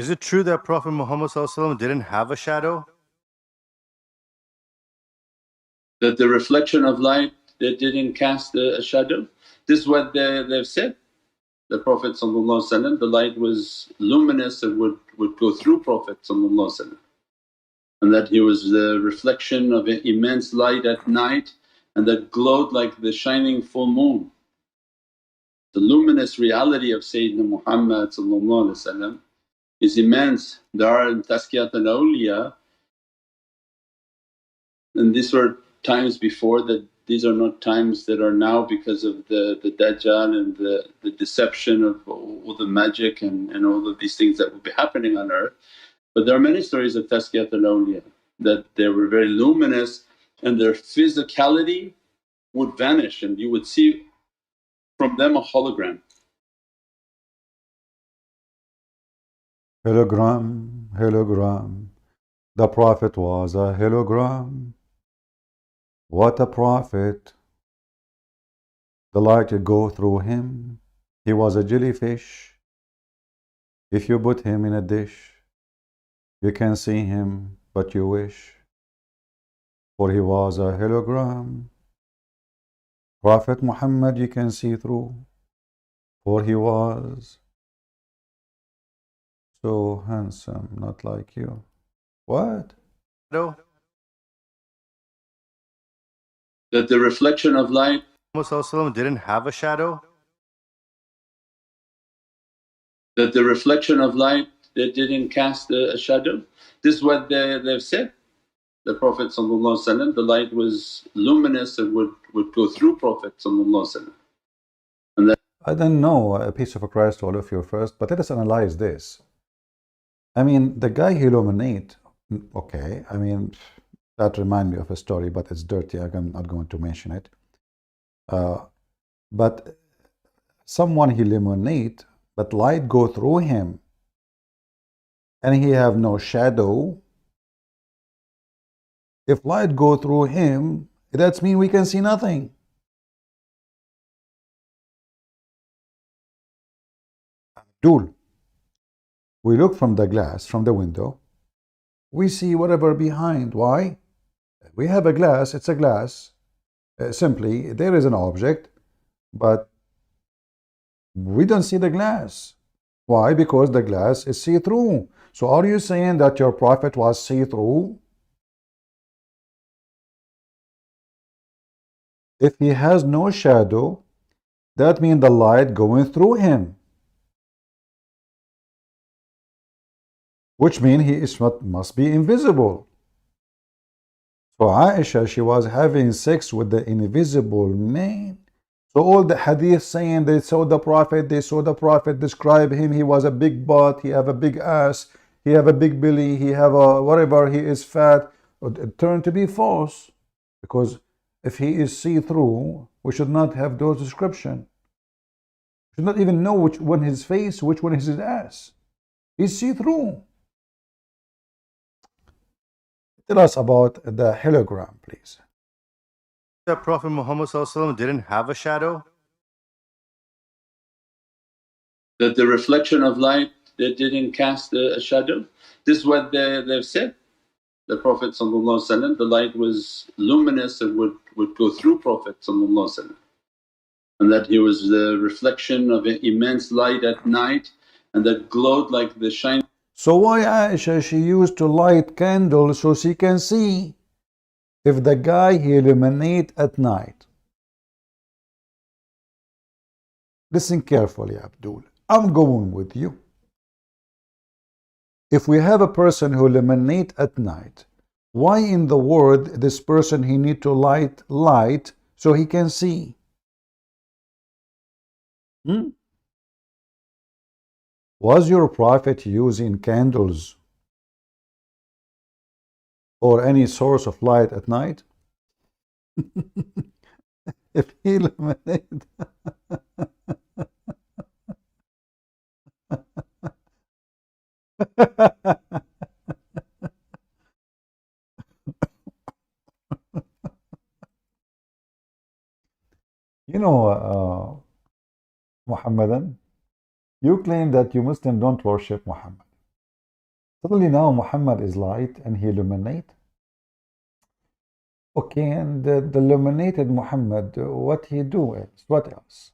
Is it true that Prophet Muhammad ﷺ didn't have a shadow? That the reflection of light that didn't cast a shadow? This is what they've said. The Prophet the light was luminous and would go through Prophet, and that he was the reflection of an immense light at night and that glowed like the shining full moon. The luminous reality of Sayyidina Muhammad is immense. There are in Tazkiyat al-Awliya, and these were times before that. These are not times that are now because of the Dajjal and the deception of all the magic and all of these things that will be happening on earth. But there are many stories of Tazkiyat al-Awliya that they were very luminous and their physicality would vanish and you would see from them a hologram. Hologram, hologram. The Prophet was a hologram. What a prophet! The light would go through him. He was a jellyfish. If you put him in a dish, you can see him but you wish, for he was a hologram. Prophet Muhammad you can see through, for he was so handsome, not like you. What? No. That the reflection of light Muhammad ﷺ didn't have a shadow? That the reflection of light that didn't cast a shadow? This is what they've said. The Prophet the light was luminous and would go through Prophet, and that I don't know, a peace of Christ to all of you first, but let us analyze this. I mean, the guy he illuminate, okay, I mean, that reminds me of a story, but it's dirty, I'm not going to mention it. But someone he illuminate, but light go through him, and he have no shadow. If light go through him, that means we can see nothing. Abdul, we look from the glass, from the window, we see whatever behind. Why? We have a glass, it's a glass. Simply, there is an object, but we don't see the glass. Why? Because the glass is see-through. So are you saying that your Prophet was see-through? If he has no shadow, that means the light going through him, which means he is must be invisible. So Aisha, she was having sex with the invisible man. So all the hadith saying they saw the Prophet describe him, he was a big butt, he have a big ass, he have a big belly, he have a whatever, he is fat, it turned to be false. Because if he is see-through, we should not have those descriptions. We should not even know which one his face, which one is his ass. He's see-through. Tell us about the hologram, please. That Prophet Muhammad ﷺ didn't have a shadow? That the reflection of light that didn't cast a shadow? This is what they've said. The Prophet the light was luminous and would go through Prophet, and that he was the reflection of an immense light at night and that glowed like the shining. So why Aisha, she used to light candles so she can see? If the guy he illuminate at night. Listen carefully, Abdul. I'm going with you. If we have a person who illuminate at night, why in the world this person he need to light so he can see? Was your Prophet using candles or any source of light at night? If he illuminate you know, Muhammadan, you claim that you Muslims don't worship Muhammad. Suddenly now Muhammad is light and he illuminate. Okay, and the illuminated Muhammad, what he do else? What else?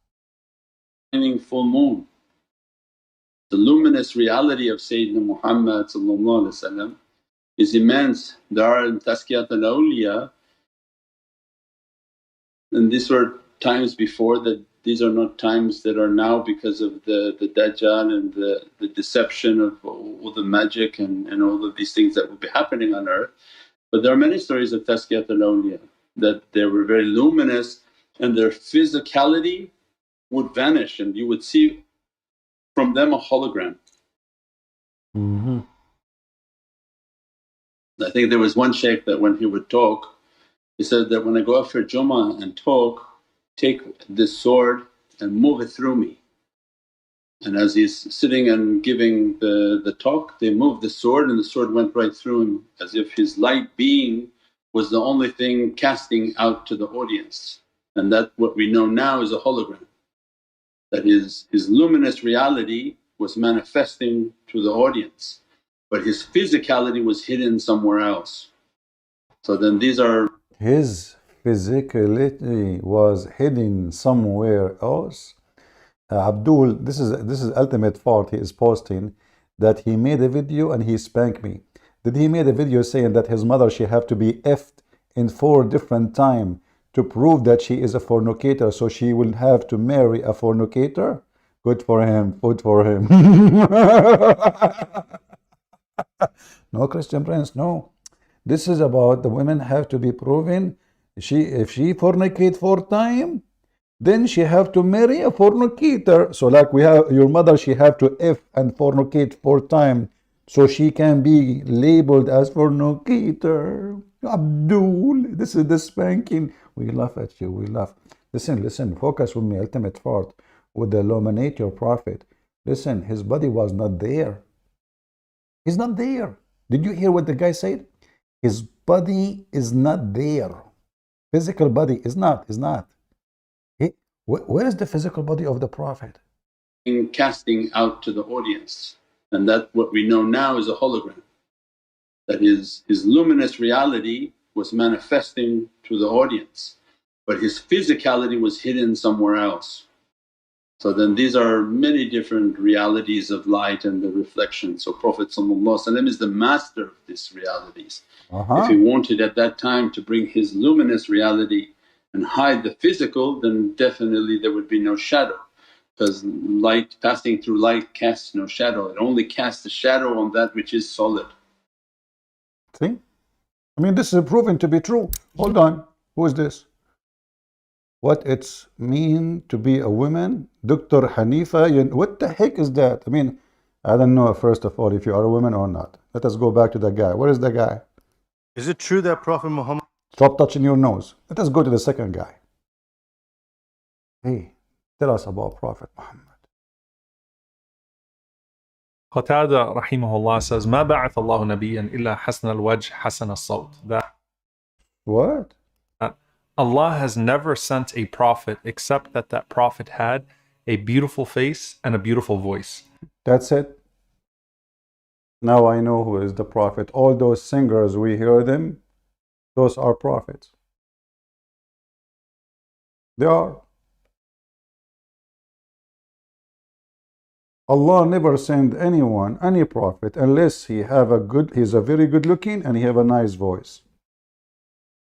Shining full moon. The luminous reality of Sayyidina Muhammad is immense. There are in Tazkiyat al-Awliya, and these were times before that, these are not times that are now because of the Dajjal and the deception of all the magic and all of these things that will be happening on earth. But there are many stories of Tazkiyat al-Awliya that they were very luminous and their physicality would vanish and you would see from them a hologram. Mm-hmm. I think there was one shaykh that when he would talk, he said that, when I go out for Jummah and talk, take this sword and move it through me. And as he's sitting and giving the talk, they moved the sword and the sword went right through him, as if his light being was the only thing casting out to the audience. And that what we know now is a hologram, that his luminous reality was manifesting to the audience, but his physicality was hidden somewhere else. So then these are… His physicality was hidden somewhere else. Abdul, this is ultimate fault. He is posting that he made a video and he spanked me. Did he made a video saying that his mother, she have to be effed in 4 different times to prove that she is a fornicator, so she will have to marry a fornicator? Good for him, good for him. No, Christian Prince, no. This is about the women have to be proven. If she fornicate 4 times, then she have to marry a fornicator. So like we have your mother, she have to F and fornicate 4 times so she can be labeled as fornicator. Abdul, this is the spanking. We laugh at you, we laugh. Listen, focus with me, ultimate fault. With the illuminate your prophet. Listen, his body was not there. He's not there. Did you hear what the guy said? His body is not there. Physical body is not. Where is the physical body of the Prophet? In casting out to the audience, and that what we know now is a hologram, that his luminous reality was manifesting to the audience, but his physicality was hidden somewhere else. So then these are many different realities of light and the reflection. So Prophet is the master of these realities. If he wanted at that time to bring his luminous reality and hide the physical, then definitely there would be no shadow, because light passing through light casts no shadow, it only casts a shadow on that which is solid. See? I mean, this is proven to be true. Hold on, who is this? What it's mean to be a woman? Dr. Hanifa, what the heck is that? I mean, I don't know first of all if you are a woman or not. Let us go back to the guy. Where is the guy? Is it true that Prophet Muhammad… Stop touching your nose. Let us go to the second guy. Hey, tell us about Prophet Muhammad. Qatada rahimahullah says, ما بعث الله نبيا إلا حسن الوجه حسن الصوت. That What? Allah has never sent a prophet except that prophet had a beautiful face and a beautiful voice. That's it. Now I know who is the prophet. All those singers, we hear them, those are prophets. They are. Allah never sent anyone, any prophet, unless he's a very good looking and he have a nice voice.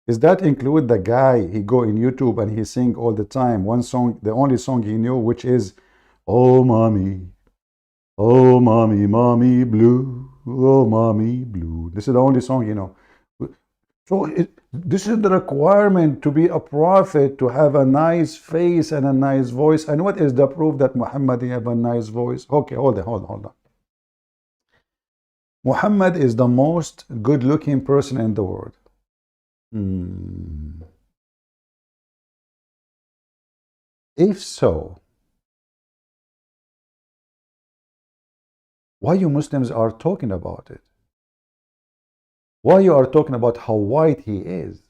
Does that include the guy, he go in YouTube and he sing all the time one song, the only song he knew, which is, oh mommy, mommy blue, oh mommy blue. This is the only song you know. So this is the requirement to be a prophet, to have a nice face and a nice voice. And what is the proof that Muhammad have a nice voice? Okay, hold on. Muhammad is the most good looking person in the world. If so, why you Muslims are talking about it? Why you are talking about how white he is?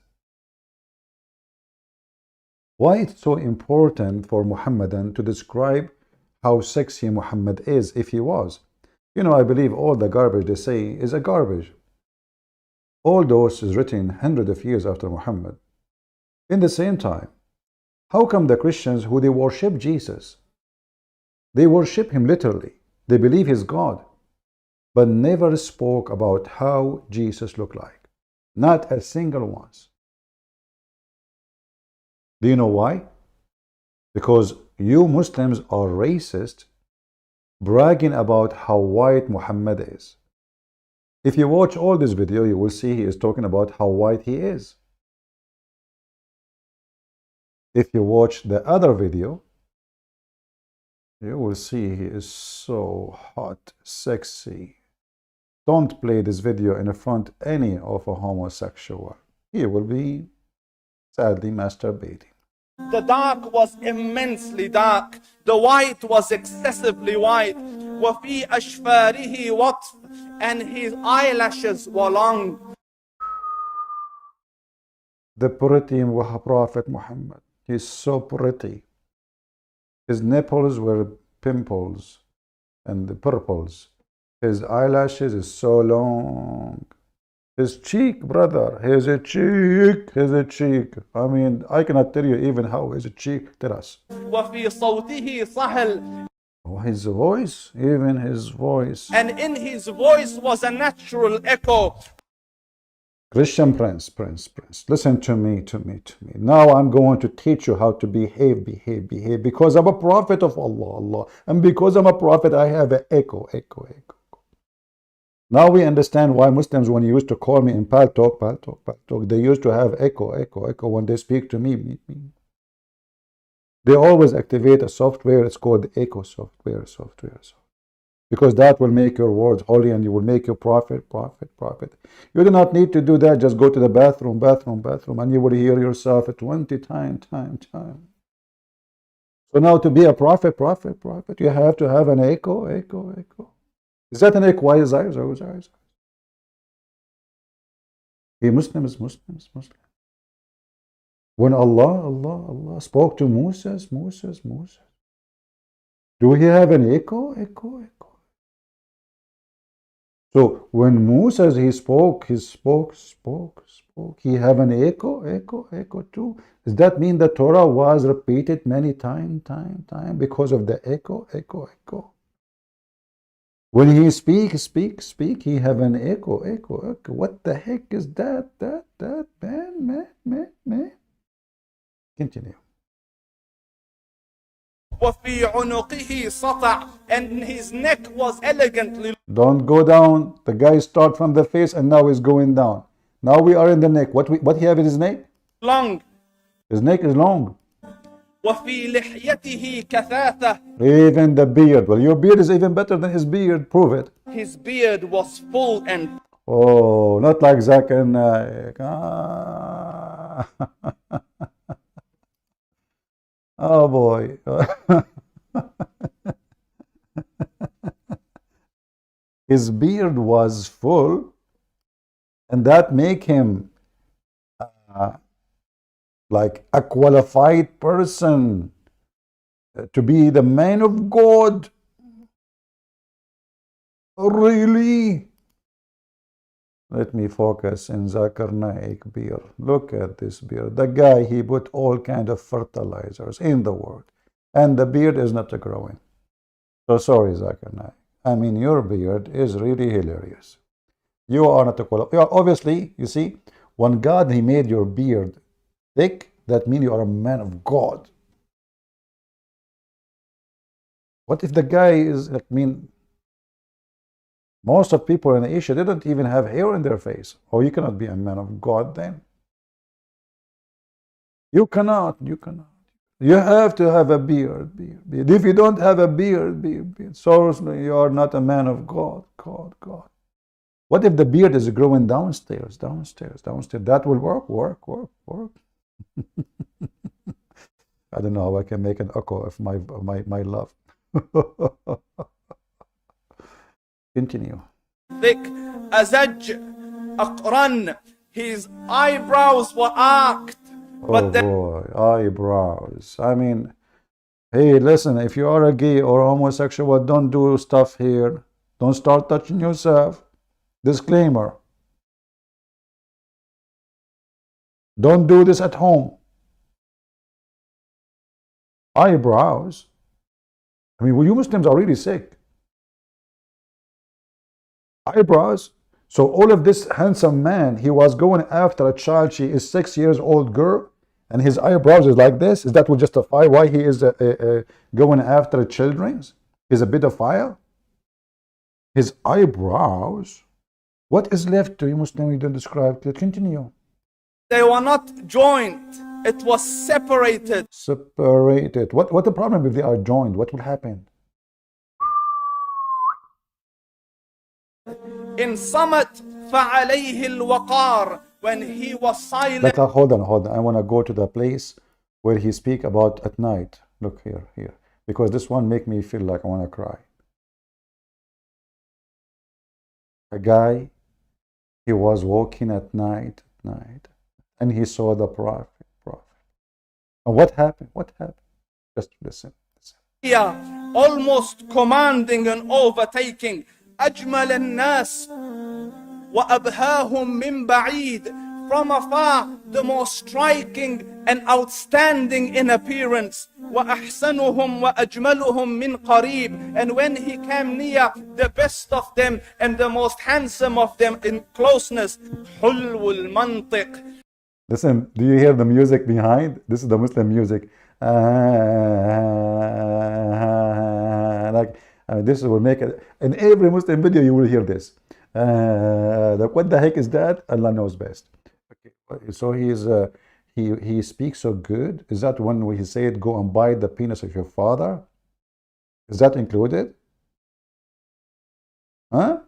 Why it's so important for Muhammadan to describe how sexy Muhammad is if he was? You know, I believe all the garbage they say is a garbage. All those is written hundreds of years after Muhammad. In the same time, how come the Christians who they worship Jesus, they worship him literally, they believe he's God, but never spoke about how Jesus looked like? Not a single once. Do you know why? Because you Muslims are racist, bragging about how white Muhammad is. If you watch all this video, you will see he is talking about how white he is. If you watch the other video, you will see he is so hot, sexy. Don't play this video in front of any of a homosexual. He will be sadly masturbating. The dark was immensely dark. The white was excessively white. وَفِي أَشْفَارِهِ وَطْفٌ, and his eyelashes were long. The pretty Prophet Muhammad, he's so pretty. His nipples were pimples and the purples. His eyelashes is so long. His cheek, brother, here's a cheek, here's a cheek. I mean, I cannot tell you even how is a cheek. Tell us. وَفِي صَوْتِهِ صَهْل, Oh, his voice, even his voice. and in his voice was a natural echo. Christian prince. Listen to me. Now I'm going to teach you how to behave. Because I'm a prophet of Allah. And because I'm a prophet, I have an echo. Now we understand why Muslims, when you used to call me in Pal Talk, they used to have echo when they speak to me. They always activate a software, it's called the echo software. Because that will make your words holy and you will make your prophet. You do not need to do that, just go to the bathroom, and you will hear yourself 20 times. So now to be a prophet, you have to have an echo. Is that an echo? Why is Azhar? Muslims. When Allah spoke to Moses, do he have an echo? So when Moses he spoke, he have an echo too. Does that mean the Torah was repeated many time because of the echo? When he speak, he have an echo. What the heck is that, man? Continue. وَفِي عُنُقِهِ سَطَعٌ, and his neck was elegantly. Don't go down. The guy start from the face and now he's going down. Now we are in the neck. What he have in his neck? Long. His neck is long. وَفِي لِحْيَتِهِ كَثَاثَةٌ, Even the beard. Well, your beard is even better than his beard. Prove it. his beard was full and. Oh, not like Zakir and Naik. Ah. Oh boy. His beard was full, and that make him like a qualified person to be the man of God. Really? Let me focus in Zakir Naik beard. Look at this beard. The guy, he put all kind of fertilizers in the world, and the beard is not growing. So sorry, Zakir Naik. I mean, your beard is really hilarious. You are not a qualified. Obviously, you see, when God he made your beard thick, that means you are a man of God. What if the guy is, most of people in Asia, they don't even have hair in their face. Oh, you cannot be a man of God then. You cannot. You have to have a beard. If you don't have a beard, so you are not a man of God. What if the beard is growing downstairs? That will work. I don't know how I can make an echo of my love. Continue. Thick, azaj, aqran. His eyebrows were arched. Oh boy, eyebrows. I mean, hey, listen, if you are a gay or homosexual, don't do stuff here. Don't start touching yourself. Disclaimer. Don't do this at home. Eyebrows. I mean, well, you Muslims are really sick. Eyebrows. So all of this handsome man, he was going after a child. She is 6 years old girl, and his eyebrows is like this. Is that will justify why he is going after children? He's a pedophile. His eyebrows. What is left to you Muslim? You don't describe. Continue. They were not joined. It was separated. Separated. What the problem if they are joined? What will happen? In Somad فَعَلَيْهِ الْوَقَارِ, when he was silent. But hold on. I want to go to the place where he speak about at night. Look here. Because this one make me feel like I want to cry. A guy, he was walking at night, and he saw the prophet. And what happened? Just listen. Almost commanding and overtaking. أجمل الناس وأبهاهم من بعيد. From afar, the most striking and outstanding in appearance. وأحسنهم وأجملهم من قريب. And when he came near, the best of them and the most handsome of them in closeness. حلو المنطق. Listen, do you hear the music behind? This is the Muslim music. This will make it. In every Muslim video, you will hear this. What the heck is that? Allah knows best. Okay. So he speaks so good. Is that when he said, "Go and bite the penis of your father"? Is that included? Huh?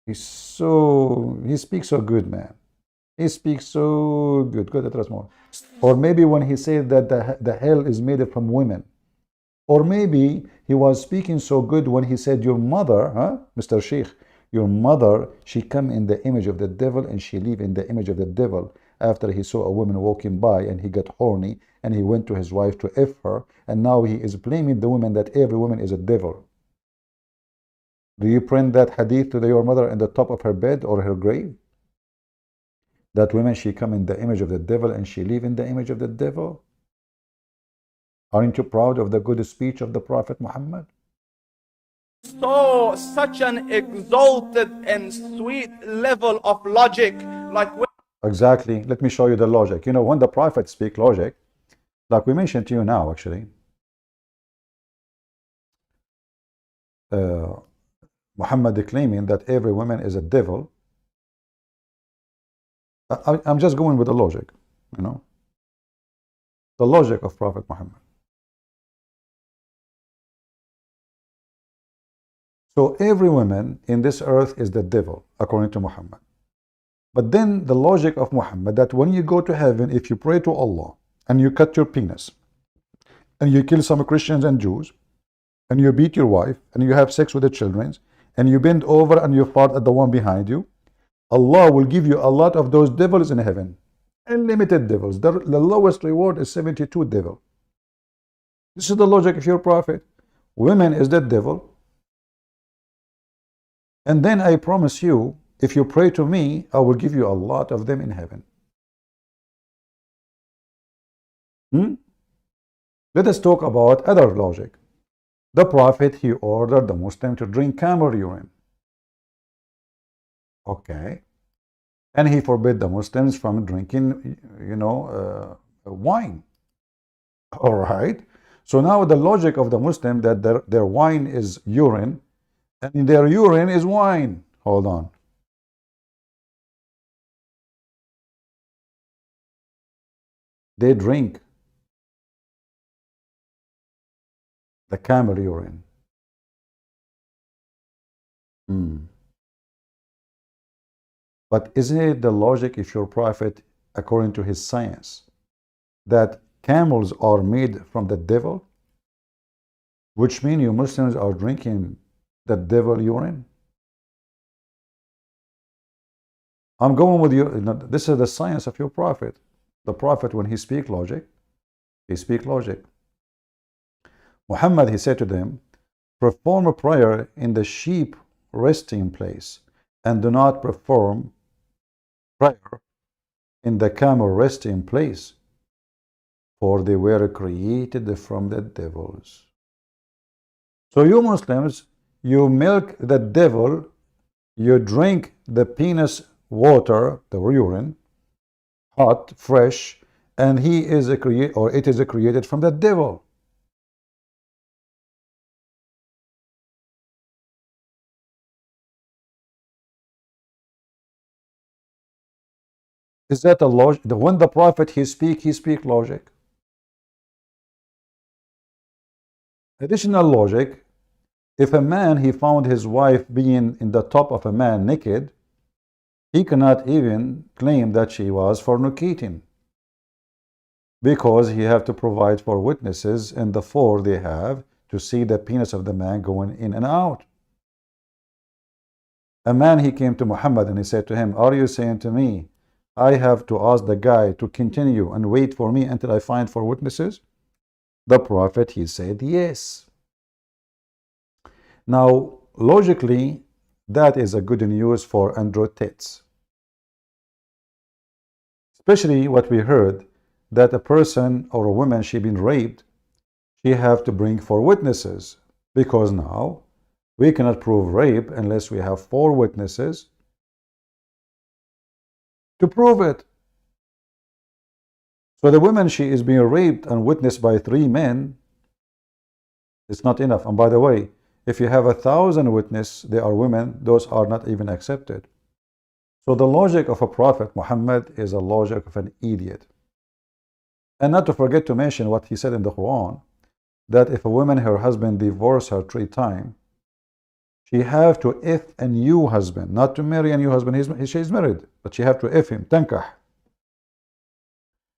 He speaks so good, man. He speaks so good. Go to more. Or maybe when he said that the hell is made from women. Or maybe he was speaking so good when he said, your mother, Mr. Sheikh, your mother, she come in the image of the devil and she live in the image of the devil. After he saw a woman walking by and he got horny and he went to his wife to F her, and now he is blaming the woman that every woman is a devil. Do you print that hadith to your mother in the top of her bed or her grave? That women, she come in the image of the devil and she live in the image of the devil? Aren't you proud of the good speech of the Prophet Muhammad? So, such an exalted and sweet level of logic. Exactly. Let me show you the logic. You know, when the Prophet speak logic, like we mentioned to you now, actually, Muhammad claiming that every woman is a devil. I'm just going with the logic, you know, the logic of Prophet Muhammad. So every woman in this earth is the devil, according to Muhammad. But then the logic of Muhammad, that when you go to heaven, if you pray to Allah, and you cut your penis, and you kill some Christians and Jews, and you beat your wife, and you have sex with the children, and you bend over and you fart at the one behind you, Allah will give you a lot of those devils in heaven. Unlimited devils. The lowest reward is 72 devils. This is the logic of your Prophet. Women is the devil. And then I promise you, if you pray to me, I will give you a lot of them in heaven. Let us talk about other logic. The Prophet, he ordered the Muslim to drink camel urine. Okay. And he forbid the Muslims from drinking, wine. All right. So now the logic of the Muslim that their wine is urine, and their urine is wine. Hold on. They drink the camel urine. But isn't it the logic if your Prophet, according to his science, that camels are made from the devil? Which means you Muslims are drinking the devil urine? I'm going with you. This is the science of your Prophet. The Prophet, when he speak logic, he speak logic. Muhammad, he said to them, perform a prayer in the sheep resting place, and do not perform prayer in the camel resting place, for they were created from the devils. So you Muslims, you milk the devil, you drink the penis water, the urine, hot, fresh, and he is a it is created from the devil. Is that a logic? When the prophet he speak logic. Additional logic, if a man he found his wife being in the top of a man naked, he cannot even claim that she was fornicating, because he have to provide for witnesses, and the four they have to see the penis of the man going in and out. A man he came to Muhammad and he said to him, are you saying to me I have to ask the guy to continue and wait for me until I find four witnesses? The prophet he said yes. Now logically that is a good news for Android tits, especially what we heard that a person or a woman she been raped, she have to bring four witnesses, because now we cannot prove rape unless we have four witnesses to prove it. So the woman she is being raped and witnessed by 3 men, it's not enough. And by the way, if you have 1,000 witnesses, they are women, those are not even accepted. So the logic of a prophet Muhammad is a logic of an idiot. And not to forget to mention what he said in the Quran, that if a woman, her husband divorce her 3 times, she have to if a new husband, not to marry a new husband. She's married, but she have to if him, tankah.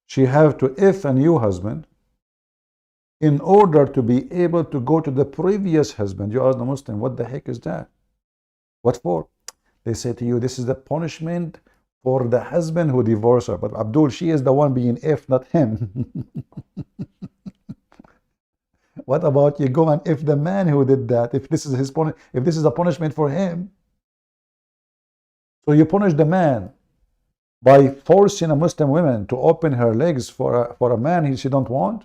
She have to if a new husband in order to be able to go to the previous husband. You ask the Muslim, what the heck is that? What for? They say to you, this is the punishment for the husband who divorced her. But Abdul, she is the one being if, not him. What about you go and if the man who did that, if this is his if this is a punishment for him? So you punish the man by forcing a Muslim woman to open her legs for a man she don't want,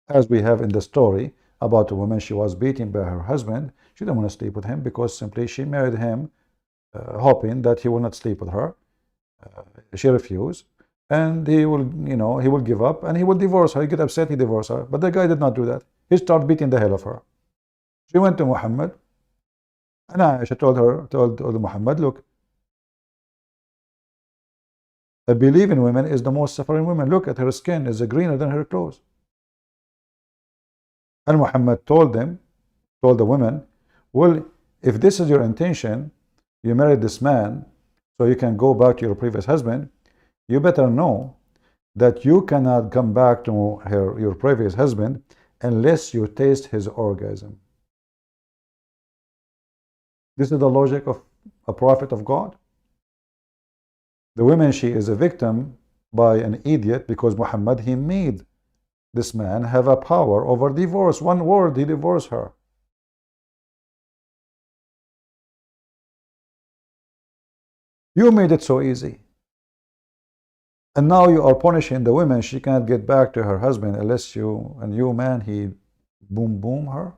as we have in the story about a woman, she was beaten by her husband. She didn't want to sleep with him because simply she married him hoping that he will not sleep with her. She refused, and he will, he will give up and he will divorce her. He get upset, he divorced her. But the guy did not do that. He started beating the hell of her. She went to Muhammad, and she told Muhammad, look, a believing woman is the most suffering woman. Look at her skin, is greener than her clothes. And Muhammad told the woman, well, if this is your intention, you married this man so you can go back to your previous husband, you better know that you cannot come back to your previous husband unless you taste his orgasm. This is the logic of a prophet of God. The woman, she is a victim by an idiot because Muhammad, he made this man have a power over divorce. One word, he divorced her. You made it so easy. And now you are punishing the woman. She cannot get back to her husband unless you man, he boom her.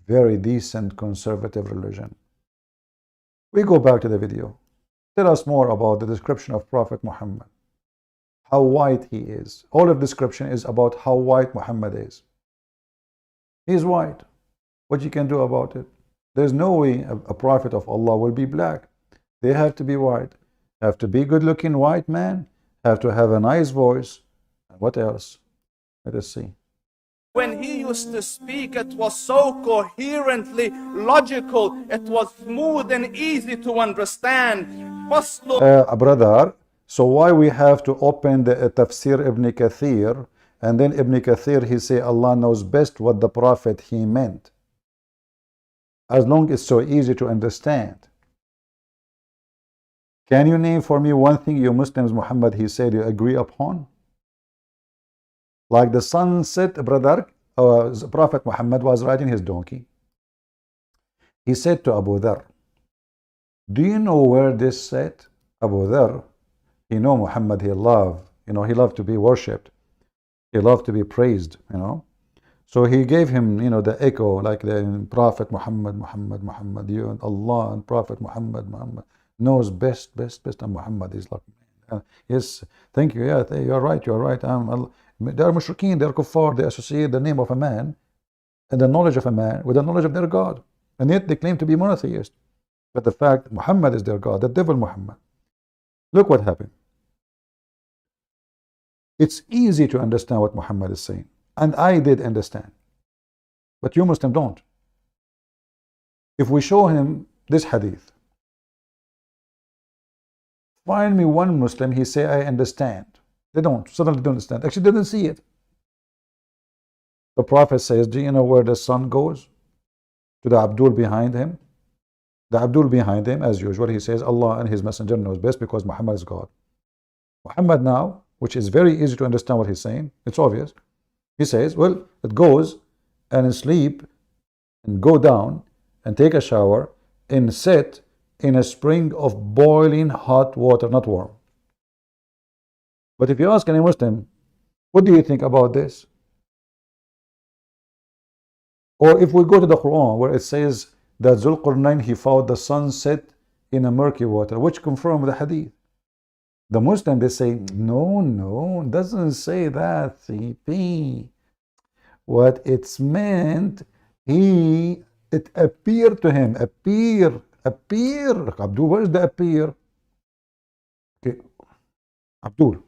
Very decent conservative religion. We go back to the video. Tell us more about the description of Prophet Muhammad. How white he is. All of description is about how white Muhammad is. He is white. What you can do about it? There's no way a prophet of Allah will be black. They have to be white. Have to be good looking white man. Have to have a nice voice. And what else? Let us see. When he used to speak, it was so coherently logical. It was smooth and easy to understand. Brother, so why we have to open the Tafsir Ibn Kathir, and then Ibn Kathir, he say Allah knows best what the Prophet he meant, as long as it's so easy to understand. Can you name for me one thing you Muslims, Muhammad, he said, you agree upon? Like the sun set, brother, Prophet Muhammad was riding his donkey. He said to Abu Dhar, do you know where this said? Abu Dhar, he know Muhammad, he loved, he loved to be worshipped. He loved to be praised, So he gave him, the echo, like the Prophet Muhammad, Muhammad, Muhammad, you and Allah and Prophet Muhammad, Muhammad knows best, and Muhammad is like, yes, thank you, yeah, you're right. They are mushrikeen, they are kuffar, they associate the name of a man and the knowledge of a man with the knowledge of their God. And yet they claim to be monotheists. But the fact Muhammad is their God, the devil Muhammad. Look what happened. It's easy to understand what Muhammad is saying. And I did understand. But you Muslim don't. If we show him this hadith, find me one Muslim, he say, I understand. They don't. Suddenly don't understand. Actually, they didn't see it. The Prophet says, do you know where the sun goes? To the Abdul behind him. The Abdul behind him, as usual, he says, Allah and His Messenger knows best because Muhammad is God. Muhammad now, which is very easy to understand what he's saying, it's obvious. He says, well, it goes and sleep and go down and take a shower and sit in a spring of boiling hot water, not warm. But if you ask any Muslim, what do you think about this? Or if we go to the Quran where it says that Zulqarnain, he found the sun set in a murky water, which confirms the hadith. The Muslim, they say, no, it doesn't say that, CP. What it's meant, it appeared to him, appear. Abdul, where is the appear? Okay. Abdul,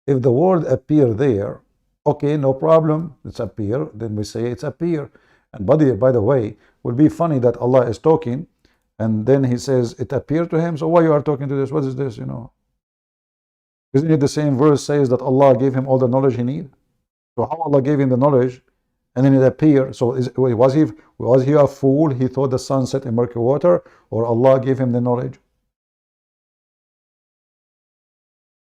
if the word appear there, okay, no problem, it's appear, then we say it's appear. And by the way, it will be funny that Allah is talking and then he says it appeared to him. So why you are talking to this? What is this, Isn't it the same verse says that Allah gave him all the knowledge he need? So how Allah gave him the knowledge and then it appeared? So was he a fool? He thought the sun set in murky water, or Allah gave him the knowledge?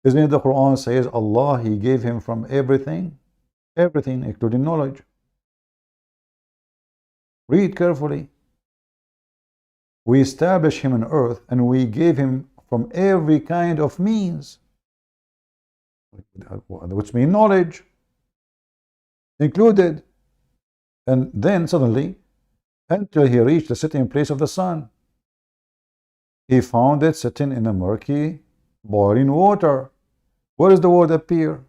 Isn't it the Quran says Allah, He gave him from everything, including knowledge. Read carefully. We established him on earth and we gave him from every kind of means, which means knowledge included. And then suddenly, until he reached the sitting place of the sun, he found it sitting in a murky, boiling water. Where does the word appear?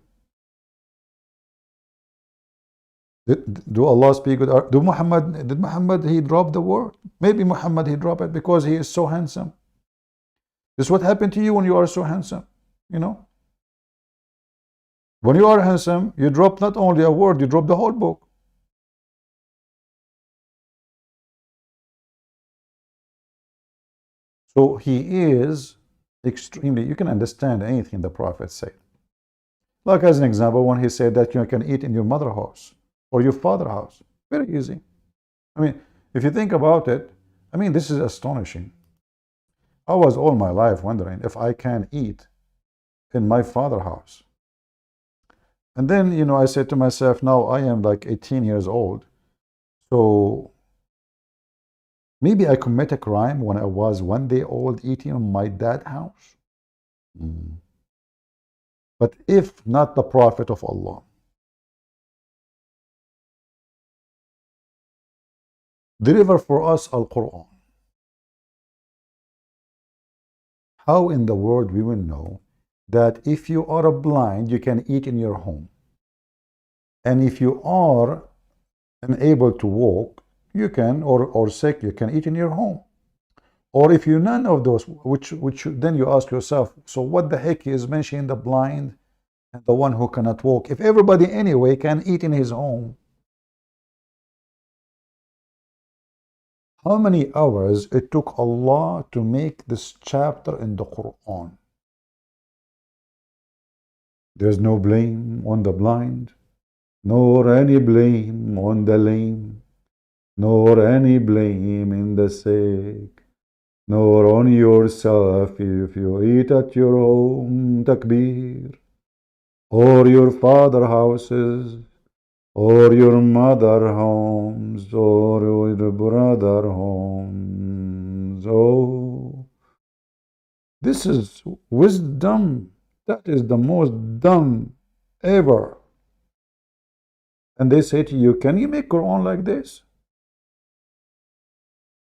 Do Allah speak with did Muhammad he drop the word? Maybe Muhammad he dropped it because he is so handsome. This is what happened to you when you are so handsome. When you are handsome, you drop not only a word, you drop the whole book. So he is extremely, you can understand anything the Prophet said. Like as an example, when he said that you can eat in your mother's house or your father's house. Very easy. I mean, if you think about it, this is astonishing. I was all my life wondering if I can eat in my father's house. And then, I said to myself, now I am like 18 years old. So maybe I commit a crime when I was 1 day old eating in my dad's house. But if not the Prophet of Allah, deliver for us Al-Quran, how in the world we will know that if you are blind, you can eat in your home? And if you are unable to walk, you can, or sick, you can eat in your home. Or if you're none of those, which then you ask yourself, so what the heck is mentioning the blind and the one who cannot walk? If everybody anyway can eat in his home, how many hours it took Allah to make this chapter in the Quran? There's no blame on the blind, nor any blame on the lame, nor any blame in the sick, nor on yourself if you eat at your home, takbir, or your father's houses, or your mother homes, or your brother homes. Oh, this is wisdom. That is the most dumb ever. And they say to you, can you make Quran like this?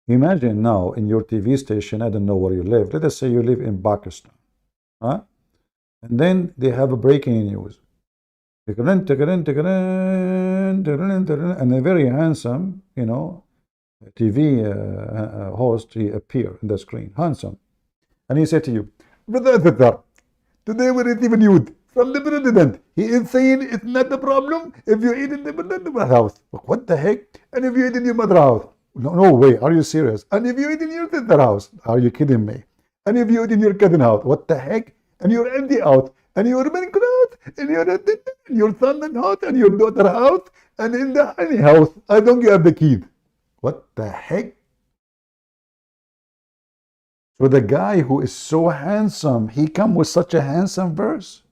Imagine now in your TV station, I don't know where you live. Let us say you live in Pakistan. Huh? And then they have a breaking news. And a very handsome, TV host, he appear in the screen, handsome. And he said to you, Brother Azhar, today we receive news from the president. He is saying it's not a problem if you eat in the house. What the heck? And if you eat in your mother's house? No way, are you serious? And if you eat in your sister's house? Are you kidding me? And if you eat in your cousin's house? What the heck? And you're empty out, and you're Menk out, and your son house, and your daughter house, and in the honey house, I don't give the key. What the heck? So the guy who is so handsome, he come with such a handsome verse.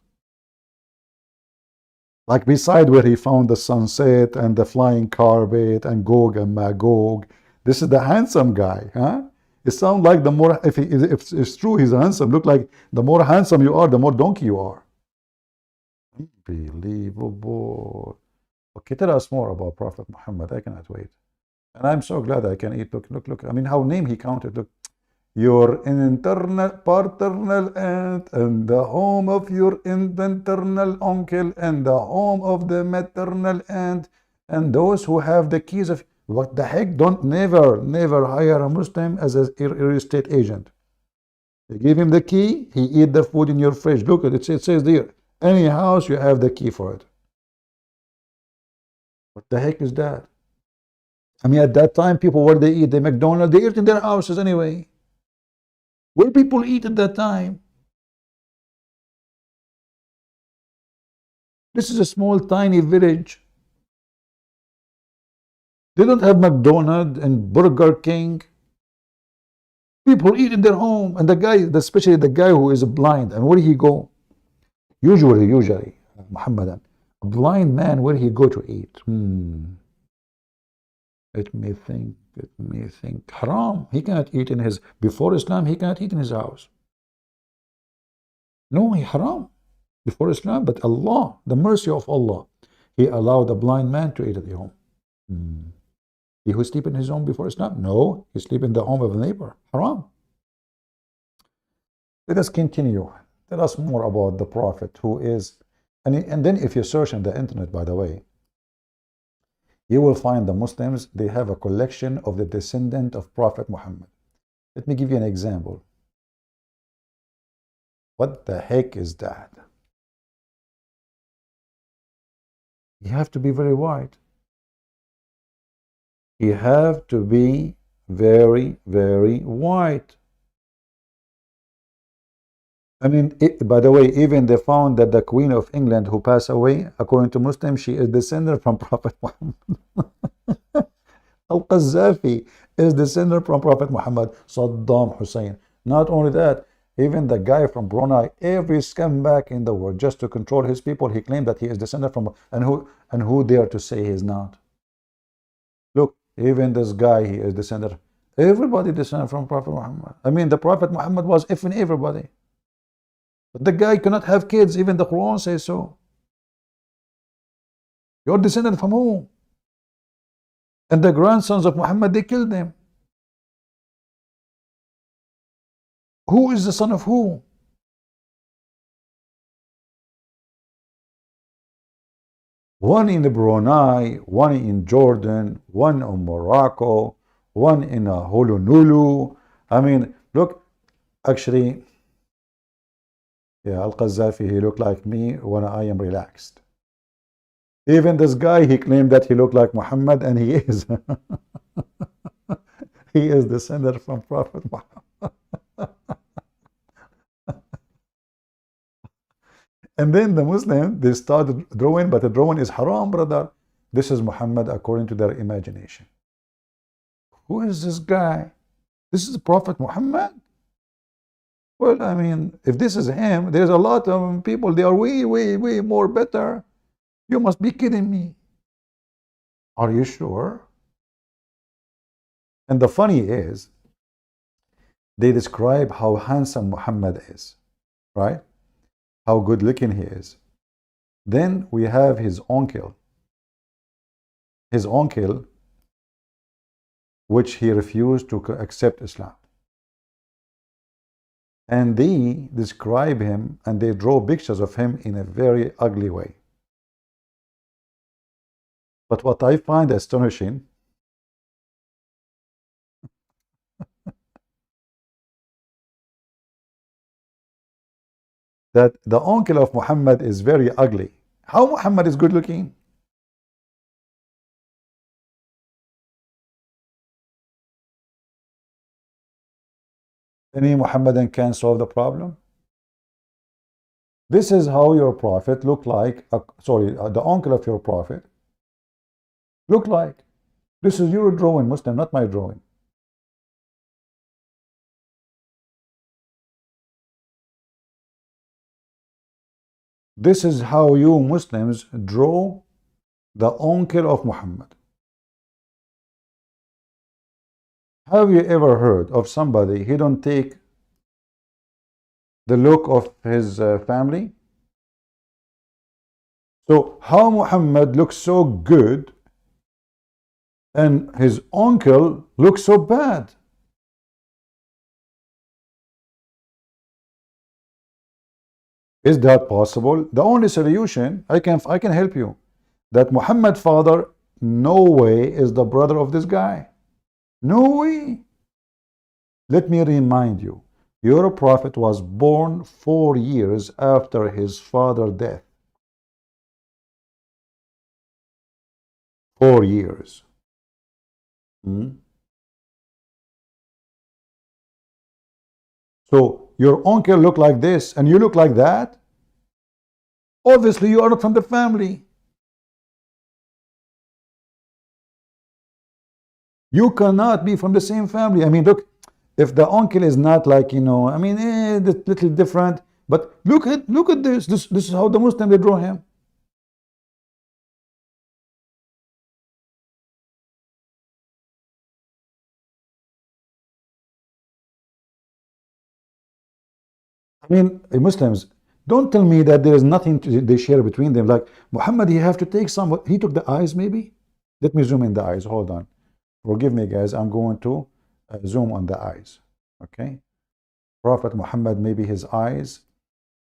Like beside where he found the sunset and the flying carpet and Gog and Magog. This is the handsome guy, huh? It sounds like the more, if it's true he's handsome, look like the more handsome you are, the more donkey you are. Unbelievable. Okay, tell us more about Prophet Muhammad. I cannot wait. And I'm so glad I can eat. Look. I mean, how name he counted. Look. Your internal paternal aunt and the home of your internal uncle and the home of the maternal aunt and those who have the keys of... What the heck? Don't never hire a Muslim as a real estate agent. You give him the key, he eat the food in your fridge. Look at it, it says there, any house you have the key for it. What the heck is that? I mean, at that time, people, where they eat? The McDonald's, they eat in their houses anyway. Where people eat at that time? This is a small, tiny village. They don't have McDonald's and Burger King. People eat in their home. And the guy, especially the guy who is blind, and where he go? Usually, Muhammadan, a blind man, where he go to eat? Let me think. Haram. He cannot eat in his... Before Islam, he cannot eat in his house. No, he haram. Before Islam, but Allah, the mercy of Allah, He allowed a blind man to eat at the home. He who sleep in his home before Islam? No, he sleep in the home of a neighbor. Haram. Let us continue. Tell us more about the Prophet who is... And then if you search on the internet, by the way, you will find the Muslims, they have a collection of the descendant of Prophet Muhammad. Let me give you an example. What the heck is that? You have to be very white. You have to be very, very white. I mean, by the way, even they found that the Queen of England who passed away, according to Muslims, she is descendant from Prophet Muhammad. Al-Qadhi is descendant from Prophet Muhammad. Saddam Hussein. Not only that, even the guy from Brunei, every scumbag in the world, just to control his people, he claimed that he is descendant from, and who dare to say he is not? Look, even this guy, he is descendant. Everybody descended from Prophet Muhammad. I mean, the Prophet Muhammad was effing everybody. But the guy cannot have kids, even the Quran says so. You're descendant from who? And the grandsons of Muhammad, they killed them. Who is the son of who? One in Brunei, one in Jordan, one in Morocco, one in Honolulu. I mean, look, actually, yeah, Al-Qadhi, he looked like me when I am relaxed. Even this guy, he claimed that he looked like Muhammad, and he is. He is descended from Prophet Muhammad. And then the Muslims, they started drawing, but the drawing is haram, brother. This is Muhammad according to their imagination. Who is this guy? This is the Prophet Muhammad? Well, I mean, if this is him, there's a lot of people, they are way, way, way more better. You must be kidding me. Are you sure? And the funny is, they describe how handsome Muhammad is, right? How good looking he is. Then we have his uncle, which he refused to accept Islam. And they describe him and they draw pictures of him in a very ugly way. But what I find astonishing, that the uncle of Muhammad is very ugly. How Muhammad is good looking? Any Muhammadan can solve the problem? This is how your prophet looked like, the uncle of your prophet looked like. This is your drawing, Muslim, not my drawing. This is how you Muslims draw the uncle of Muhammad. Have you ever heard of somebody he don't take the look of his family? So how Muhammad looks so good and his uncle looks so bad? Is that possible? The only solution, I can help you, that Muhammad's father no way is the brother of this guy. No way. Let me remind you, your prophet was born 4 years after his father's death. 4 years. So your uncle look like this and you look like that? Obviously you are not from the family. You cannot be from the same family. I mean, look, if the uncle is not like, I mean, a little different, but look at this. This is how the Muslim they draw him. I mean, Muslims, don't tell me that there is nothing they share between them. Like Muhammad, he have to take some. He took the eyes, maybe. Let me zoom in the eyes. Hold on. Forgive me, guys. I'm going to zoom on the eyes. Okay. Prophet Muhammad, maybe his eyes.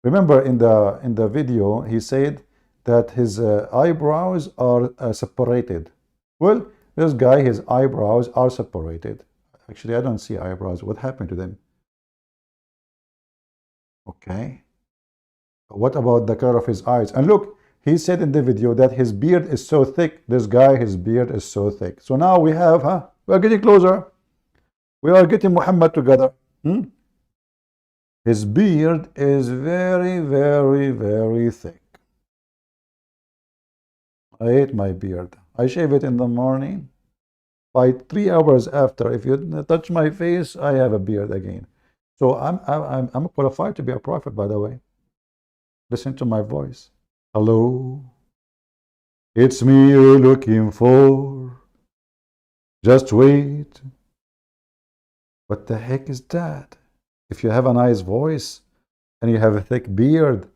Remember in the video, he said that his eyebrows are separated. Well, this guy, his eyebrows are separated. Actually, I don't see eyebrows. What happened to them? Okay. What about the color of his eyes? And look, he said in the video that his beard is so thick. This guy, his beard is so thick. So now we have, we are getting closer. We are getting Muhammad together. His beard is very, very, very thick. I hate my beard. I shave it in the morning. By 3 hours after, if you touch my face, I have a beard again. So I'm qualified to be a prophet, by the way. Listen to my voice. Hello. It's me you're looking for. Just wait. What the heck is that? If you have a nice voice and you have a thick beard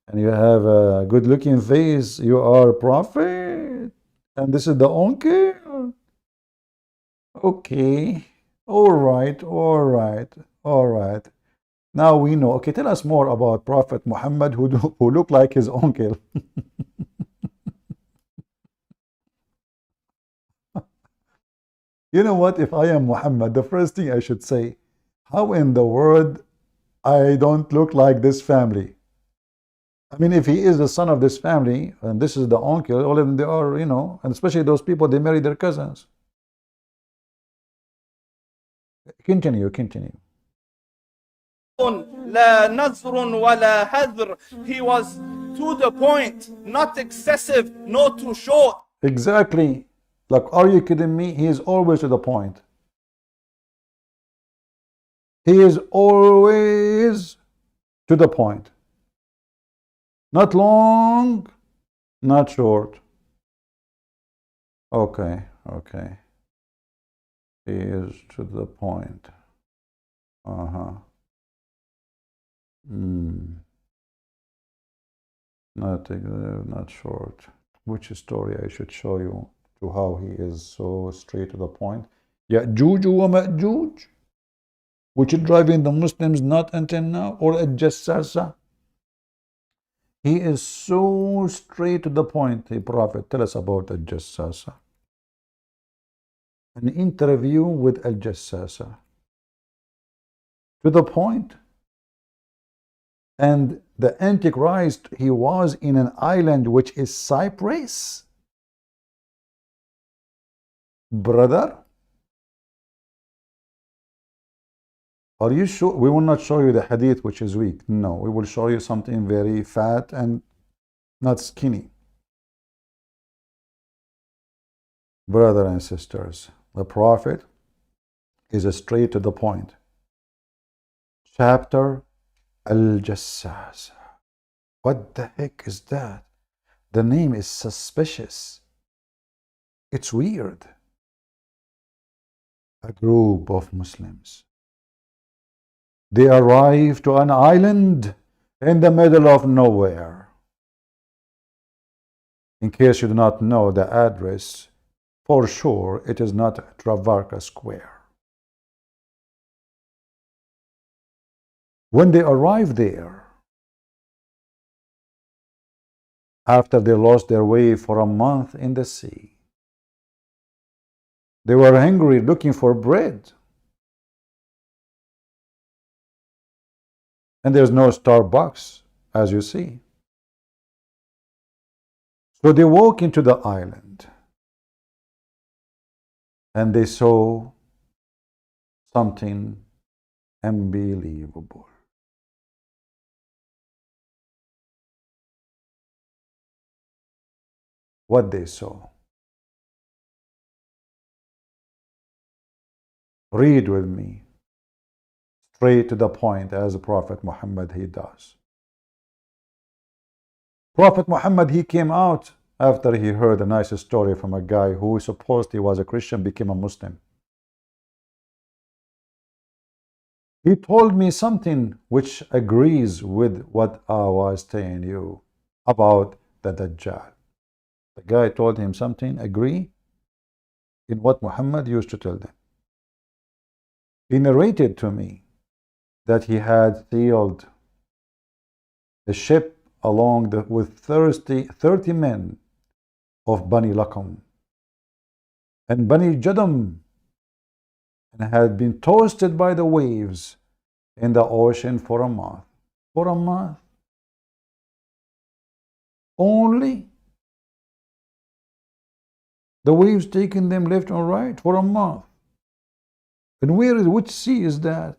and you have a good looking face, you are a prophet. And this is the uncle. Okay. All right. Now we know. Okay, tell us more about Prophet Muhammad who looked like his uncle. You know what? If I am Muhammad, the first thing I should say, how in the world I don't look like this family? I mean, if he is the son of this family, and this is the uncle, all of them, they are, and especially those people, they marry their cousins. Continue. لا نزر ولا هذر. He was to the point, not excessive, not too short. Exactly. Like, are you kidding me? He is always to the point. He is always to the point. Not long, not short. Okay, okay. He is to the point. Uh-huh. Not short. Which story I should show you to how he is so straight to the point? Ya'juj wa Ma'juj, which is driving the Muslims not until now, or Al-Jassasa. He is so straight to the point. Hey, Prophet, tell us about Al-Jassasa. An interview with Al-Jassasa. To the point. And the Antichrist, he was in an island which is Cyprus. Brother, are you sure? We will not show you the hadith which is weak. No, we will show you something very fat and not skinny. Brothers and sisters, the Prophet is straight to the point. Chapter Al-Jassasa. What the heck is that? The name is suspicious. It's weird. A group of Muslims. They arrive to an island in the middle of nowhere. In case you do not know the address, for sure it is not Trafalgar Square. When they arrive there, after they lost their way for a month in the sea, they were hungry, looking for bread. And there's no Starbucks, as you see. So they walk into the island, and they saw something unbelievable. What they saw. Read with me. Straight to the point, as Prophet Muhammad he does. Prophet Muhammad, he came out after he heard a nice story from a guy who supposed he was a Christian, became a Muslim. He told me something which agrees with what I was telling you about the Dajjal. The guy told him something, agree in what Muhammad used to tell them. He narrated to me that he had sailed a ship along with 30 men of Bani Lakum and Bani Jadam, and had been toasted by the waves in the ocean for a month. For a month. Only the waves taking them left and right for a month. And which sea is that?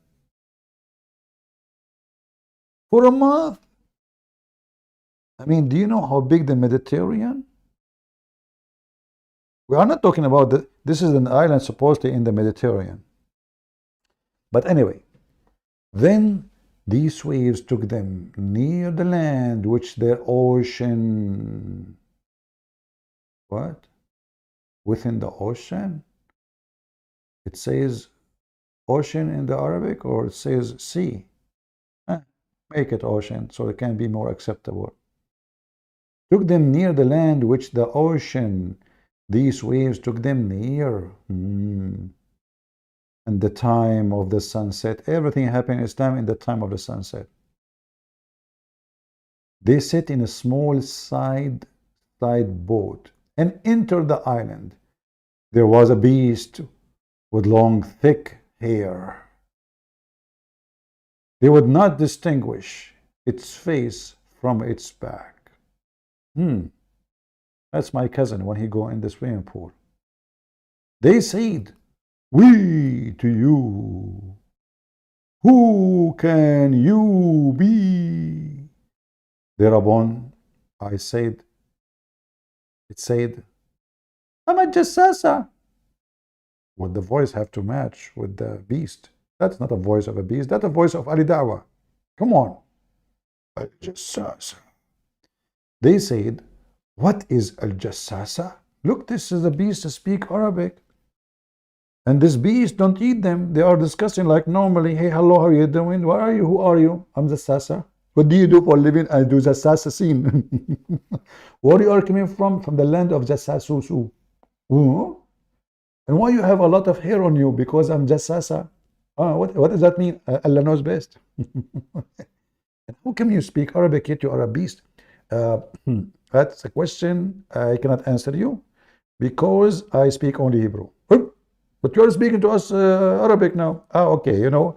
For a month. I mean, do you know how big the Mediterranean? We are not talking about this is an island supposedly in the Mediterranean. But anyway, then these waves took them near the land, which their ocean. What? Within the ocean? It says ocean in the Arabic, or it says sea? Make it ocean so it can be more acceptable. Took them near the land, which the ocean, these waves took them near. And the time of the sunset, everything happened in Islam in the time of the sunset. They sit in a small side boat and enter the island. There was a beast with long, thick hair. They would not distinguish its face from its back. That's my cousin when he go in the swimming pool. They said, "We to you, who can you be?" Thereupon I said, it said, "I'm a Jassasa." Would the voice have to match with the beast? That's not a voice of a beast. That's a voice of Ali Dawah. Come on. Al-Jassasa. They said, "What is Al-Jassasa?" look, this is a beast to speak Arabic. And this beast, don't eat them. They are discussing like normally. Hey, hello, how are you doing? Where are you? Who are you? I'm the Sasa. What do you do for a living? I do the Sasa scene. Where you are coming from? From the land of the Sasusu. And why you have a lot of hair on you? Because I'm just Sasa. What does that mean? Allah knows best. How can you speak Arabic yet you are a beast? That's a question I cannot answer you because I speak only Hebrew. But you're speaking to us Arabic now. Okay, you know.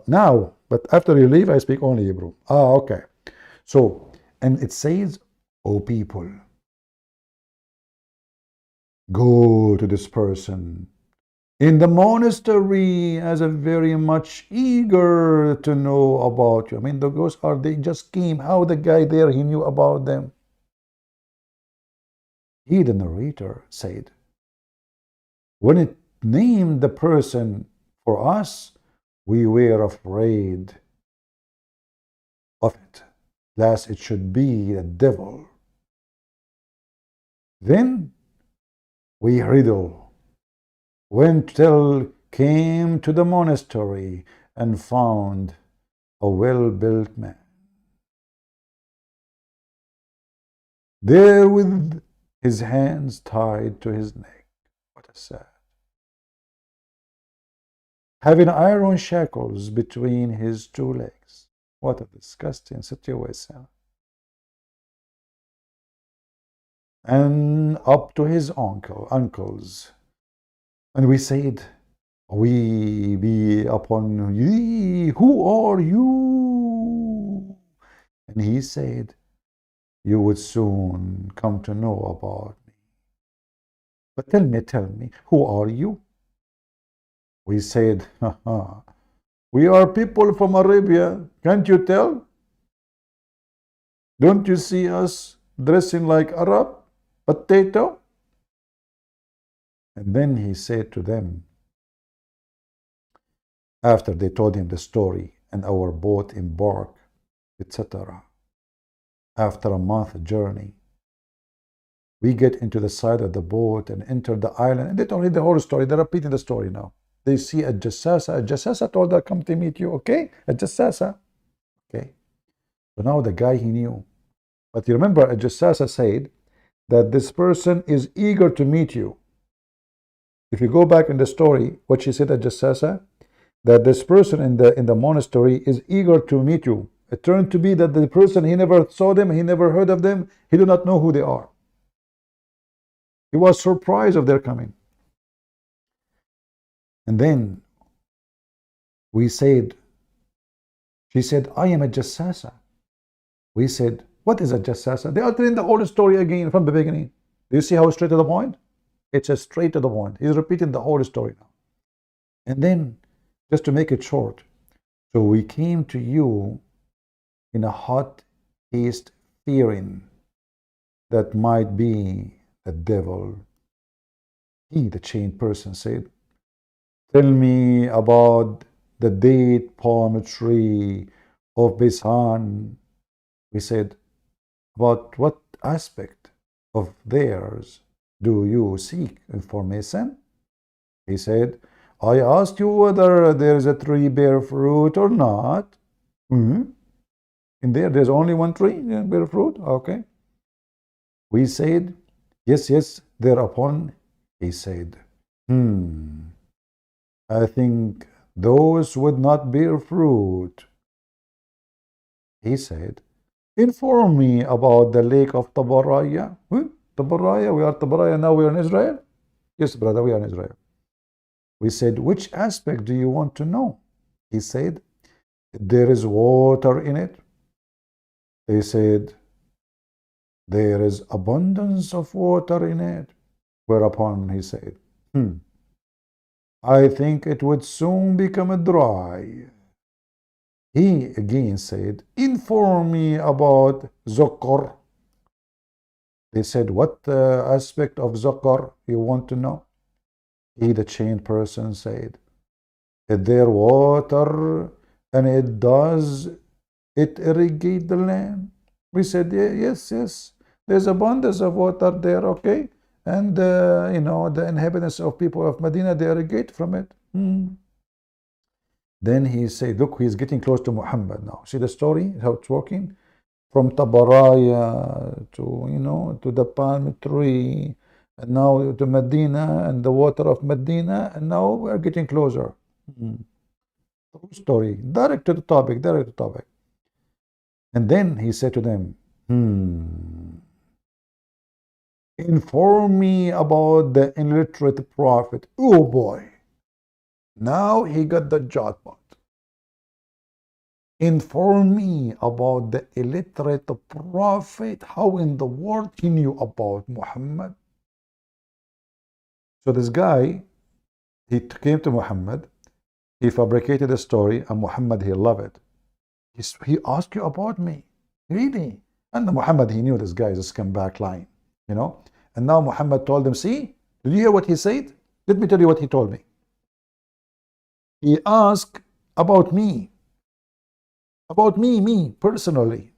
Now, but after you leave, I speak only Hebrew. Okay. So, and it says, "O people, go to this person in the monastery as a very much eager to know about you." I mean, those are, they just came. How the guy there, he knew about them. He, the narrator, said, when it named the person for us, we were afraid of it, lest it should be the devil. Then we went till came to the monastery and found a well-built man there with his hands tied to his neck. What a sad. Having iron shackles between his two legs. What a disgusting situation. And up to his ankles. And we said, "We be upon ye, who are you?" And he said, "You would soon come to know about me. But tell me, who are you?" We said, "We are people from Arabia. Can't you tell? Don't you see us dressing like Arab? Potato?" And then he said to them, after they told him the story and our boat embarked, etc. After a month journey, we get into the side of the boat and enter the island. And they told me the whole story. They're repeating the story now. They see a Jassasa. A Jassasa told her, "Come to meet you." Okay? A Jassasa. Okay. So now the guy, he knew. But you remember, a Jassasa said that this person is eager to meet you. If you go back in the story, what she said at Jassasa, that this person in the monastery is eager to meet you. It turned to be that the person, he never saw them, he never heard of them, he did not know who they are. He was surprised of their coming. And then we said, she said, "I am a Jassasa." We said, "What is a Jassasa?" They are telling the whole story again from the beginning. Do you see how straight to the point? It's a straight to the point. He's repeating the whole story now. And then, just to make it short, so we came to you in a hot haste, fearing that might be the devil. He, the chained person, said, "Tell me about the date palm tree of Bisan." We said, "About what aspect of theirs do you seek information?" He said, "I asked you whether there is a tree bear fruit or not." In there's only one tree bear fruit? Okay. We said, yes. Thereupon he said, "I think those would not bear fruit." He said, "Inform me about the lake of Tabaraya." Tabaraya, we are Tabaraya now, we are in Israel? Yes, brother, we are in Israel. We said, "Which aspect do you want to know?" He said, "There is water in it." They said, "There is abundance of water in it." Whereupon he said, "I think it would soon become dry." He again said, "Inform me about Zakir." They said, "What aspect of Zakir you want to know?" He, the chained person, said, "Is there water and does it irrigate the land?" We said, yes. There's abundance of water there, okay? And, you know, the inhabitants of people of Medina, they irrigate from it. Then he said, look, he's getting close to Muhammad now. See the story, how it's working? From Tabaraya to, you know, to the palm tree, and now to Medina and the water of Medina, and now we're getting closer. True story. Direct to the topic, direct to the topic. And then he said to them, inform me about the illiterate prophet. Oh boy. Now he got the jackpot. Inform me about the illiterate prophet. How in the world he knew about Muhammad? So this guy, he came to Muhammad, he fabricated a story, and Muhammad, he loved it. He asked you about me, really? And Muhammad, he knew this guy is a scumbag lying, you know. And now Muhammad told him, see, did you hear what he said? Let me tell you what he told me. He asked about me, me personally,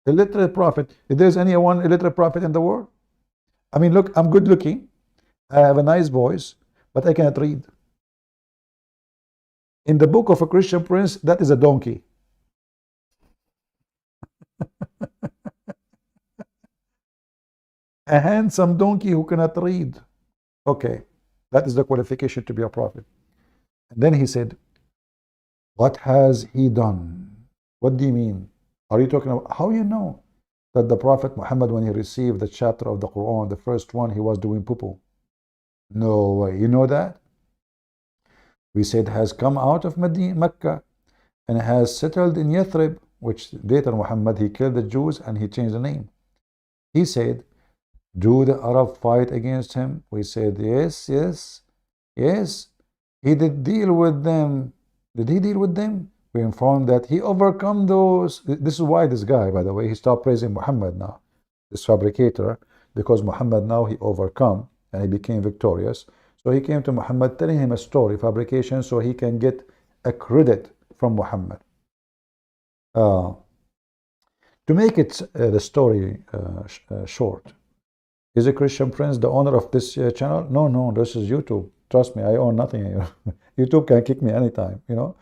illiterate prophet. If there's anyone illiterate prophet in the world, I mean, look, I'm good looking, I have a nice voice, but I cannot read. In the book of a Christian prince, that is a donkey. A handsome donkey who cannot read. Okay, that is the qualification to be a prophet. And then he said, what has he done? What do you mean? Are you talking about, how you know that the Prophet Muhammad, when he received the chapter of the Quran, the first one, he was doing poo-poo? No way. You know that? We said has come out of Mecca and has settled in Yathrib, which later Muhammad, he killed the Jews and he changed the name. He said, do the Arab fight against him? We said, yes, yes, yes. He did deal with them. Did he deal with them? We informed that he overcome those. This is why this guy, by the way, he stopped praising Muhammad now, this fabricator, because Muhammad now he overcome and he became victorious. So he came to Muhammad telling him a story, fabrication, so he can get a credit from Muhammad. To make it the story short, is a Christian prince the owner of this channel? No, no, this is YouTube. Trust me, I own nothing here. YouTube can kick me anytime, you know.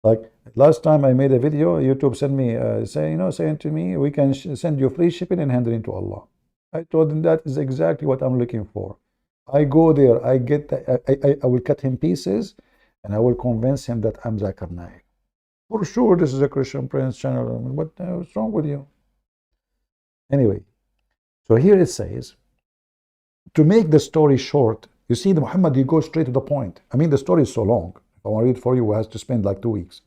Like last time I made a video, YouTube sent me, saying to me, we can send you free shipping and handling to Allah. I told him that is exactly what I'm looking for. I go there, I get, I will cut him pieces, and I will convince him that I'm Zakir Naik. For sure, this is a Christian prince channel. What's wrong with you? Anyway, so here it says, to make the story short, you see, the Muhammad, he goes straight to the point. I mean, the story is so long. If I want to read it for you, we have to spend like 2 weeks.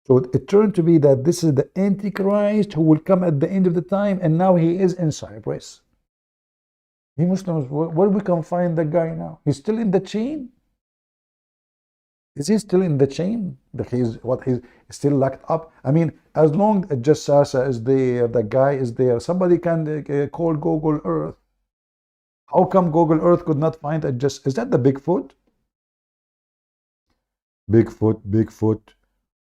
So it turned to be that this is the Antichrist who will come at the end of the time, and now he is in Cyprus. You Muslims, where we can find the guy now? He's still in the chain? Is he still in the chain? He's still locked up? I mean, as long as Jassasa is there, the guy is there, somebody can call Google Earth. How come Google Earth could not find a is that the Bigfoot? Bigfoot, Bigfoot,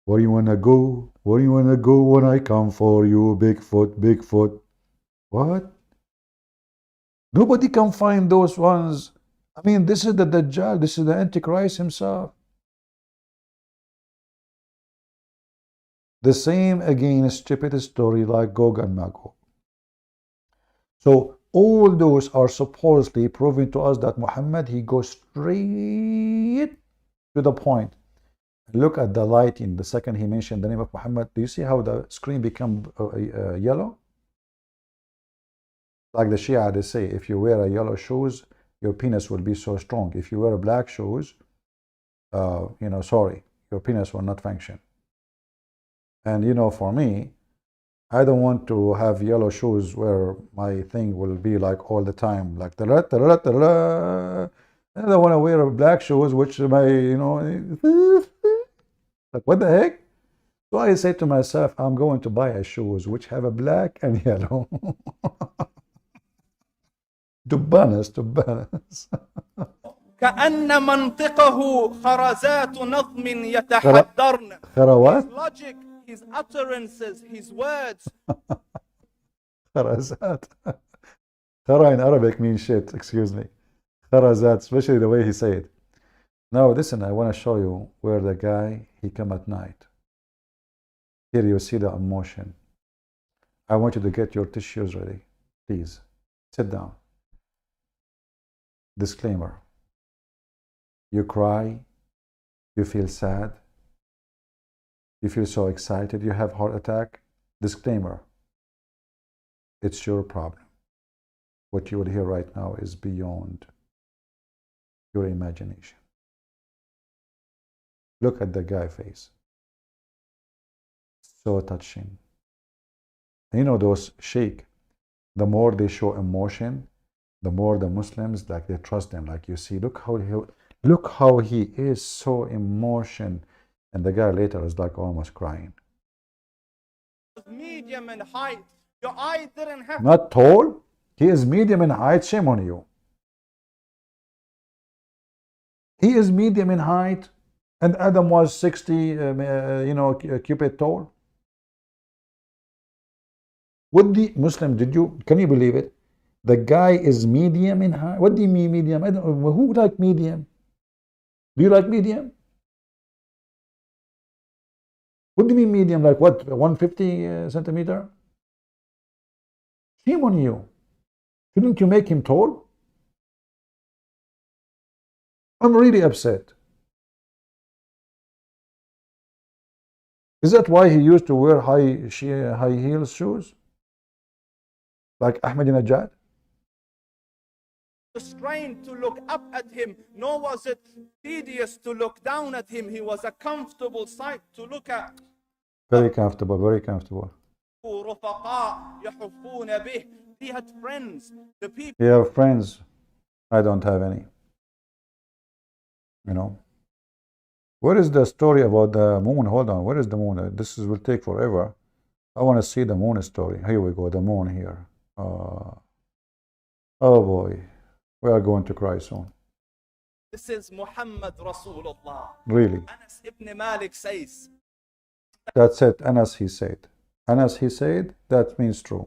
where you wanna go? Where you wanna go when I come for you? Bigfoot, Bigfoot. What? Nobody can find those ones. I mean, this is the Dajjal, this is the Antichrist himself. The same again, stupid story like Gog and Magog. So all those are supposedly proving to us that Muhammad, he goes straight to the point. Look at the lighting. The second he mentioned the name of Muhammad, do you see how the screen become yellow? Like the Shia, they say, if you wear a yellow shoes, your penis will be so strong. If you wear a black shoes, sorry, your penis will not function. And for me, I don't want to have yellow shoes where my thing will be like all the time, like I don't want to wear black shoes, which my, like what the heck? So I say to myself, I'm going to buy a shoes which have a black and yellow. to balance. كأن منطقه خرزات نظم يتحدرن. خروات? His logic his utterances, his words. Kharazat. Khara in Arabic means shit, excuse me. Kharazat, especially the way he said it. Now listen, I want to show you where the guy, he come at night. Here you see the emotion. I want you to get your tissues ready. Please, sit down. Disclaimer. You cry, you feel sad, you feel so excited, you have heart attack. Disclaimer. It's your problem. What you will hear right now is beyond your imagination. Look at the guy's face. So touching. And you know those sheikh, the more they show emotion, the more the Muslims, like, they trust them. Like, you see, look how he is so emotion. And the guy later is like almost crying. Medium in height. Your eye didn't have Not tall. He is medium in height. Shame on you. He is medium in height, and Adam was 60, cubit tall. What the Muslim, can you believe it? The guy is medium in height. What do you mean medium? I don't, who like medium? Do you like medium? What do you mean medium? Like what, 150 centimeter? Shame on you. Shouldn't you make him tall? I'm really upset. Is that why he used to wear high heel shoes? Like Ahmadinejad? strained to look up at him, nor was it tedious to look down at him. He was a comfortable sight to look at. Very comfortable, very comfortable. He had friends. The people. You have friends. I don't have any. You know. Where is the story about the moon? Hold on. Where is the moon? Will take forever. I want to see the moon story. Here we go. The moon here. Oh boy. We are going to cry soon. This is Muhammad Rasulullah. Really? Anas ibn Malik says. That's it. Anas, he said. Anas, he said. That means true.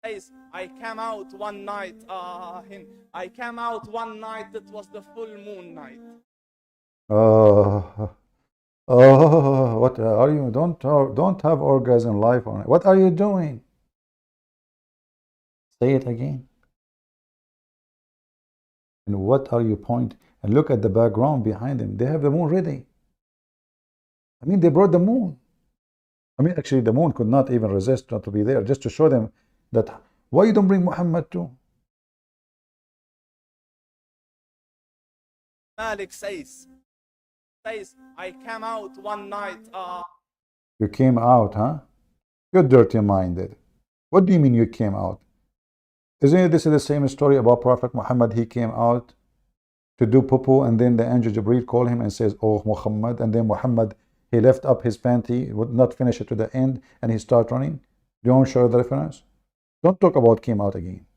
I came out one night. I came out one night. It was the full moon night. What are you? Don't have orgasm life on it. What are you doing? Say it again. And what are you pointing? And look at the background behind them. They have the moon ready. I mean, they brought the moon. I mean, actually, the moon could not even resist not to be there, just to show them that why you don't bring Muhammad too. Malik says, I came out one night. You came out, huh? You're dirty-minded. What do you mean you came out? Isn't this the same story about Prophet Muhammad? He came out to do poo, and then the angel Jibreel called him and says, "Oh Muhammad," and then Muhammad, he left up his panty, would not finish it to the end, and he started running. Do you want to show the reference? Don't talk about came out again.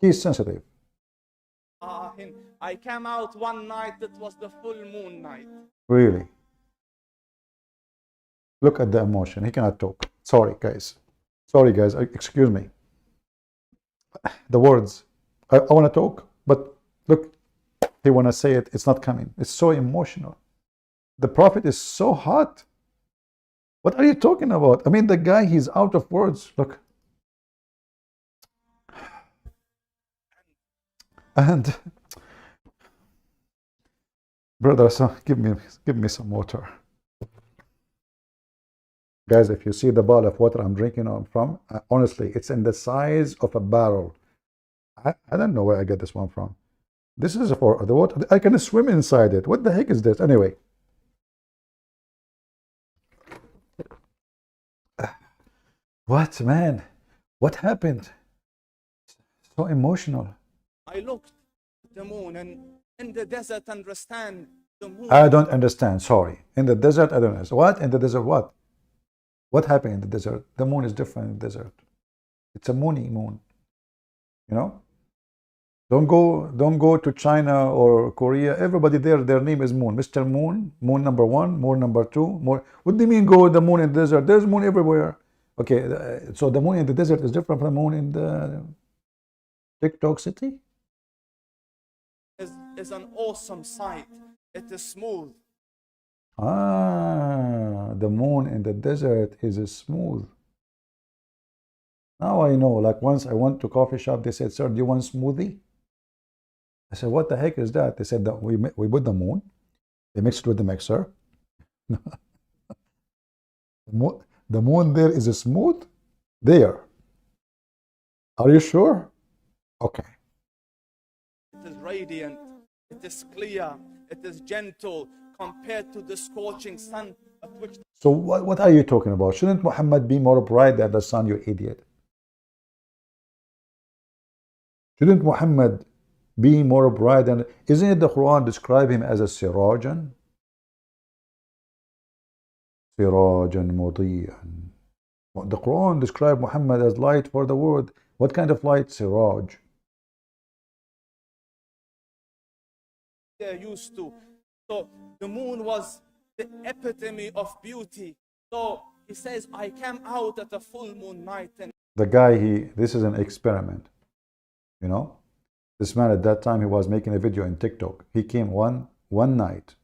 He's sensitive. I came out one night. It was the full moon night. Really? Look at the emotion. He cannot talk. Sorry, guys. Sorry, guys. Excuse me. The words. I want to talk, but look, he want to say it. It's not coming. It's so emotional. The Prophet is so hot. What are you talking about? I mean, the guy, he's out of words. Look. And brother, so give me some water. Guys, if you see the bottle of water I'm drinking from, honestly, it's in the size of a barrel. I don't know where I get this one from. This is for the water. I can swim inside it. What the heck is this? Anyway. What, man? What happened? So emotional. I looked at the moon, and in the desert, understand the moon. I don't understand. Sorry. In the desert, I don't understand. What? In the desert, what? What happened in the desert? The moon is different in the desert. It's a moony moon. You know? Don't go to China or Korea. Everybody there, their name is Moon. Mr. Moon, Moon number 1, Moon number 2, more. What do you mean go the moon in the desert? There's moon everywhere. Okay, so the moon in the desert is different from the moon in the TikTok city? Is an awesome sight. It is smooth. Ah, the moon in the desert is smooth. Now I know. Like once I went to coffee shop, they said, "Sir, do you want smoothie?" I said, "What the heck is that?" They said that we put the moon, they mixed it with the mixer. The moon there is smooth. There. Are you sure? Okay. It is radiant. It is clear. It is gentle compared to the scorching sun at which. So what are you talking about? Shouldn't Muhammad be more bright than the sun, you idiot? Shouldn't Muhammad be more bright than... Isn't it the Quran describe him as a sirajan? Sirajan mudiyan. The Quran described Muhammad as light for the world. What kind of light? Siraj. They're used to. So the moon was the epitome of beauty. So he says, I came out at a full moon night. And The guy, this is an experiment. You know? This man at that time, he was making a video in TikTok. He came one night.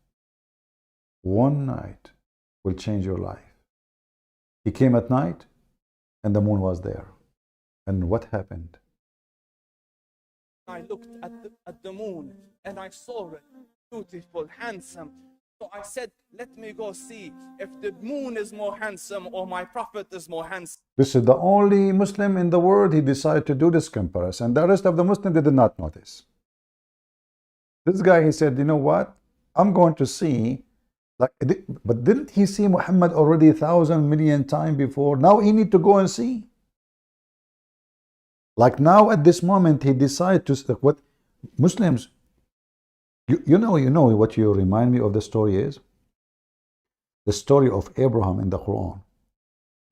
One night will change your life. He came at night and the moon was there. And what happened? I looked at the moon and I saw it, beautiful, handsome. So I said, let me go see if the moon is more handsome or my prophet is more handsome. This is the only Muslim in the world he decided to do this comparison. The rest of the Muslims did not notice. This guy, he said, you know what? I'm going to see, but didn't he see Muhammad already 1,000 million times before? Now he need to go and see. Like now at this moment, he decided to, what Muslims, you know what you remind me of the story is? The story of Abraham in the Quran.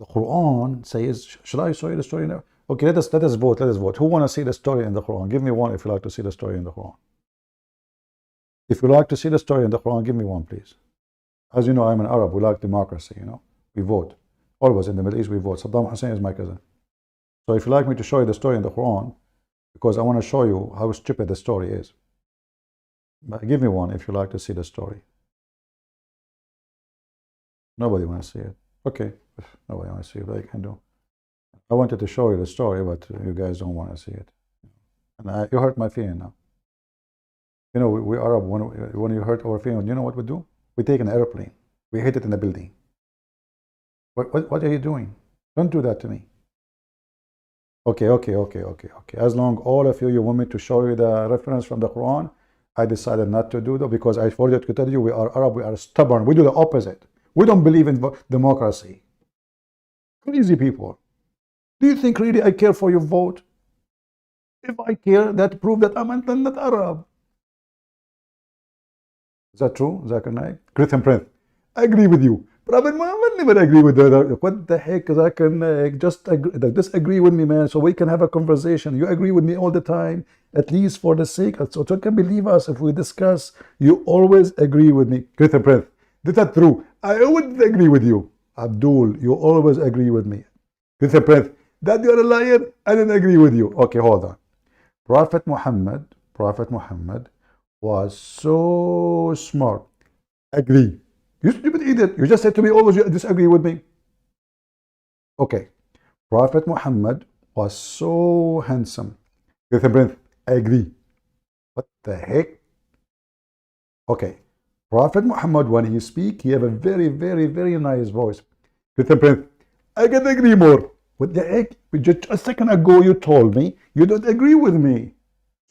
The Quran says, should I show you the story now? Okay, let us vote. Who want to see the story in the Quran? Give me one if you like to see the story in the Quran. If you like to see the story in the Quran, give me one, please. As you know, I'm an Arab. We like democracy, you know. We vote. Always in the Middle East, we vote. Saddam Hussein is my cousin. So if you like me to show you the story in the Quran, because I want to show you how stupid the story is. But give me one if you like to see the story. Nobody wants to see it. Okay, nobody wants to see it, but I can do. I wanted to show you the story, but you guys don't want to see it. And you hurt my feeling now. You know, we Arab, when you hurt our feeling, you know what we do? We take an airplane. We hit it in the building. What are you doing? Don't do that to me. Okay. As long all of you want me to show you the reference from the Quran, I decided not to do that because I forgot to tell you we are Arab, we are stubborn. We do the opposite. We don't believe in democracy. Crazy people. Do you think really I care for your vote? If I care, that proves that I'm not Arab. Is that true, Zakir Naik? Christian Prince, I agree with you. Prophet Muhammad never agree with that. What the heck, Zakir Naik? Just disagree with me, man, so we can have a conversation. You agree with me all the time, at least for the sake, so you can believe us if we discuss. You always agree with me. Christian Prince, is that true? I always agree with you. Abdul, you always agree with me. Christian Prince, that you're a liar, I didn't agree with you. Okay, hold on. Prophet Muhammad was so smart. Agree. You stupid idiot. You just said to me always you disagree with me. Okay. Prophet Muhammad was so handsome. Christian Prince, I agree. What the heck? Okay. Prophet Muhammad, when he speak, he have a very, very, very nice voice. Christian Prince, I can agree more. What the heck? Just a second ago you told me you don't agree with me.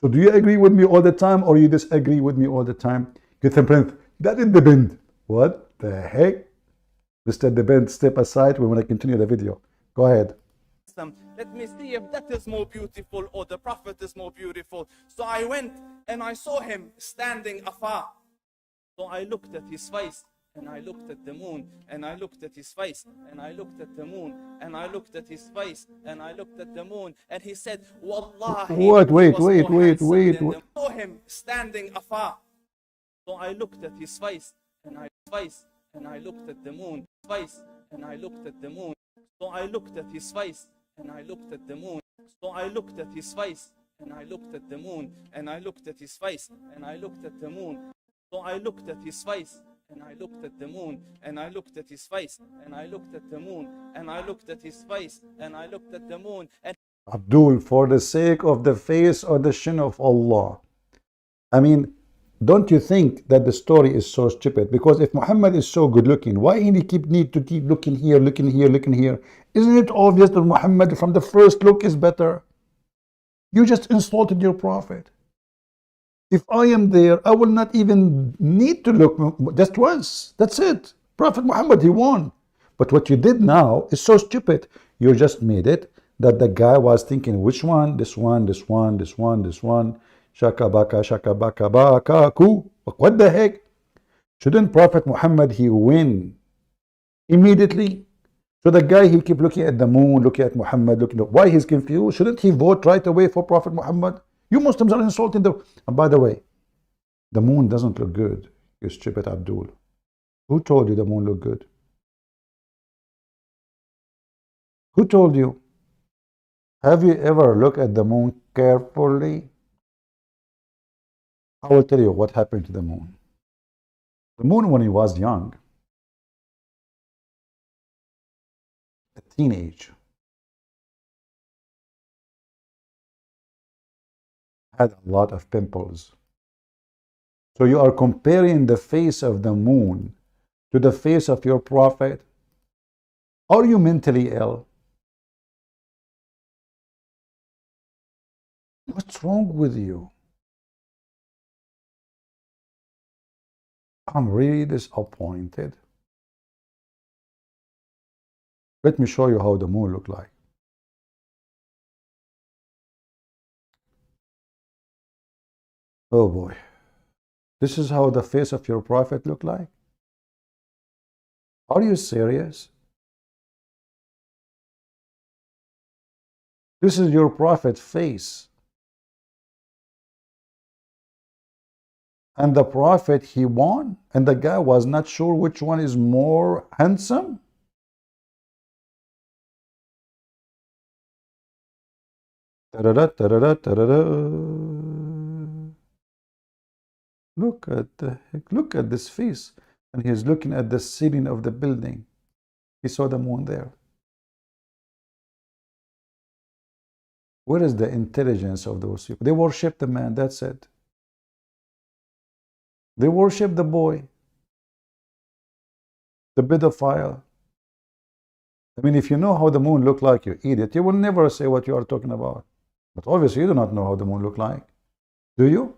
So do you agree with me all the time or you disagree with me all the time? Christian Prince, that is the bend. What the heck? Mr. Debent, step aside. We want to continue the video. Go ahead. Let me see if that is more beautiful or the prophet is more beautiful. So I went and I saw him standing afar. So I looked at his face and I looked at the moon, and I looked at his face, and I looked at the moon, and I looked at his face, and I looked at the moon, and he said, Wallahi, What? he Wait, was wait, more wait, handsome wait, than wait. them. I saw him standing afar. So I looked at his face, and I looked at the moon, face, and I looked at the moon. So I looked at his face, and I looked at the moon. So I looked at his face, and I looked at the moon, and I looked at his face, and I looked at the moon. So I looked at his face, and I looked at the moon, and I looked at his face, and I looked at the moon, and I looked at his face, and I looked at the moon, and Abdul, for the sake of the face or the shin of Allah. I mean, don't you think that the story is so stupid? Because if Muhammad is so good looking, why he need to keep looking here, looking here, looking here? Isn't it obvious that Muhammad from the first look is better? You just insulted your prophet. If I am there, I will not even need to look just once. That's it. Prophet Muhammad, he won. But what you did now is so stupid. You just made it that the guy was thinking, which one? This one, this one, this one, this one. Shaka baka baka ku. What the heck? Shouldn't Prophet Muhammad, he win immediately? So the guy, he keep looking at the moon, looking at Muhammad, looking at why he's confused. Shouldn't he vote right away for Prophet Muhammad? You Muslims are insulting the... And by the way, the moon doesn't look good, you stupid Abdul. Who told you the moon looked good? Who told you? Have you ever looked at the moon carefully? I will tell you what happened to the moon. The moon, when he was young, a teenage, had a lot of pimples. So you are comparing the face of the moon to the face of your prophet? Are you mentally ill? What's wrong with you? I'm really disappointed. Let me show you how the moon looked like. Oh boy. This is how the face of your prophet looked like? Are you serious? This is your prophet's face. And the prophet, he won, and the guy was not sure which one is more handsome. Ta-da-da, ta-da-da, ta-da-da. Look at this face. And he's looking at the ceiling of the building. He saw the moon there. Where is the intelligence of those people? They worship the man, that's it. They worship the boy, the pedophile. I mean, if you know how the moon looked like, you idiot, you will never say what you are talking about. But obviously, you do not know how the moon looked like. Do you?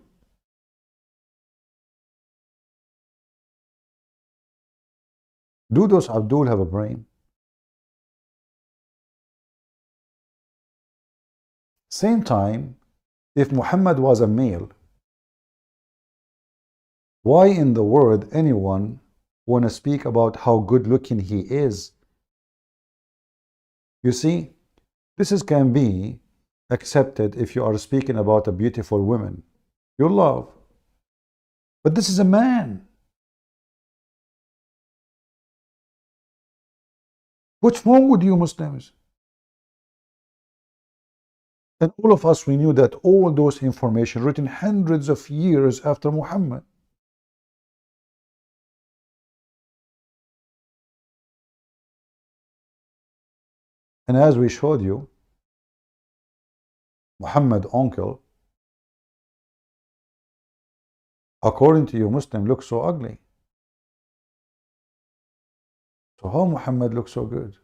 Do those Abdul have a brain? Same time, if Muhammad was a male, why in the world anyone want to speak about how good looking he is? You see, this can be accepted if you are speaking about a beautiful woman you love. But this is a man. What's wrong with you Muslims? And all of us, we knew that all those information written hundreds of years after Muhammad. And as we showed you, Muhammad's uncle, according to you Muslim, looks so ugly. So how Muhammad looks so good?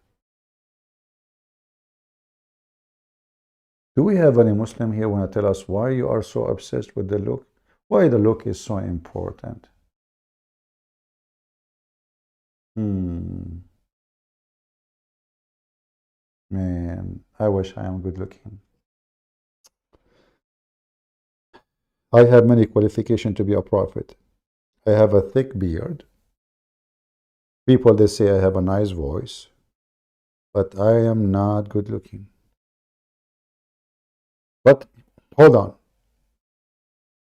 Do we have any Muslim here want to tell us why you are so obsessed with the look? Why the look is so important? Man, I wish I am good looking. I have many qualifications to be a prophet. I have a thick beard. People, they say I have a nice voice, but I am not good looking. But hold on.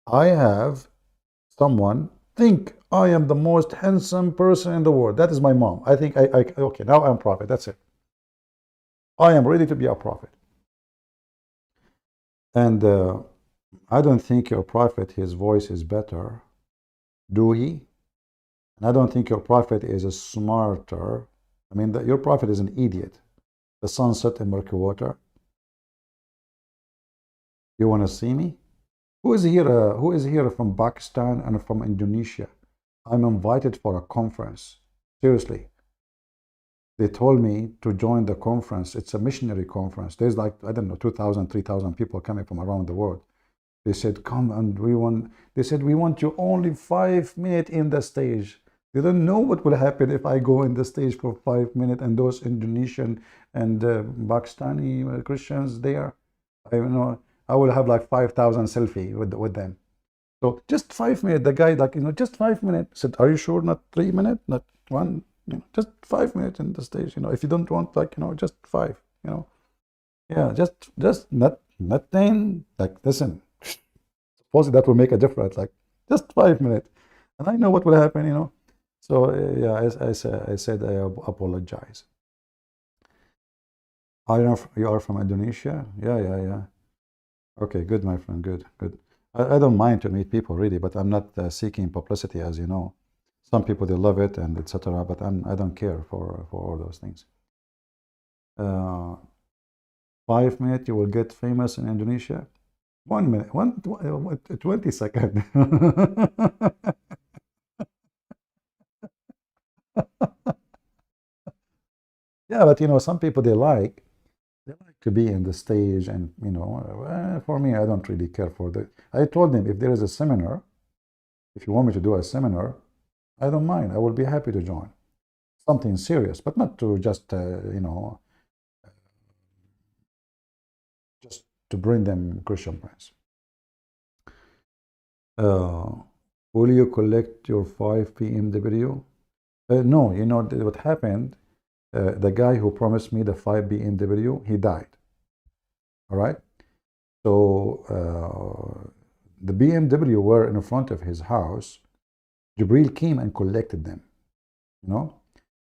I have someone think I am the most handsome person in the world. That is my mom. I think okay, now I'm prophet. That's it. I am ready to be a prophet. And I don't think your prophet, his voice is better, do he? And I don't think your prophet is a smarter. I mean, your prophet is an idiot. The sun set in murky water. You want to see me? Who is here? Who is here from Pakistan and from Indonesia? I'm invited for a conference. Seriously. They told me to join the conference. It's a missionary conference. There's like, I don't know, 2,000, 3,000 people coming from around the world. They said, come and they said, we want you only 5 minutes in the stage. They don't know what will happen if I go in the stage for 5 minutes and those Indonesian and Pakistani Christians there, I will have like 5,000 selfie with them. So just 5 minutes, the guy like, just 5 minutes. Said, are you sure not 3 minutes, not one? Just 5 minutes in the stage, if you don't want like, just 5, yeah, just not 10, like, listen, suppose that will make a difference, like just 5 minutes. And I know what will happen, So yeah, I said I apologize. You are from Indonesia? Yeah. Okay, good, my friend, good. I don't mind to meet people really, but I'm not seeking publicity, as you know. Some people, they love it and etc. But I don't care for all those things. 5 minutes, you will get famous in Indonesia. 1 minute, 20 seconds. Yeah, but some people they like to be in the stage, and for me, I don't really care for that. I told them, if there is a seminar, if you want me to do a seminar, I don't mind. I will be happy to join. Something serious, but not to just just to bring them Christian friends. Will you collect your 5 p.m. the video? No, what happened, the guy who promised me the 5 p.m. the video, he died. All right? So the BMW were in front of his house. Jibril came and collected them,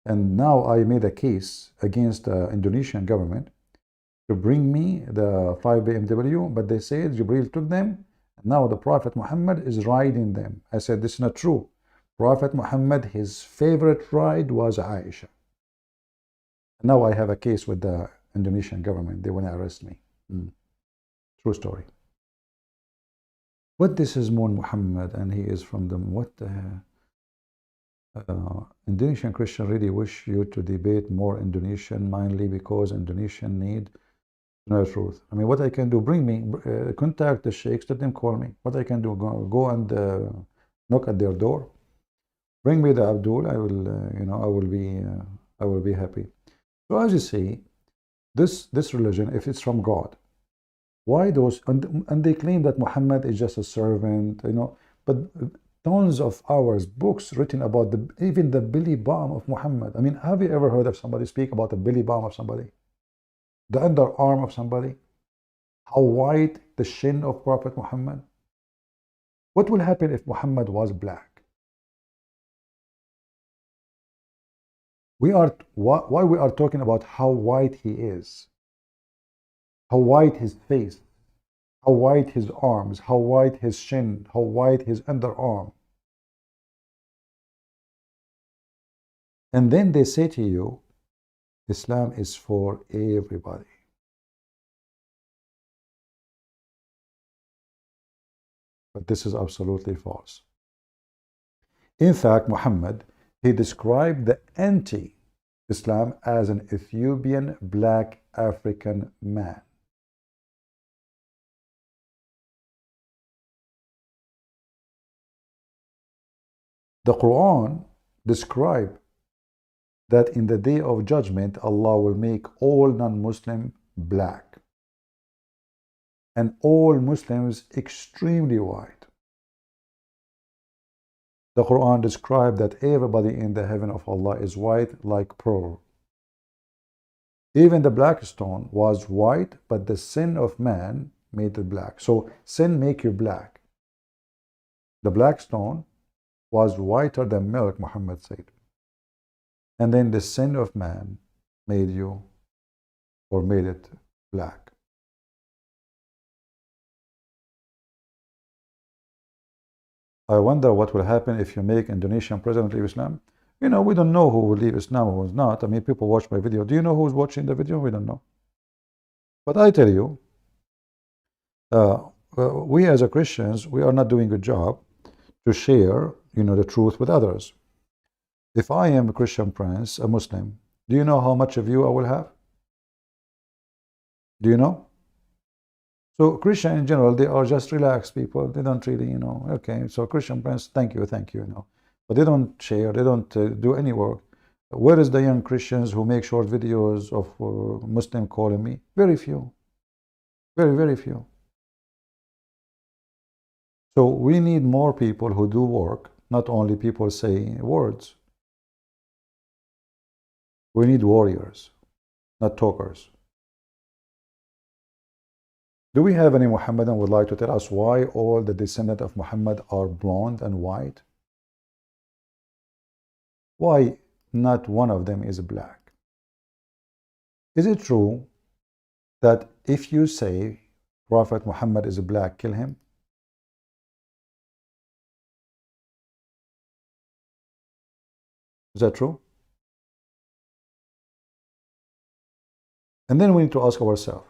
and now I made a case against the Indonesian government to bring me the 5 BMW, but they said Jibril took them, and now the Prophet Muhammad is riding them. I said, this is not true. Prophet Muhammad, his favorite ride was Aisha. Now I have a case with the Indonesian government. They want to arrest me. True story. What this is Moon Muhammad, and he is from the Indonesian Christian really wish you to debate more Indonesian, mainly because Indonesian need to know the truth. I mean, what I can do, bring me, contact the sheikhs, let them call me. What I can do, go and knock at their door. Bring me the Abdul. I will, I will be happy. So as you see, this religion, if it's from God, why those, and they claim that Muhammad is just a servant, but tons of hours, books written about even the belly bomb of Muhammad. I mean, have you ever heard of somebody speak about the belly bomb of somebody? The underarm of somebody? How wide the shin of Prophet Muhammad? What will happen if Muhammad was black? Why we are talking about how white he is, how white his face, how white his arms, how white his shin, how white his underarm. And then they say to you, Islam is for everybody. But this is absolutely false. In fact, Muhammad, he described the anti-Islam as an Ethiopian black African man. The Quran describes that in the day of judgment, Allah will make all non-Muslim black and all Muslims extremely white. The Quran described that everybody in the heaven of Allah is white like pearl. Even the black stone was white, but the sin of man made it black. So sin make you black. The black stone was whiter than milk, Muhammad said. And then the sin of man made you, or made it black. I wonder what will happen if you make Indonesian president leave Islam. You know, we don't know who will leave Islam and who is not. I mean, people watch my video. Do you know who's watching the video? We don't know. But I tell you, we as a Christians, we are not doing a good job to share, you know, the truth with others. If I am a Christian prince, a Muslim, do you know how much of you I will have? Do you know? So Christian in general, they are just relaxed people. They don't really, you know, okay, so Christian prince, thank you, you know. But they don't share, they don't do any work. Where is the young Christians who make short videos of Muslim calling me? Very few. Very, very few. So we need more people who do work, not only people saying words. We need warriors, not talkers. Do we have any Muhammadan who would like to tell us why all the descendants of Muhammad are blonde and white? Why not one of them is black? Is it true that if you say Prophet Muhammad is black, kill him? Is that true? And then we need to ask ourselves,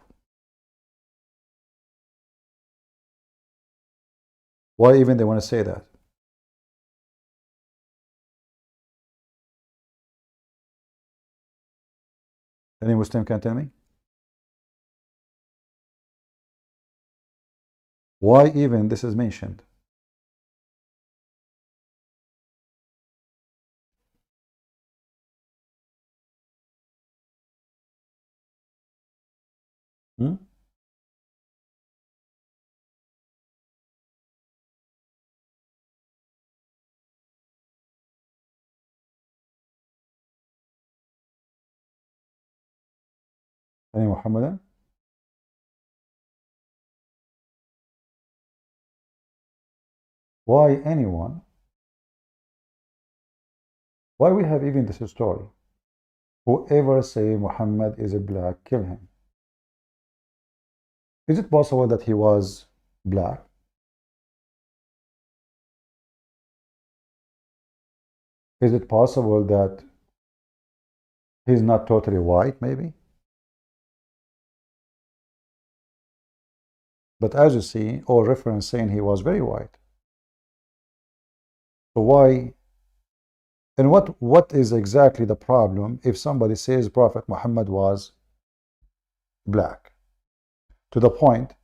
why even they want to say that? Any Muslim can tell me? Why even this is mentioned? Hmm? Any Muhammadan? Why anyone? Why we have even this story? Whoever say Muhammad is a black, kill him. Is it possible that he was black? Is it possible that he's not totally white, maybe? But as you see, all reference saying he was very white. So why? And what is exactly the problem if somebody says Prophet Muhammad was black? To the point,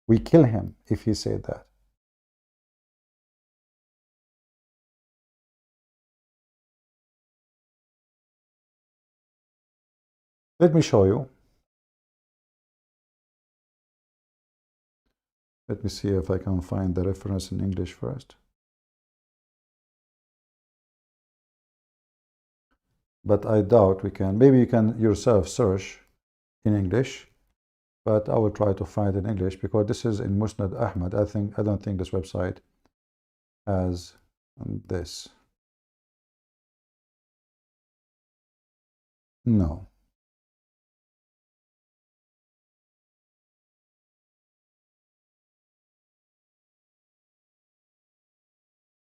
we kill him if he said that. Let me show you. Let me see if I can find the reference in English first. But I doubt we can. Maybe you can yourself search in English, but I will try to find it in English because this is in Musnad Ahmed. I don't think this website has this. No.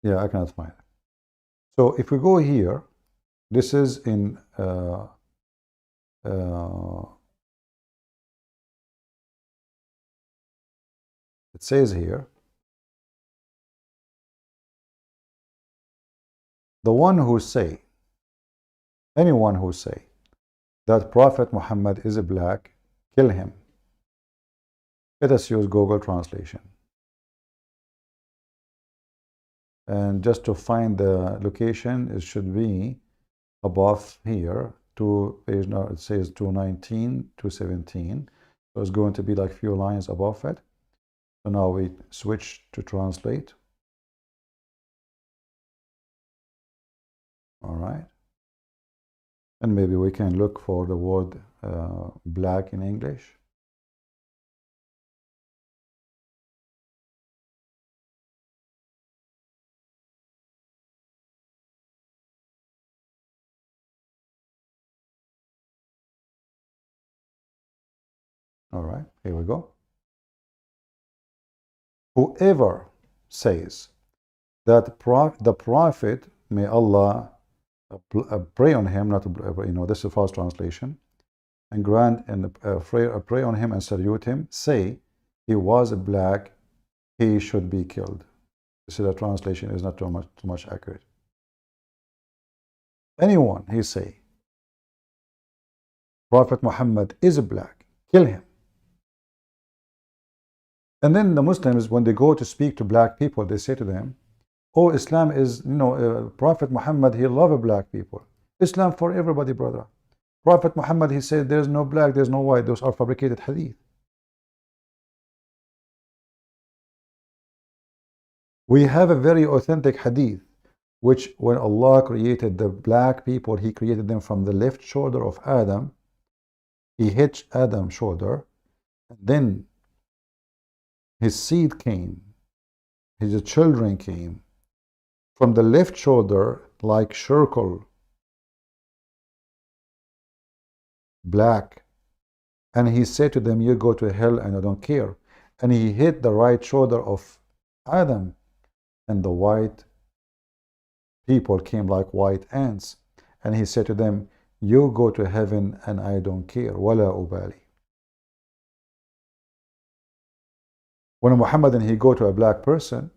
Yeah, I cannot find it. So if we go here, this is in it says here, the one who say, anyone who say that Prophet Muhammad is a black, kill him. Let us use Google translation. And just to find the location, it should be above here to page, now it says 219, 217. So it's going to be like few lines above it. So now we switch to translate. All right. And maybe we can look for the word black in English. All right, here we go. Whoever says that the prophet, may Allah pray on him, not this is a false translation, and grant and pray on him and salute him, say he was black, he should be killed. This is a translation, is not too much accurate. Anyone, he say, Prophet Muhammad is black, kill him. And then the Muslims, when they go to speak to black people, they say to them, oh, Islam is, Prophet Muhammad, he loved black people. Islam for everybody, brother. Prophet Muhammad, he said, there's no black, there's no white. Those are fabricated hadith. We have a very authentic hadith, which when Allah created the black people, he created them from the left shoulder of Adam. He hit Adam's shoulder, and then his seed came, his children came from the left shoulder, like circle, black. And he said to them, you go to hell and I don't care. And he hit the right shoulder of Adam, and the white people came like white ants. And he said to them, you go to heaven and I don't care. Wala ubali. When Muhammad and he go to a black person,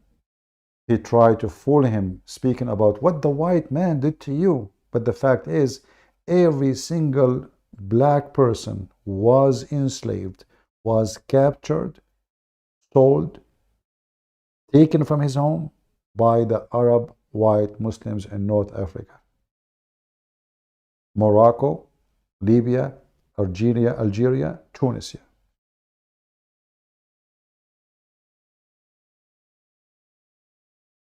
he tried to fool him, speaking about what the white man did to you. But the fact is, every single black person was enslaved, was captured, sold, taken from his home by the Arab white Muslims in North Africa. Morocco, Libya, Algeria, Tunisia.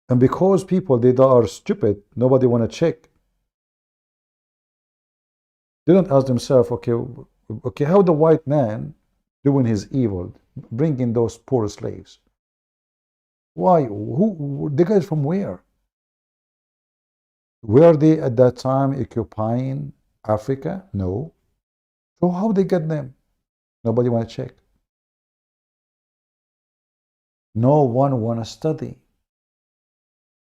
And because people, they are stupid, nobody want to check. They don't ask themselves, okay, how the white man doing his evil, bringing those poor slaves? Why? Who? The guys from where? Were they at that time occupying Africa? No. So how they get them? Nobody want to check. No one want to study.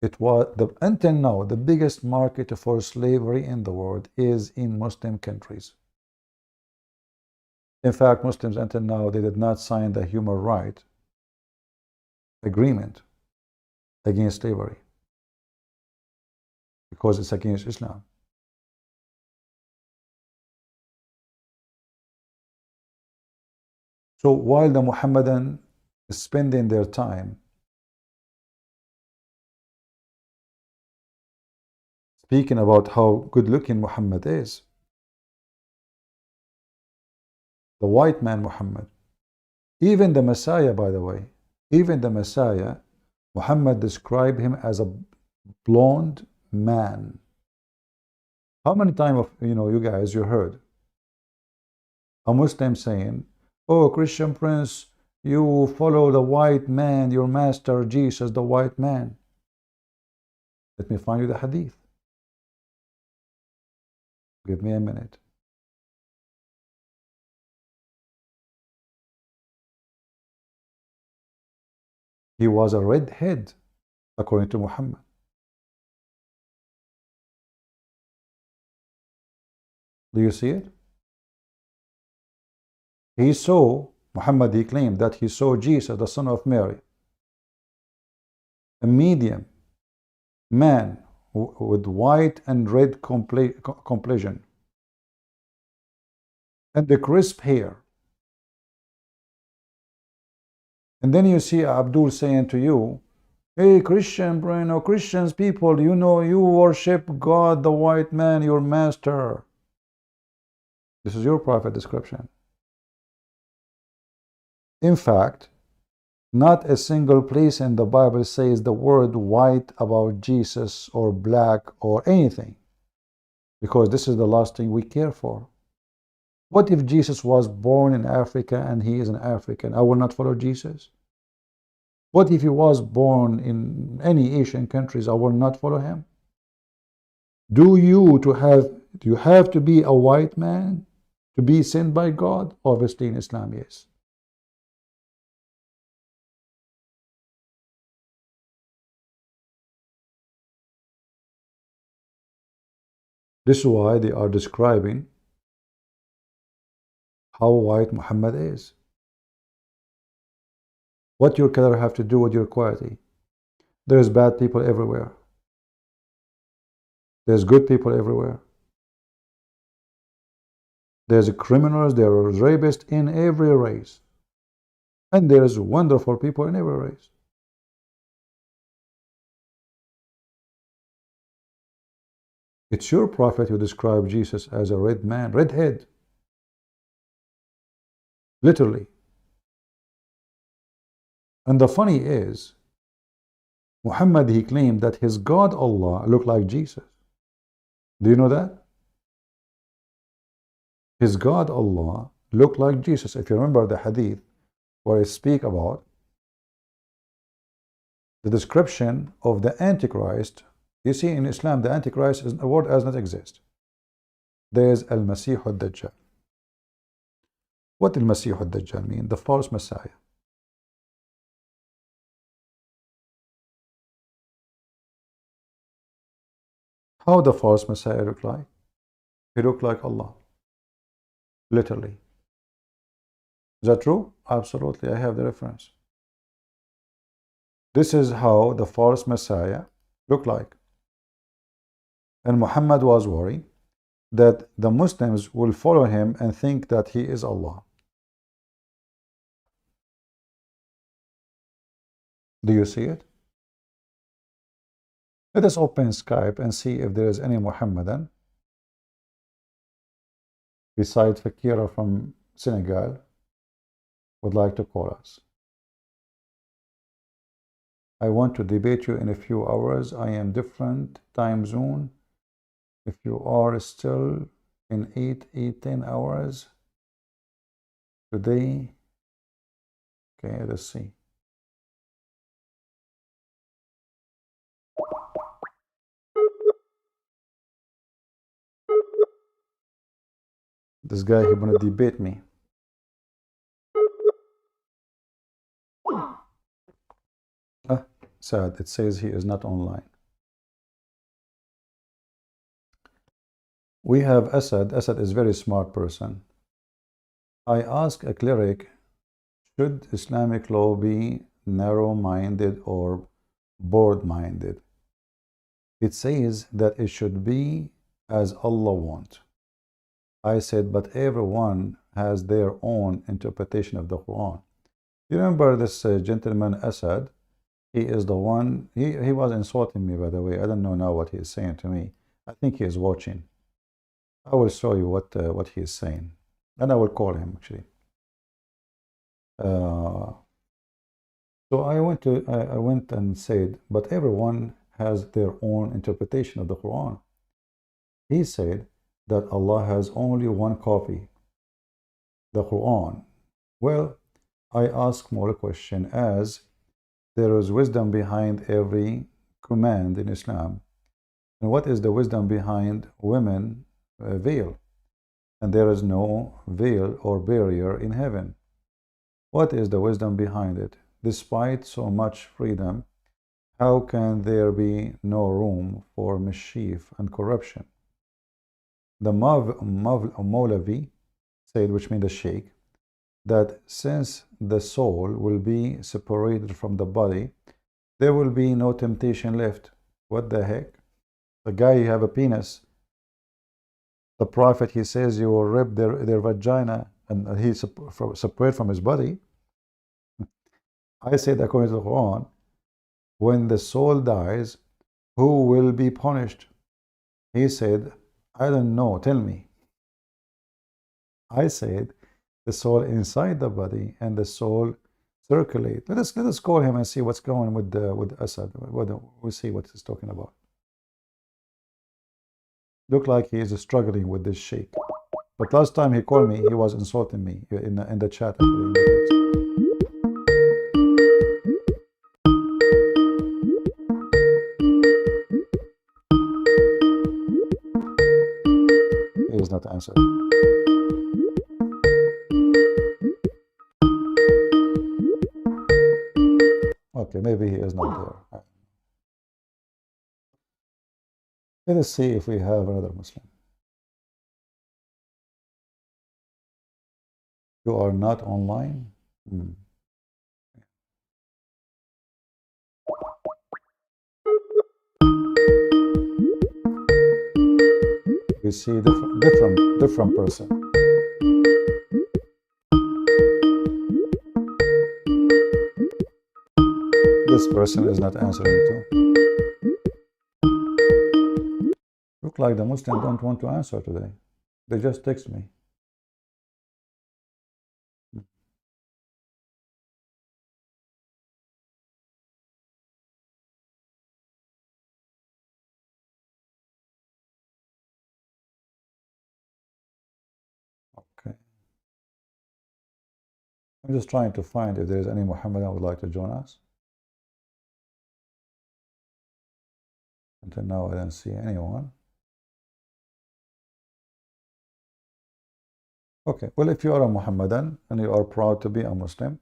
It was until now the biggest market for slavery in the world is in Muslim countries. In fact, Muslims until now, they did not sign the human rights agreement against slavery because it's against Islam. So while the Muhammadan is spending their time speaking about how good looking Muhammad is, the white man Muhammad, even the Messiah, by the way, even the Messiah, Muhammad described him as a blonde man. How many times you guys you heard a Muslim saying, oh, Christian Prince, you follow the white man, your master Jesus, the white man? Let me find you the hadith. Give me a minute. He was a redhead, according to Muhammad. Do you see it? He saw, Muhammad, he claimed that he saw Jesus, the son of Mary, a medium man with white and red complexion and the crisp hair. And then you see Abdul saying to you, hey, Christian, Christians people, you worship God, the white man, your master. This is your prophet description. In fact, Not a single place in the Bible says the word white about Jesus or black or anything, because this is the last thing we care for. What if Jesus was born in Africa and he is an African? I will not follow Jesus. What if he was born in any Asian countries? I will not follow him. Do you have to be a white man to be sent by God? Obviously in Islam, yes. This is why they are describing how white Muhammad is. What your color have to do with your quality? There's bad people everywhere. There's good people everywhere. There's criminals, there are rapists in every race. And there's wonderful people in every race. It's your prophet who described Jesus as a red man, redhead. Literally. And the funny is, Muhammad, he claimed that his God Allah looked like Jesus. Do you know that? His God Allah looked like Jesus. If you remember the hadith where I speak about the description of the Antichrist, you see in Islam the Antichrist is a word does not exist. There is Al-Masih al-Dajjal. What Al-Masih al-Dajjal mean? The false Messiah. How the false Messiah look like? He looked like Allah. Literally. Is that true? Absolutely, I have the reference. This is how the false Messiah looked like. And Muhammad was worried that the Muslims will follow him and think that he is Allah. Do you see it? Let us open Skype and see if there is any Muhammadan besides Fakira from Senegal would like to call us. I want to debate you in a few hours. I am different time zone. If you are still in 10 hours today, okay, let's see. This guy, he wanna debate me. Sad, it says he is not online. We have Asad. Asad is a very smart person. I asked a cleric, should Islamic law be narrow-minded or broad-minded? It says that it should be as Allah wants. I said, but everyone has their own interpretation of the Quran. You remember this gentleman Asad? He is the one, he was insulting me, by the way. I don't know now what he is saying to me. I think he is watching. I will show you what he is saying. And I will call him, actually. So I went and said, but everyone has their own interpretation of the Quran. He said that Allah has only one copy, the Quran. Well, I ask more a question, as there is wisdom behind every command in Islam. And what is the wisdom behind women veil? And there is no veil or barrier in heaven. What is the wisdom behind it? Despite so much freedom, how can there be no room for mischief and corruption? The Mawlavi said, which means the Sheikh, that since the soul will be separated from the body, there will be no temptation left. What the heck? The guy, you have a penis. The Prophet, he says you will rip their vagina, and he's separate from his body. I said, according to the Quran, when the soul dies, who will be punished? He said, I don't know, tell me. I said, the soul inside the body and the soul Circulate. Let us call him and see what's going with Assad. We'll see what he's talking about. Look like he is struggling with this sheikh. But last time he called me, he was insulting me in the chat. Actually, in the text. He is not answering. Okay, maybe he is not there. Let us see if we have another Muslim. You are not online? You see different person. This person is not answering too. Look like the Muslims don't want to answer today. They just text me. Okay. I'm just trying to find if there is any Mohammedan who would like to join us. Until now, I don't see anyone. Okay, well, if you are a Mohammedan and you are proud to be a Muslim,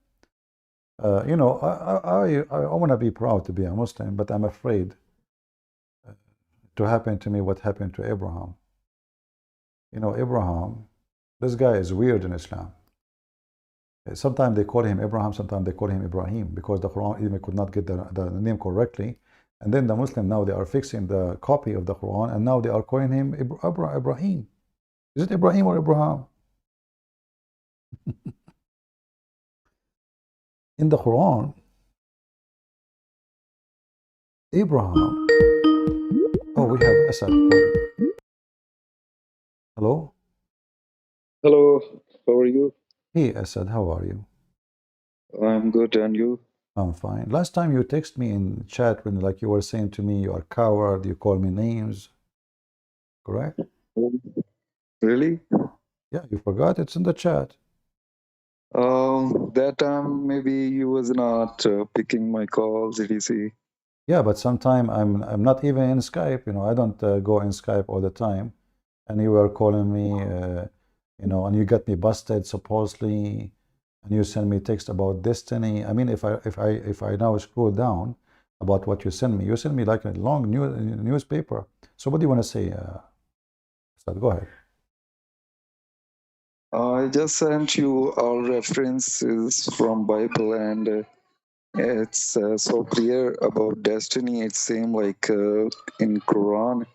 you know, I want to be proud to be a Muslim, but I'm afraid to happen to me what happened to Abraham. You know, Abraham, this guy is weird in Islam. Sometimes they call him Abraham, sometimes they call him Ibrahim, because the Quran even could not get the name correctly. And then the Muslim, now they are fixing the copy of the Quran, and now they are calling him Ibrahim. Is it Ibrahim or Abraham? In the Quran, Abraham. Oh, we have Asad calling. Hello? Hello, how are you? Hey, Asad, how are you? I'm good, and you? I'm fine. Last time you texted me in chat when like you were saying to me, you are a coward, you call me names, correct? Really? Yeah, you forgot, it's in the chat. That time maybe you was not picking my calls, did you see? Yeah, but sometime I'm not even in Skype, you know, I don't go in Skype all the time. And you were calling me, you know, and you got me busted supposedly, and you send me text about destiny. I mean, if I now scroll down about what you send me like a long newspaper. So what do you want to say? Ustad? Go ahead. I just sent you all references from Bible, and it's so clear about destiny. It's same like in Quran,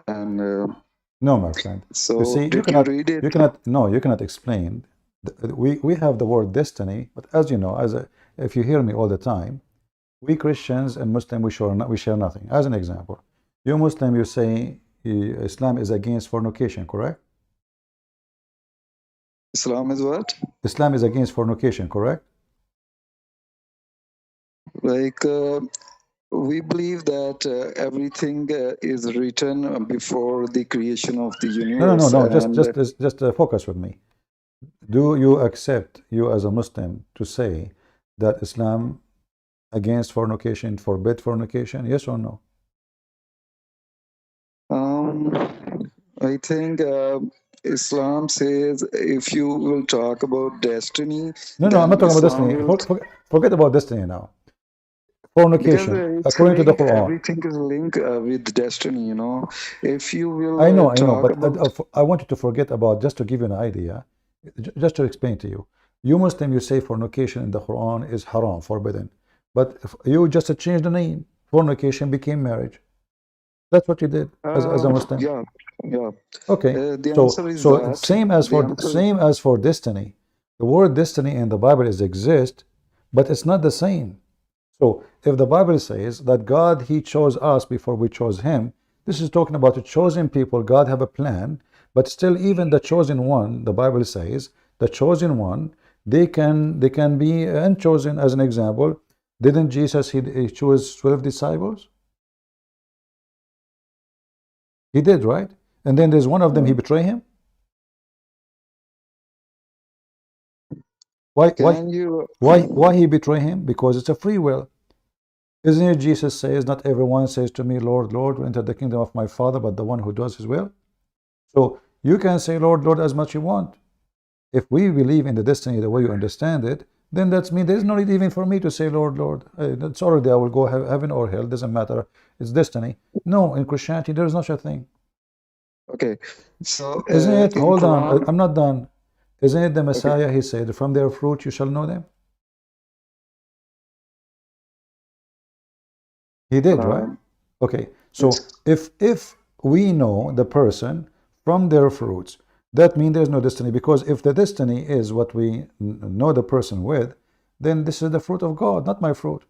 and No, my friend. so You see, did you read it? you cannot explain. We have the word destiny, but as you know, if you hear me all the time, we Christians and Muslims we share nothing. As an example, you Muslim, you say Islam is against fornication, correct? Islam is what? Islam is against fornication, correct? Like we believe that everything is written before the creation of the universe, No. and Just focus with me. Do you accept, you as a Muslim, to say that Islam against fornication, forbid fornication? Yes or no? I think Islam says if you will talk about destiny, No, I'm then not talking about Islam destiny. will. Forget about destiny now. Because Fornication, it's according to the linked, Quran. everything is linked with destiny, you know. If you will I know, talk but about. I want you to forget about, just to give you an idea, just to explain to you. You Muslim, you say fornication in the Quran is haram, forbidden. But if you just changed the name. Fornication became marriage. That's what you did as a Muslim. Yeah. Okay. The So answer is that. same as for destiny. The word destiny in the Bible exists, but it's not the same. So if the Bible says that God, he chose us before we chose him, this is talking about the chosen people. God have a plan, but still even the chosen one, the Bible says, the chosen one they can be chosen. As an example, didn't Jesus he chose 12 disciples? He did, right? And then there's one of them, he betrayed him. Why he betray him? Because it's a free will. Isn't it Jesus says, not everyone says to me, Lord, Lord, will enter the kingdom of my Father, but the one who does his will. So you can say, Lord, Lord, as much you want. If we believe in the destiny the way you understand it, then that's me. There's no need even for me to say, Lord, Lord. It's already, I will go heaven or hell, doesn't matter. It's destiny. No, in Christianity, there is no such thing. Okay, so isn't it? Hold Quran, on, I'm not done. Isn't it the Messiah? Okay. He said, from their fruit you shall know them. He did, right? Okay, so if we know the person from their fruits, that means there's no destiny, because if the destiny is what we know the person with, then this is the fruit of God, not my fruit.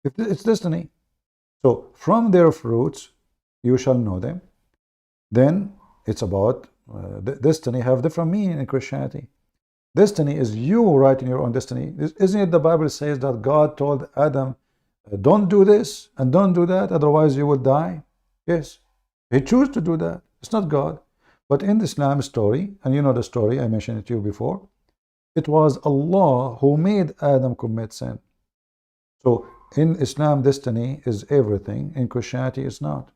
If it's destiny. So from their fruits you shall know them. Then it's about destiny have different meaning in Christianity. Destiny is you writing your own destiny. Isn't it the Bible says that God told Adam, don't do this and don't do that, otherwise you will die? Yes, he chose to do that. It's not God. But in the Islam story, and you know the story, I mentioned it to you before, it was Allah who made Adam commit sin. So in Islam, destiny is everything. In Christianity, it's not.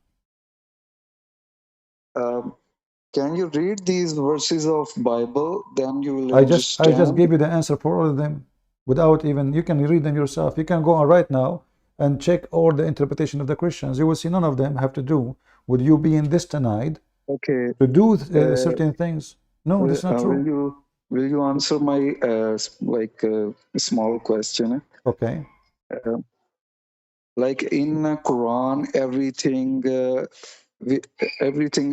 Can you read these verses of Bible? Then you will understand. I just gave you the answer for all of them without even, you can read them yourself. You can go on right now and check all the interpretation of the Christians. You will see none of them have to do with you being destined to do certain things. No, that's not true. Will you answer my small question? Okay. Like in Quran, everything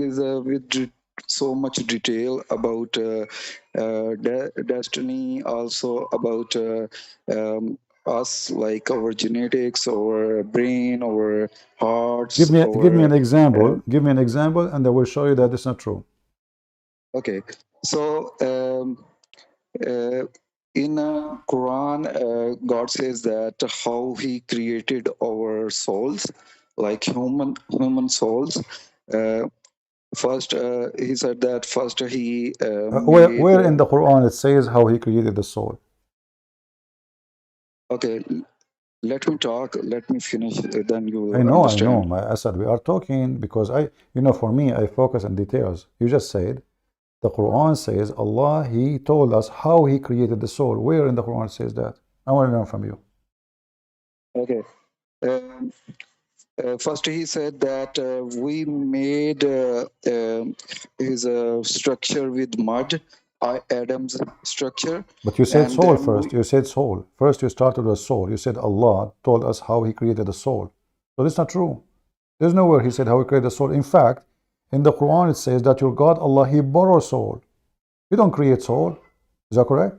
is with so much detail about destiny, also about us, like our genetics, our brain, our hearts. Give me an example. Give me an example, and I will show you that it's not true. Okay, so in Quran, God says that how He created our souls, like human souls. First, He said that first He where in the Quran it says how He created the soul. Okay, let me talk. Let me finish. Then you will understand. I said we are talking because for me, I focus on details. You just said the Quran says Allah, He told us how He created the soul. Where in the Quran says that? I want to learn from you. Okay. First, He said that we made His structure with mud, Adam's structure. But you said soul first. You said soul. First, you started with soul. You said Allah told us how He created the soul. So that's not true. There's nowhere He said how He created the soul. In fact, in the Quran it says that your God Allah, He borrows soul. You don't create soul. Is that correct?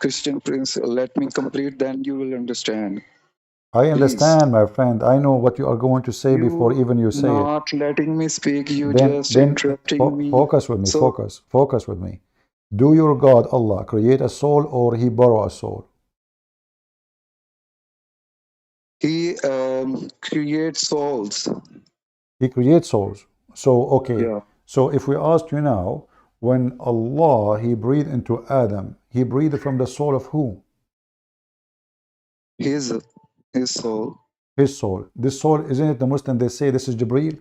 Christian Prince, let me complete, then you will understand. I understand, my friend. I know what you are going to say before even you say it. Not letting me speak, you just interrupting me. Focus with me, focus with me. Do your God, Allah, create a soul or He borrow a soul? He creates souls. He creates souls. So, okay. Yeah. So if we ask you now, when Allah, He breathed into Adam, He breathed from the soul of who? His soul. His soul. This soul, isn't it the Muslim, they say this is Jibreel?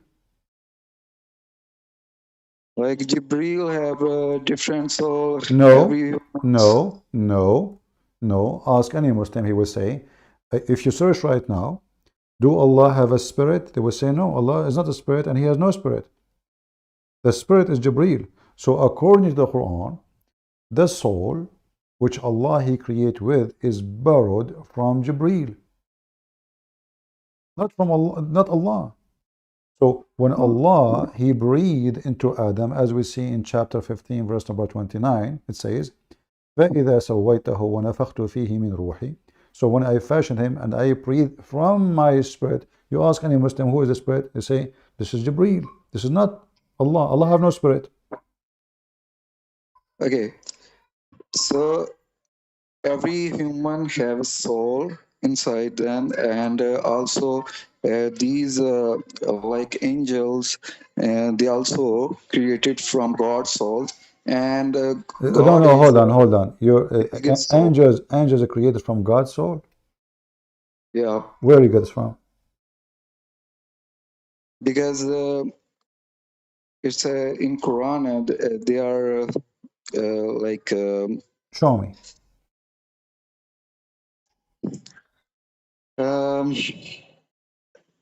Like Jibreel have a different soul. No. Ask any Muslim, he will say, if you search right now, do Allah have a spirit? They will say, no, Allah is not a spirit and He has no spirit. The spirit is Jibreel. So according to the Quran, the soul which Allah He create with is borrowed from Jibreel. Not from Allah, not Allah. So when Allah He breathed into Adam, as we see in chapter 15, verse number 29, it says, فَإِذَا سَوَّيْتَهُ وَنَفَخْتُ فِيهِ مِنْ رُوحِي. So when I fashioned him and I breathed from my spirit, you ask any Muslim who is the spirit, they say, this is Jibreel. This is not Allah. Allah have no spirit. Okay, so every human have a soul inside them, and also these like angels, they also created from God's soul, and No, God no, is hold on. Your biggest soul. angels are created from God's soul. Yeah, Where you get this from? because it's in Quran, and they are like Show me. um,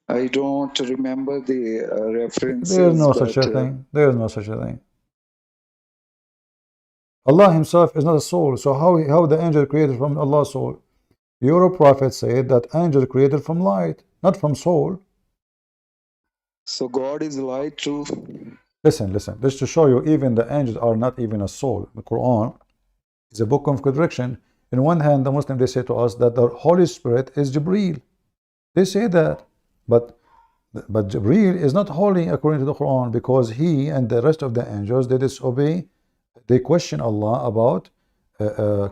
I don't remember the There is references, no such but a thing. There is no such a thing. Allah Himself is not a soul. So how the angel created from Allah's soul? Your prophet said that angel created from light, not from soul. so God is light too. Listen, listen. Just to show you, even the angels are not even a soul. The Quran is a book of contradiction. In one hand, the Muslims they say to us that the Holy Spirit is Jibreel. They say that, but Jibreel is not holy according to the Quran, because he and the rest of the angels they disobey. They question Allah about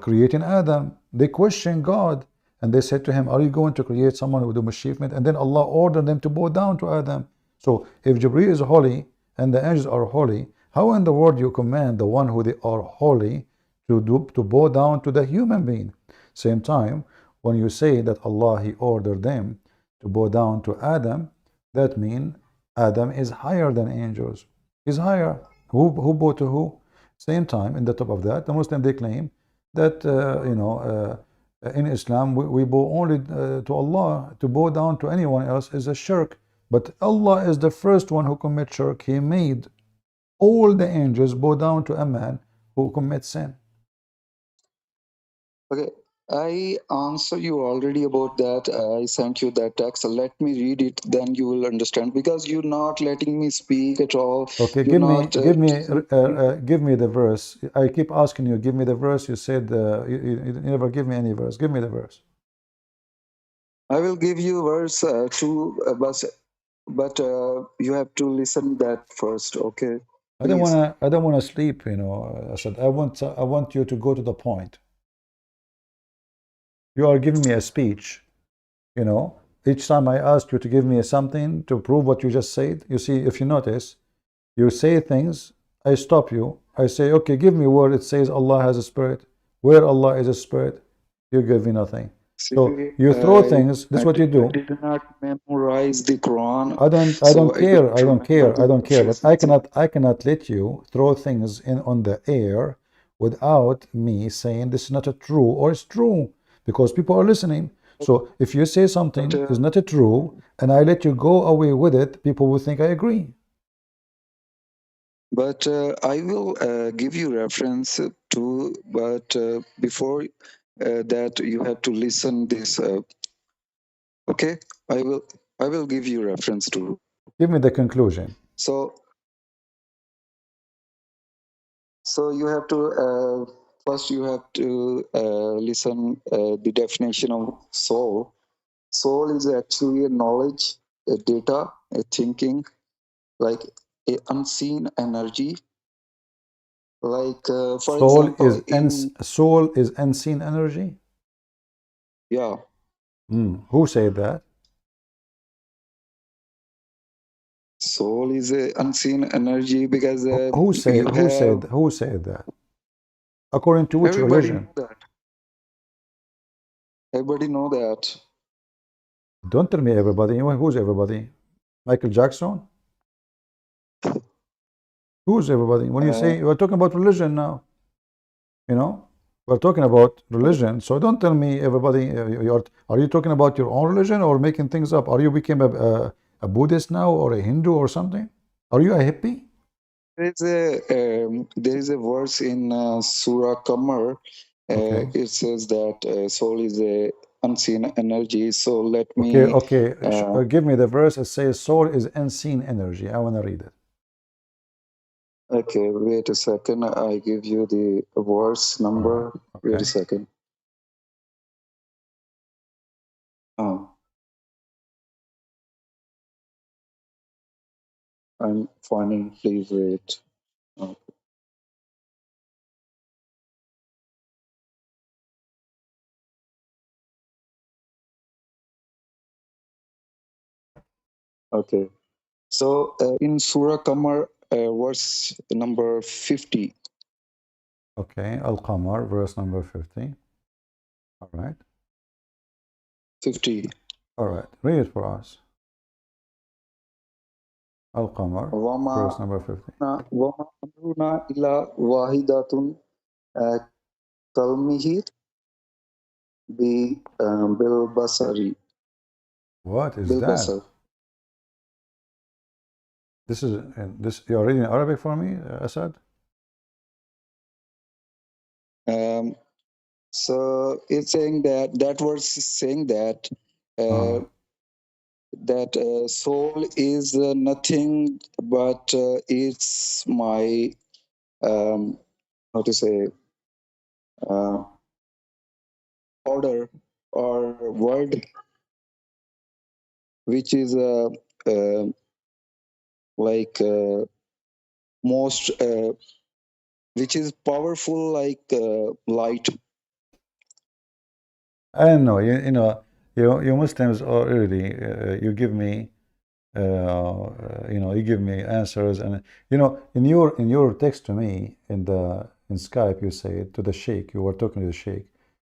creating Adam. They question God, and they said to him, "Are you going to create someone with a mischievement?" And then Allah ordered them to bow down to Adam. So if Jibreel is holy and the angels are holy, how in the world you command the one who they are holy to bow down to the human being? Same time, when you say that Allah He ordered them to bow down to Adam, that means Adam is higher than angels. He's higher. Who bow to who? Same time, in the top of that, the Muslim they claim that in Islam we bow only to Allah. To bow down to anyone else is a shirk. But Allah is the first one who commits shirk. He made all the angels bow down to a man who commits sin. Okay, I answer you already about that. I sent you that text. Let me read it, then you will understand. Because you're not letting me speak at all. Okay, You're not. give me the verse. I keep asking you, give me the verse. You said you never give me any verse. Give me the verse. I will give you verse two, but you have to listen that first. Okay, please. I don't wanna sleep. I said I want you to go to the point. You are giving me a speech. Each time I ask you to give me something to prove what you just said. You see, if you notice, you say things. I stop you. I say, okay, give me where it says Allah has a spirit. Where Allah is a spirit, you give me nothing. See, So you throw things. This is what you I do. did not memorize the Quran, I so don't I don't care. I don't remember care. I the don't care. But references. I cannot let you throw things in on the air without me saying this is not a true or it's true, because people are listening. So if you say But something is not a true and I let you go away with it, people will think I agree. I will give you reference to. But before that, you have to listen this. Okay, I will give you reference to. Give me the conclusion. So you have to first you have to listen the definition of soul. Soul is actually a knowledge, a data, a thinking, like a unseen energy. Like for example, in Soul is unseen energy. yeah, Who said that? soul is a unseen energy because you have Who said that? According to which everybody religion? know that. Everybody know that. Don't tell me everybody. Who's everybody? Michael Jackson? Who's everybody? When you Uh, say we're talking about religion now, we're talking about religion. So don't tell me everybody. Are you talking about your own religion or making things up? Are you became a Buddhist now or a Hindu or something? Are you a hippie? there is a verse in Surah Qamar. Okay. It says that soul is a unseen energy. So let Okay. me. Okay. Uh, Give me the verse. It says soul is unseen energy. I want to read it. okay, wait a second. I give you the verse All right. number. Wait a Okay. second. Oh, I'm finding. Please wait. Oh. Okay. So in Surah Qamar, verse number 50. Okay, Al-Qamar, verse number 50. All right. 50. All right. Read it for us. Al-Qamar, verse وَمَا number 50. وَمَا أَمْرُنَا إِلَّا وَاحِدَةٌ كَلْمِهِ بِالْبَصَرِ. What is that? بِالْبَصَرِ. This is you're reading Arabic for me, Asad? So it's saying that verse is saying that soul is nothing but it's my how to say uh, order or word, which is uh, like most which is powerful like light. I don't know. You know, you Muslims already you give me you give me answers, and in your text to me in Skype, you said to the sheikh, you were talking to the sheikh,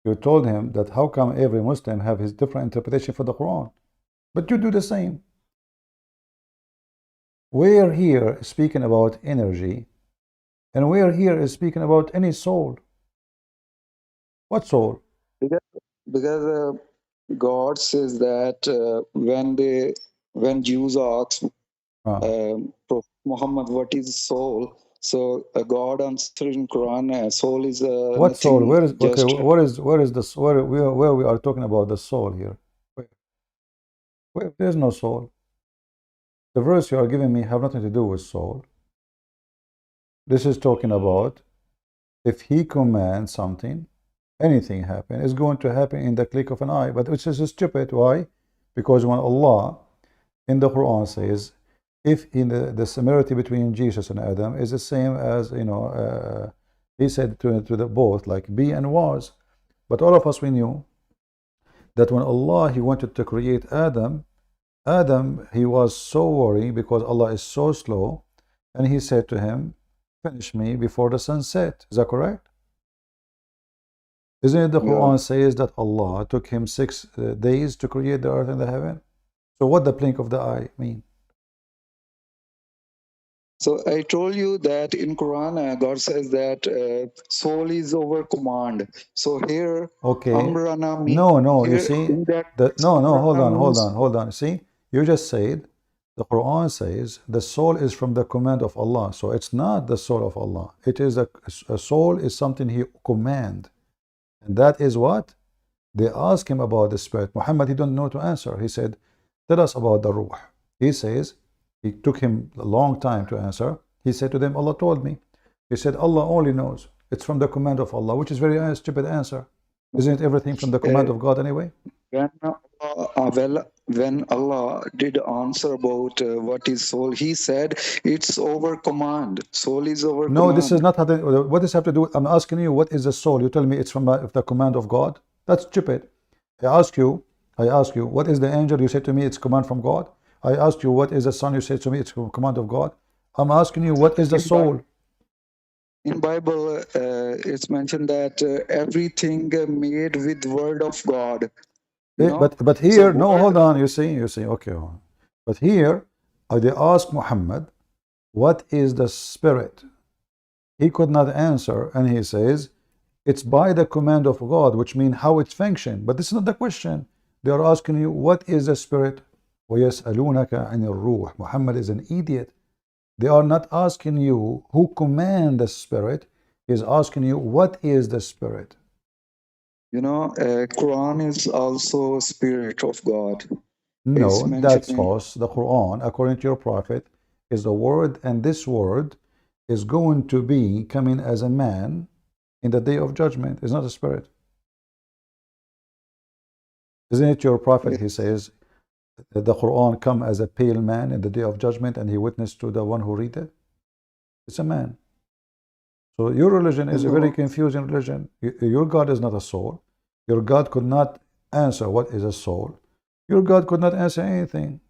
you told him that how come every Muslim have his different interpretation for the Quran, but you do the same. We're here speaking about energy, and we're here speaking about any soul. What soul? Because God says that when Jews ask Prophet Muhammad what is soul, so God answered in Quran, soul is what soul? nothing. Where is just where is this? Where we are talking about the soul here? There's no soul. The verse you are giving me have nothing to do with soul. This is talking about if he commands something, anything happen, it's going to happen in the click of an eye. But which is stupid. Why? Because when Allah in the Quran says, if in the similarity between Jesus and Adam is the same as he said to the both, like be and was. But all of us, we knew that when Allah he wanted to create Adam, he was so worried because Allah is so slow, and he said to him, finish me before the sun set. Is that correct? Isn't it the Quran says that Allah took him 6 days to create the earth and the heaven? So what the blink of the eye mean? So I told you that in Quran, God says that soul is over command. So here, Okay. Amrana means No, you here see, in that no, Amrana hold on. See, you just said the Quran says the soul is from the command of Allah. So it's not the soul of Allah. It is a soul is something he command. And that is what? They ask him about the spirit. Muhammad, he don't know to answer. He said, tell us about the ruh. He says, he took him a long time to answer. He said to them, Allah told me. He said, Allah only knows. It's from the command of Allah, which is very stupid answer. Isn't everything from the command of God anyway? When Allah did answer about what is soul, he said it's over command. Soul is over command. No, this is not. What does have to do with? I'm asking you, what is the soul? You tell me it's from the command of God. That's stupid. I ask you, what is the angel? You say to me it's command from God. I asked you, what is the sun? You say to me it's command of God. I'm asking you, what is the soul? In Bible, it's mentioned that everything made with word of God. But here, so no, hold on. You see, okay. But here, they ask Muhammad, what is the spirit? He could not answer, and he says, it's by the command of God, which means how it functions. But this is not the question. They are asking you, what is the spirit? وَيَسْأَلُونَكَ عَنِ الرُّوحِ. Muhammad is an idiot. They are not asking you who command the spirit. He's asking you, what is the spirit? Quran is also spirit of God. No, that's false. The Quran, according to your prophet, is the word, and this word is going to be coming as a man in the day of judgment. It's not a spirit. Isn't it your prophet? He says that the Quran come as a pale man in the day of judgment, and he witnessed to the one who read it. It's a man. So your religion is a very confusing religion. Your God is not a soul. Your God could not answer what is a soul. Your God could not answer anything.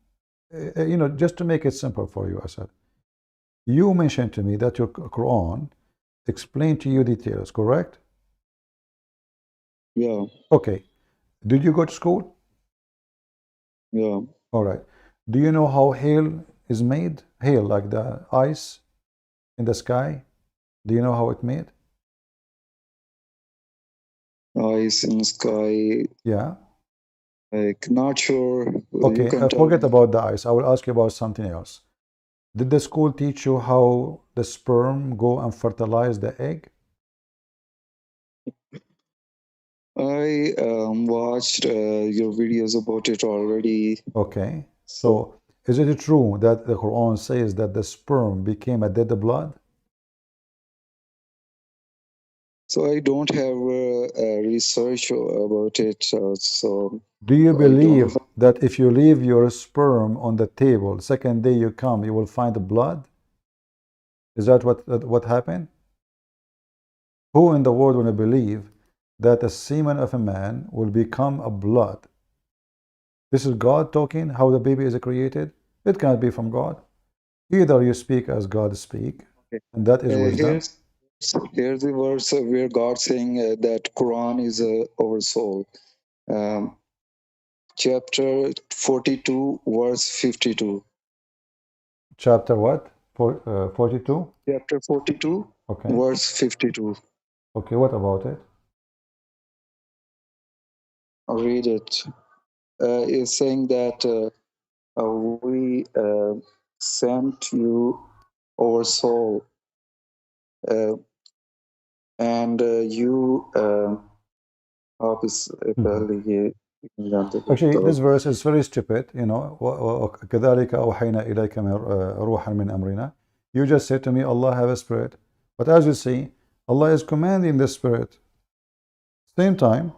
You know, just to make it simple for you, Asad. You mentioned to me that your Quran explained to you details, correct? Yeah, Okay. Did you go to school? yeah. All right. Do you know how hail is made? Hail, like the ice in the sky. Do you know how it's made? Ice in sky. Yeah. Like, not sure. You Okay. can tell Forget me. about the ice. I will ask you about something else. Did the school teach you how the sperm go and fertilize the egg? I watched your videos about it already. Okay. So, So is it true that the Quran says that the sperm became a dead blood? so I don't have research about it. So Do you I don't believe know. that if you leave your sperm on the table, second day you come, you will find blood? Is that what happened? Who in the world will believe that the semen of a man will become a blood? This is God talking, how the baby is created? It can't be from God. Either you speak as God speak, and that is wisdom. Here's the verse where God saying that Quran is our soul. Um, chapter 42, verse 52. Chapter what? 42? Chapter 42, Okay. verse 52. Okay, what about it? I'll read it. It's saying that we sent you our soul, uh, and you Actually, this verse is very stupid, you know. كذلك أوحينا إليك روحا من أمرنا. You just said to me, Allah have a spirit. But as you see, Allah is commanding the spirit. Same time,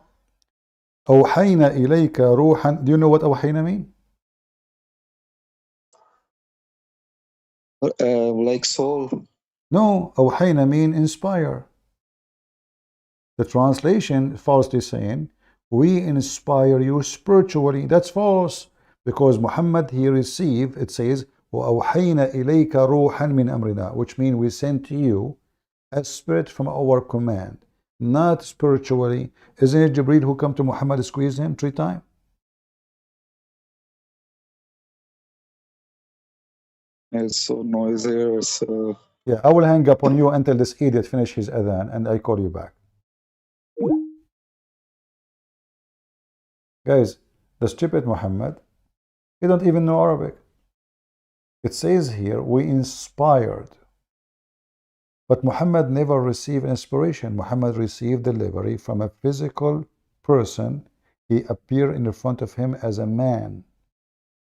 أوحينا إليك روحا. Do you know what أوحينا mean? like soul. No, أوحينا mean inspire. The translation falsely saying, we inspire you spiritually. That's false. Because Muhammad, he received, it says, وَأَوْحَيْنَا إِلَيْكَ رُوحًا مِنْ أَمْرِنَا, which means we sent to you a spirit from our command, not spiritually. Isn't it Jibreel who come to Muhammad, squeeze him 3 times? It's so noisy. So Yeah, I will hang up on you until this idiot finish his adhan and I call you back. Guys, the stupid Muhammad, he don't even know Arabic. It says here, we inspired. But Muhammad never received inspiration. Muhammad received delivery from a physical person. He appeared in the front of him as a man.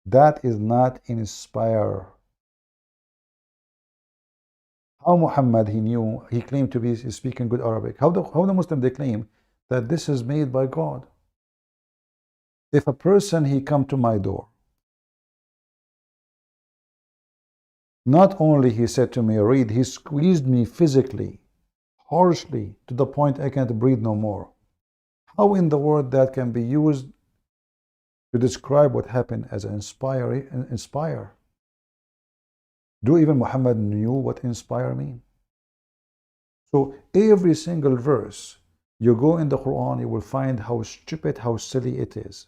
That is not inspire. How Muhammad, he claimed to be speaking good Arabic. How the Muslim, they claim that this is made by God. If a person, he come to my door, not only he said to me, read, he squeezed me physically, harshly, to the point I can't breathe no more. How in the world that can be used to describe what happened as inspire? Do even Muhammad knew what inspire mean? So every single verse you go in the Quran, you will find how stupid, how silly it is.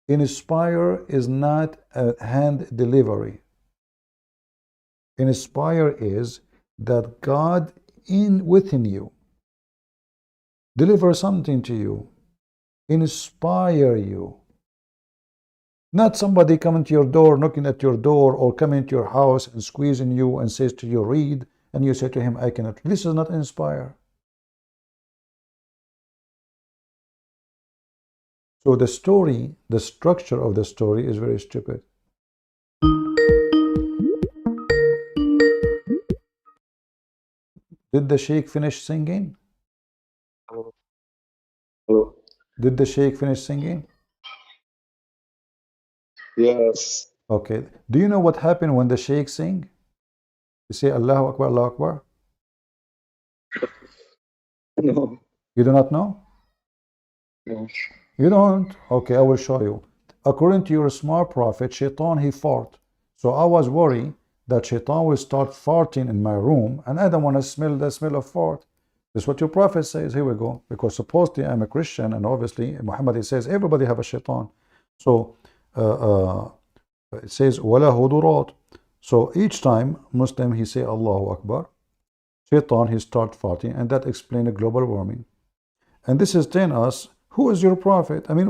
Inspire is not a hand delivery. Inspire is that God within you deliver something to you, inspire you. Not somebody coming to your door, knocking at your door, or coming to your house and squeezing you and says to you, read, and you say to him, I cannot. This is not inspire. So the story, the structure of the story is very stupid. Did the sheikh finish singing? Did the sheikh finish singing? yes. Okay. Do you know what happened when the sheikh sing? You say Allahu Akbar, Allahu Akbar. No. You do not know? No. You don't? Okay, I will show you. According to your smart prophet, Shaitan, he fart. So I was worried that Shaitan will start farting in my room, and I don't want to smell the smell of fart. That's what your prophet says. Here we go. Because supposedly I'm a Christian, and obviously Muhammad, he says everybody have a Shaitan. So it says wala hudurat. So each time Muslim he say Allahu Akbar, Shaitan he start farting, and that explains global warming. And this is telling us, who is your prophet? I mean,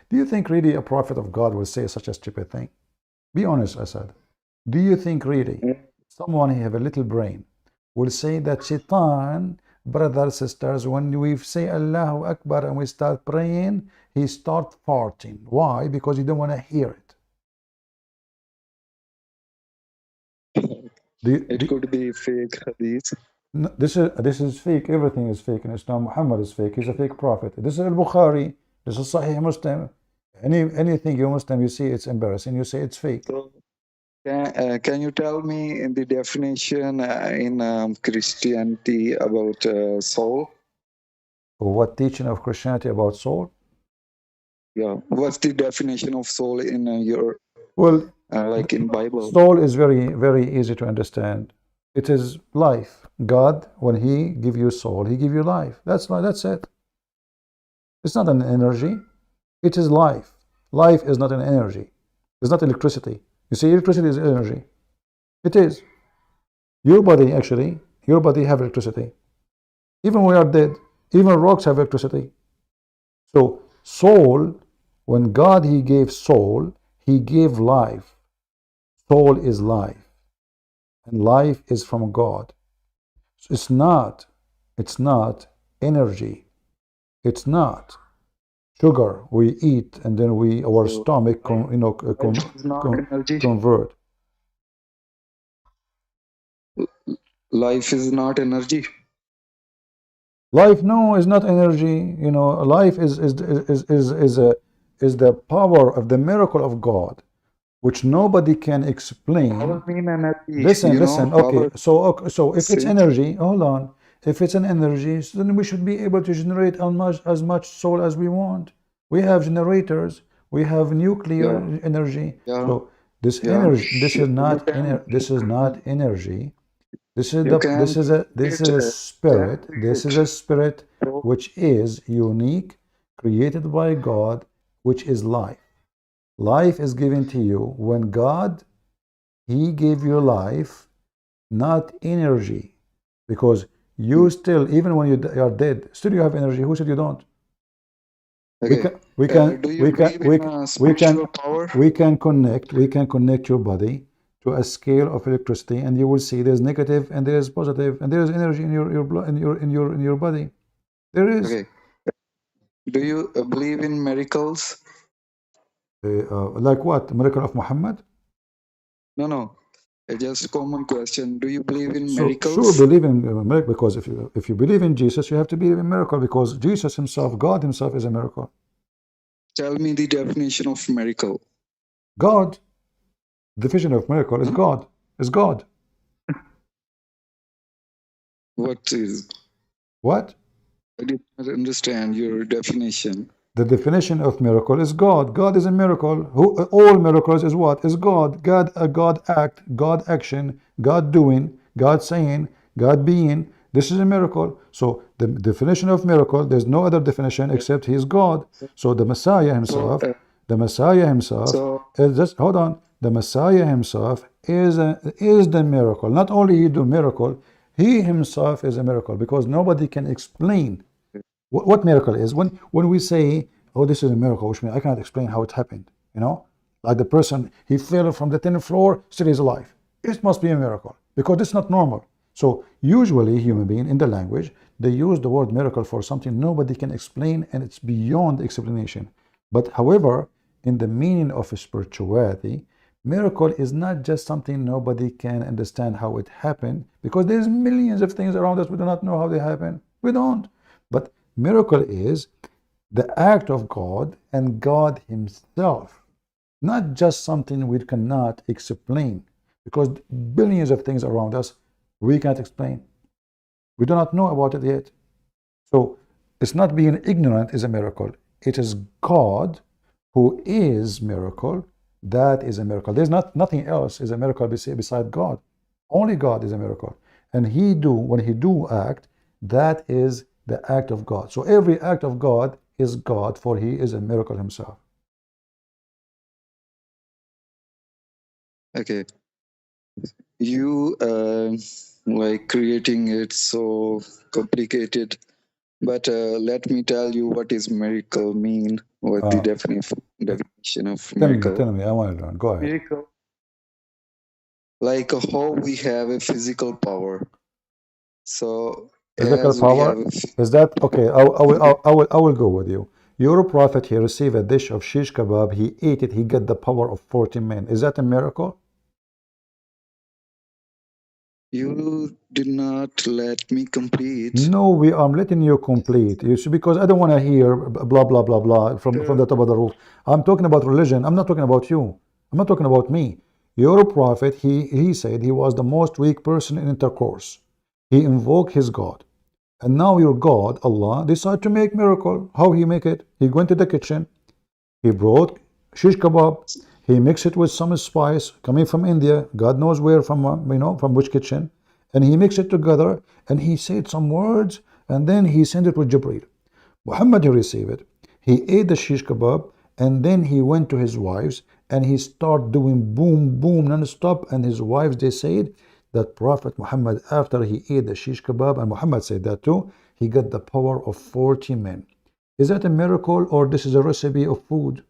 do you think really a prophet of God will say such a stupid thing? Be honest, I said. Do you think really someone who have a little brain will say that Shaitan, brothers, sisters, when we say Allahu Akbar and we start praying, he start farting? Why? Because you don't want to hear it. It could be fake hadith. No, this is fake. Everything is fake in Islam. Muhammad is fake. He's a fake prophet. This is Al-Bukhari. This is Sahih Muslim. Anything you Muslim you see, it's embarrassing. You say it's fake. So, can you tell me in the definition in Christianity about soul? What teaching of Christianity about soul? Yeah, what's the definition of soul in your Well, like in Bible? soul is very, very easy to understand. It is life. God, when He give you soul, He give you life. That's it. It's not an energy. It is life. Life is not an energy. It's not electricity. You see, electricity is energy. It is. Your body, actually, your body have electricity. Even when we are dead, even rocks have electricity. So, soul, when God, He gave soul, He gave life. Soul is life. And life is from God. So it's not energy. It's not sugar we eat and then our stomach convert. Life is not energy. Life, no, is not energy. Life is the power of the miracle of God, which nobody can explain. Listen. Okay, so if it's energy, hold on. If it's an energy, then we should be able to generate as much soul as we want. We have generators. We have nuclear energy. So this energy, this is not energy. This is a spirit. This is a spirit which is unique, created by God, which is life. Life is given to you when God, He gave you life, not energy. Because you still, even when you are dead, still you have energy. Who said you don't? Okay. We can connect your body to a scale of electricity, and you will see there's negative and there is positive, and there is energy in your blood, in your body. There is. Okay. Do you believe in miracles? Like what? The miracle of Muhammad? No. Just a common question. Do you believe in So, miracles? sure, believe in miracle, because if you believe in Jesus, you have to believe in miracle, because Jesus Himself, God Himself, is a miracle. Tell me the definition of miracle. God. Definition of miracle is God. Is God. What is? What? I did not understand your definition. The definition of miracle is God. God is a miracle. All miracles is what? Is God. God act, God action, God doing, God saying, God being. This is a miracle. So the definition of miracle, there's no other definition except He is God. So the Messiah Himself, is just, hold on. The Messiah Himself is the miracle. Not only He do miracle, He Himself is a miracle, because nobody can explain what miracle is. When we say, oh, this is a miracle, which means I cannot explain how it happened. Like the person, he fell from the 10th floor, still is alive. It must be a miracle, because it's not normal. So usually human being in the language, they use the word miracle for something nobody can explain, and it's beyond explanation. But however, in the meaning of spirituality, miracle is not just something nobody can understand how it happened, because there's millions of things around us we do not know how they happen. We don't. But miracle is the act of God, and God Himself, not just something we cannot explain, because billions of things around us we can't explain. We do not know about it yet. So it's not being ignorant is a miracle. it is God who is miracle. That is a miracle. There's nothing else is a miracle beside God. Only God is a miracle. And when he do act, that is the act of God. So every act of God is God, for he is a miracle himself. Okay, you like creating it so complicated, but let me tell you what is miracle mean. What the definition of miracle? Tell me, I want to learn. Go ahead. Miracle. Like how we have a physical power. So Physical as we power, have is that okay? I will go with you. Your prophet, he received a dish of shish kebab, he ate it, he got the power of 40 men. Is that a miracle? you did not let me complete. No, I'm letting you complete. You see, because I don't want to hear blah blah blah blah from the top of the roof. I'm talking about religion. I'm not talking about you. I'm not talking about me. Your prophet, he said he was the most weak person in intercourse. He invoked his God. And now your God, Allah, decided to make miracle. How he make it? He went to the kitchen. He brought shish kebab. He mixed it with some spice coming from India. God knows where from, from which kitchen. And he mixed it together. And he said some words. And then he sent it with Jibreel. Muhammad, he received it. He ate the shish kebab. And then he went to his wives. And he started doing boom, boom, non-stop. And his wives, they said that Prophet Muhammad, after he ate the shish kebab, and Muhammad said that too, he got the power of 40 men. Is that a miracle, or this is a recipe of food?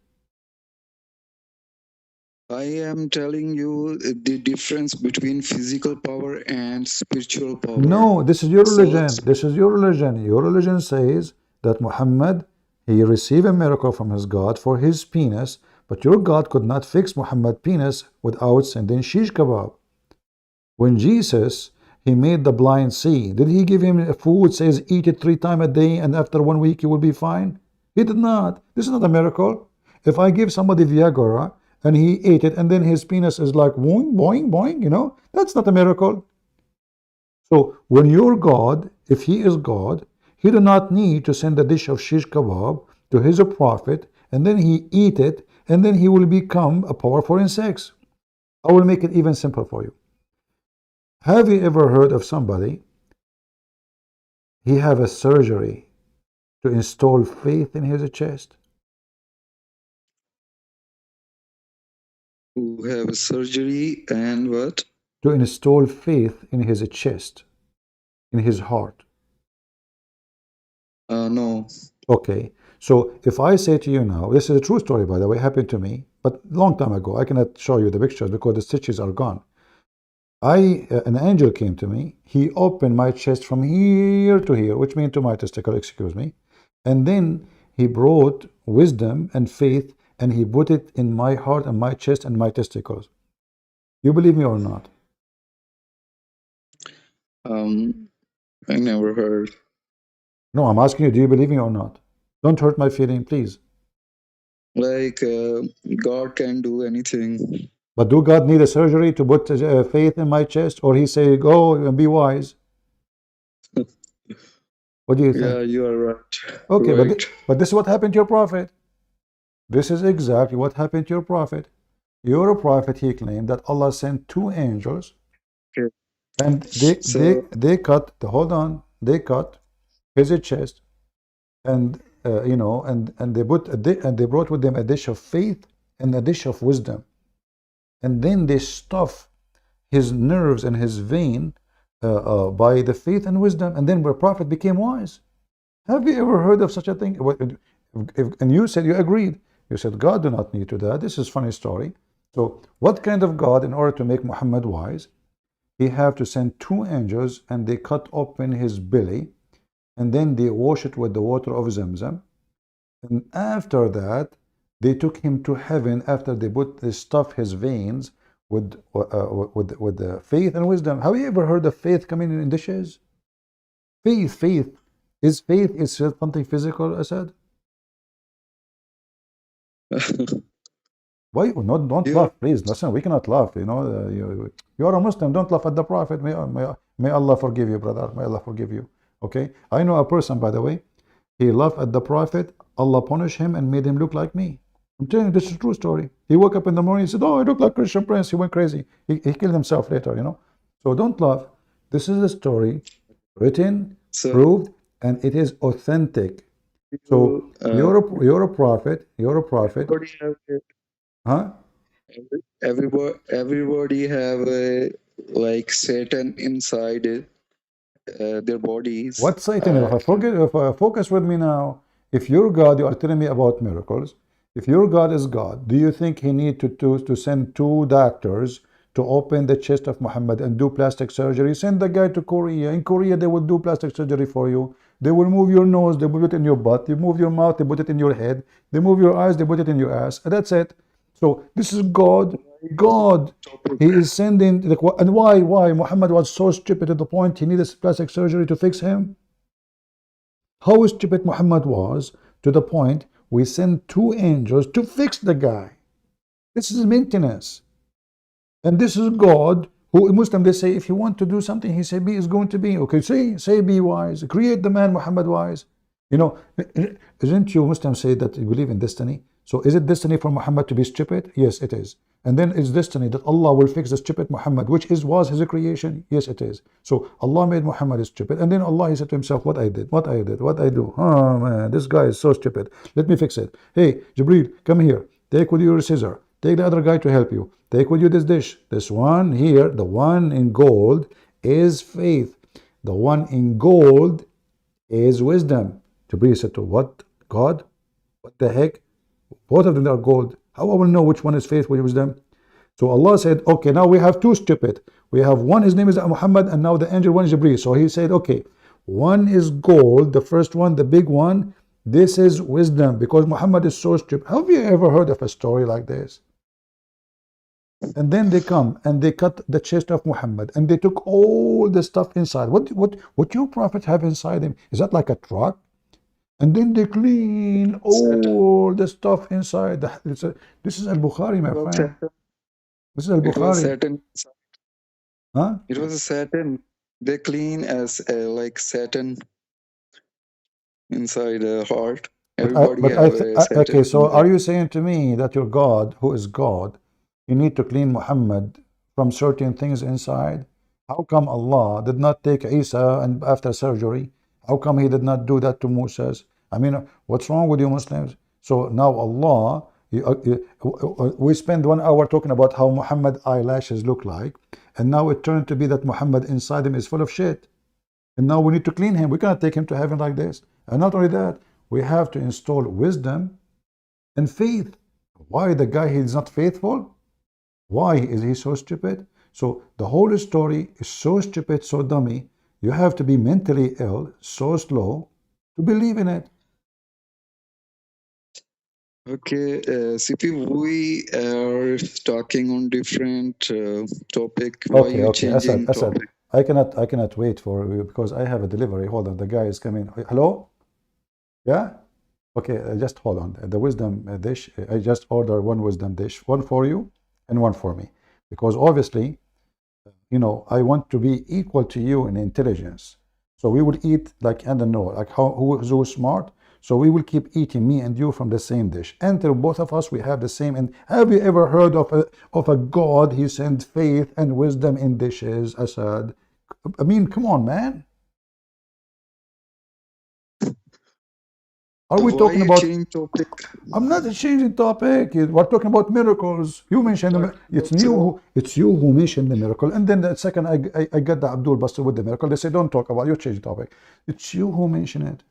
I am telling you the difference between physical power and spiritual power. No, this is your religion. So, This is your religion. Your religion says that Muhammad, he received a miracle from his God for his penis, but your God could not fix Muhammad's penis without sending shish kebab. When Jesus, he made the blind see, did he give him a food, says eat it 3 times a day and after 1 week you will be fine? He did not. This is not a miracle. If I give somebody Viagra and he ate it and then his penis is like boing, boing, boing, that's not a miracle. So when your God, if he is God, he do not need to send a dish of shish kebab to his prophet and then he eat it and then he will become a powerful in sex. I will make it even simpler for you. Have you ever heard of somebody, he have a surgery to install faith in his chest? who have a surgery and what? To install faith in his chest, in his heart. No. Okay, so if I say to you now, this is a true story by the way, happened to me, but long time ago. I cannot show you the pictures because the stitches are gone. An angel came to me. He opened my chest from here to here, which means to my testicle, excuse me. And then he brought wisdom and faith and he put it in my heart and my chest and my testicles. You believe me or not? I never heard. No, I'm asking you, do you believe me or not? Don't hurt my feeling, please. Like God can do anything. But do God need a surgery to put faith in my chest, or he say, go and be wise? What do you think? Yeah, you are right. Okay, right. but this is what happened to your prophet. This is exactly what happened to your prophet. Your prophet, he claimed that Allah sent 2 angels, Okay. and they cut they cut his chest, and and they brought with them a dish of faith and a dish of wisdom. And then they stuff his nerves and his vein by the faith and wisdom, and then the prophet became wise. Have you ever heard of such a thing? And you said you agreed. You said God do not need to that. This is a funny story. So what kind of God, in order to make Muhammad wise, he have to send 2 angels and they cut open his belly and then they wash it with the water of Zamzam, and after that they took him to heaven after they stuff his veins with the faith and wisdom. Have you ever heard of faith coming in dishes? Faith is something physical, I said. Why not? Don't laugh, please. Listen, we cannot laugh. You are a Muslim. Don't laugh at the Prophet. May Allah forgive you, brother. May Allah forgive you. Okay. I know a person, by the way. He laughed at the Prophet Allah punished him and made him look like me. I'm telling you, this is a true story. He woke up in the morning, he said, oh, I look like Christian Prince. He went crazy. He killed himself later, you know. So don't laugh. This is a story written, So proved, and it is authentic. So you're a prophet. You're a prophet. everybody have Huh? everybody have like Satan inside their bodies. What Satan? If I focus with me now, if you're God, you are telling me about miracles. If your God is God, do you think he need to send 2 doctors to open the chest of Muhammad and do plastic surgery? Send the guy to Korea. In Korea, they will do plastic surgery for you. They will move your nose, they put it in your butt. You move your mouth, they put it in your head. They move your eyes, they put it in your ass. And that's it. So this is God. God. He is sending. And why? Muhammad was so stupid to the point he needed plastic surgery to fix him. How stupid Muhammad was to the point we sent 2 angels to fix the guy. This is maintenance. And this is God, who Muslim, they say, if you want to do something, he said, be is going to be. Okay, say be wise. Create the man Muhammad wise. You know, isn't you Muslims say that you believe in destiny? So is it destiny for Muhammad to be stupid? Yes, it is. And then it's destiny that Allah will fix the stupid Muhammad, which was his creation. Yes, it is. So Allah made Muhammad stupid, and then Allah, he said to himself, what I did, what I do. Oh man, this guy is so stupid. Let me fix it. Hey, Jibreel, come here. Take with you your scissor. Take the other guy to help you. Take with you this dish. This one here, the one in gold, is faith. The one in gold is wisdom. Jibreel said to what? God? What the heck? Both of them are gold. How I will know which one is faith, which is wisdom? So Allah said, okay, now we have 2 stupid. We have one, his name is Muhammad, and now the angel one is Jibreel. So he said, okay, one is gold, the first one, the big one. This is wisdom, because Muhammad is so stupid. Have you ever heard of a story like this? And then they come and they cut the chest of Muhammad and they took all the stuff inside. What your prophet have inside him? Is that like a truck? And then they clean all the stuff inside. This is Al-Bukhari, my friend. This is Al-Bukhari. Satan. Huh? It was a Satan. They clean as like Satan inside the heart. Everybody have a Satan. Okay, so are you saying to me that your God, who is God, you need to clean Muhammad from certain things inside? How come Allah did not take Isa and after surgery? How come he did not do that to Moses? I mean, what's wrong with you Muslims? So now Allah, we spend 1 hour talking about how Muhammad eyelashes look like, and now it turned to be that Muhammad inside him is full of shit. And now we need to clean him. We cannot take him to heaven like this. And not only that, we have to install wisdom and faith. Why the guy, he is not faithful? Why is he so stupid? So the whole story is so stupid, so dummy. You have to be mentally ill, so slow, to believe in it. Okay, CP, we are talking on different topic. Why Okay, you okay, changing Asad, topic? I cannot wait for you because I have a delivery. Hold on, the guy is coming. Hello? Yeah? Okay, just hold on. The wisdom dish, I just order 1 wisdom dish, 1 for you and 1 for me. Because obviously, you know, I want to be equal to you in intelligence. So we will eat like, I don't know, like who's smart. So we will keep eating, me and you, from the same dish until both of us we have the same. And have you ever heard of a God? He sent faith and wisdom in dishes, Asad. I mean, come on, man. Are we Why talking you about? change topic? I'm not changing topic. We're talking about miracles. You mentioned it's you. It's you who mentioned the miracle, and then the second I got the Abdul busted with the miracle. They say don't talk about. You change topic. It's you who mentioned it.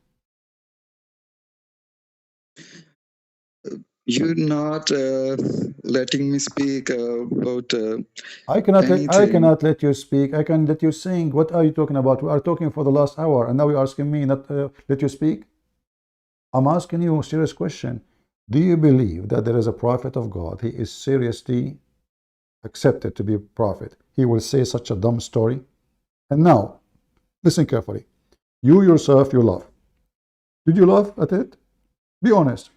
You're not letting me speak about I cannot anything. let you speak. I can let you sing. What are you talking about? We are talking for the last hour, and now you're asking me not let you speak. I'm asking you a serious question. Do you believe that there is a prophet of God? He is seriously accepted to be a prophet. He will say such a dumb story. And now, listen carefully. You yourself, you laugh. Did you laugh at it? Be honest.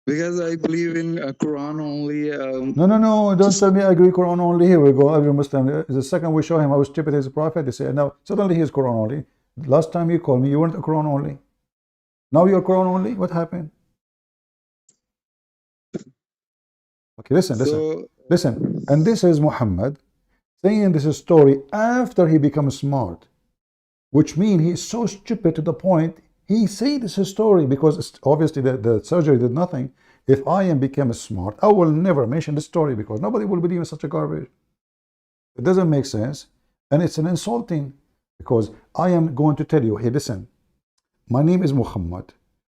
Because I believe in Quran only. No. Don't tell me I agree Quran only. Here we go. Every Muslim. The second we show him how stupid is a prophet, they say, now, suddenly he is Quran only. Last time you called me, you weren't a Quran only. Now you're Quran only? What happened? Okay, listen. And this is Muhammad saying this story after he becomes smart, which means he's so stupid to the point he say this story because obviously the surgery did nothing. If I am become smart, I will never mention this story because nobody will believe in such a garbage. It doesn't make sense, and it's an insulting because I am going to tell you, hey, listen, my name is Muhammad,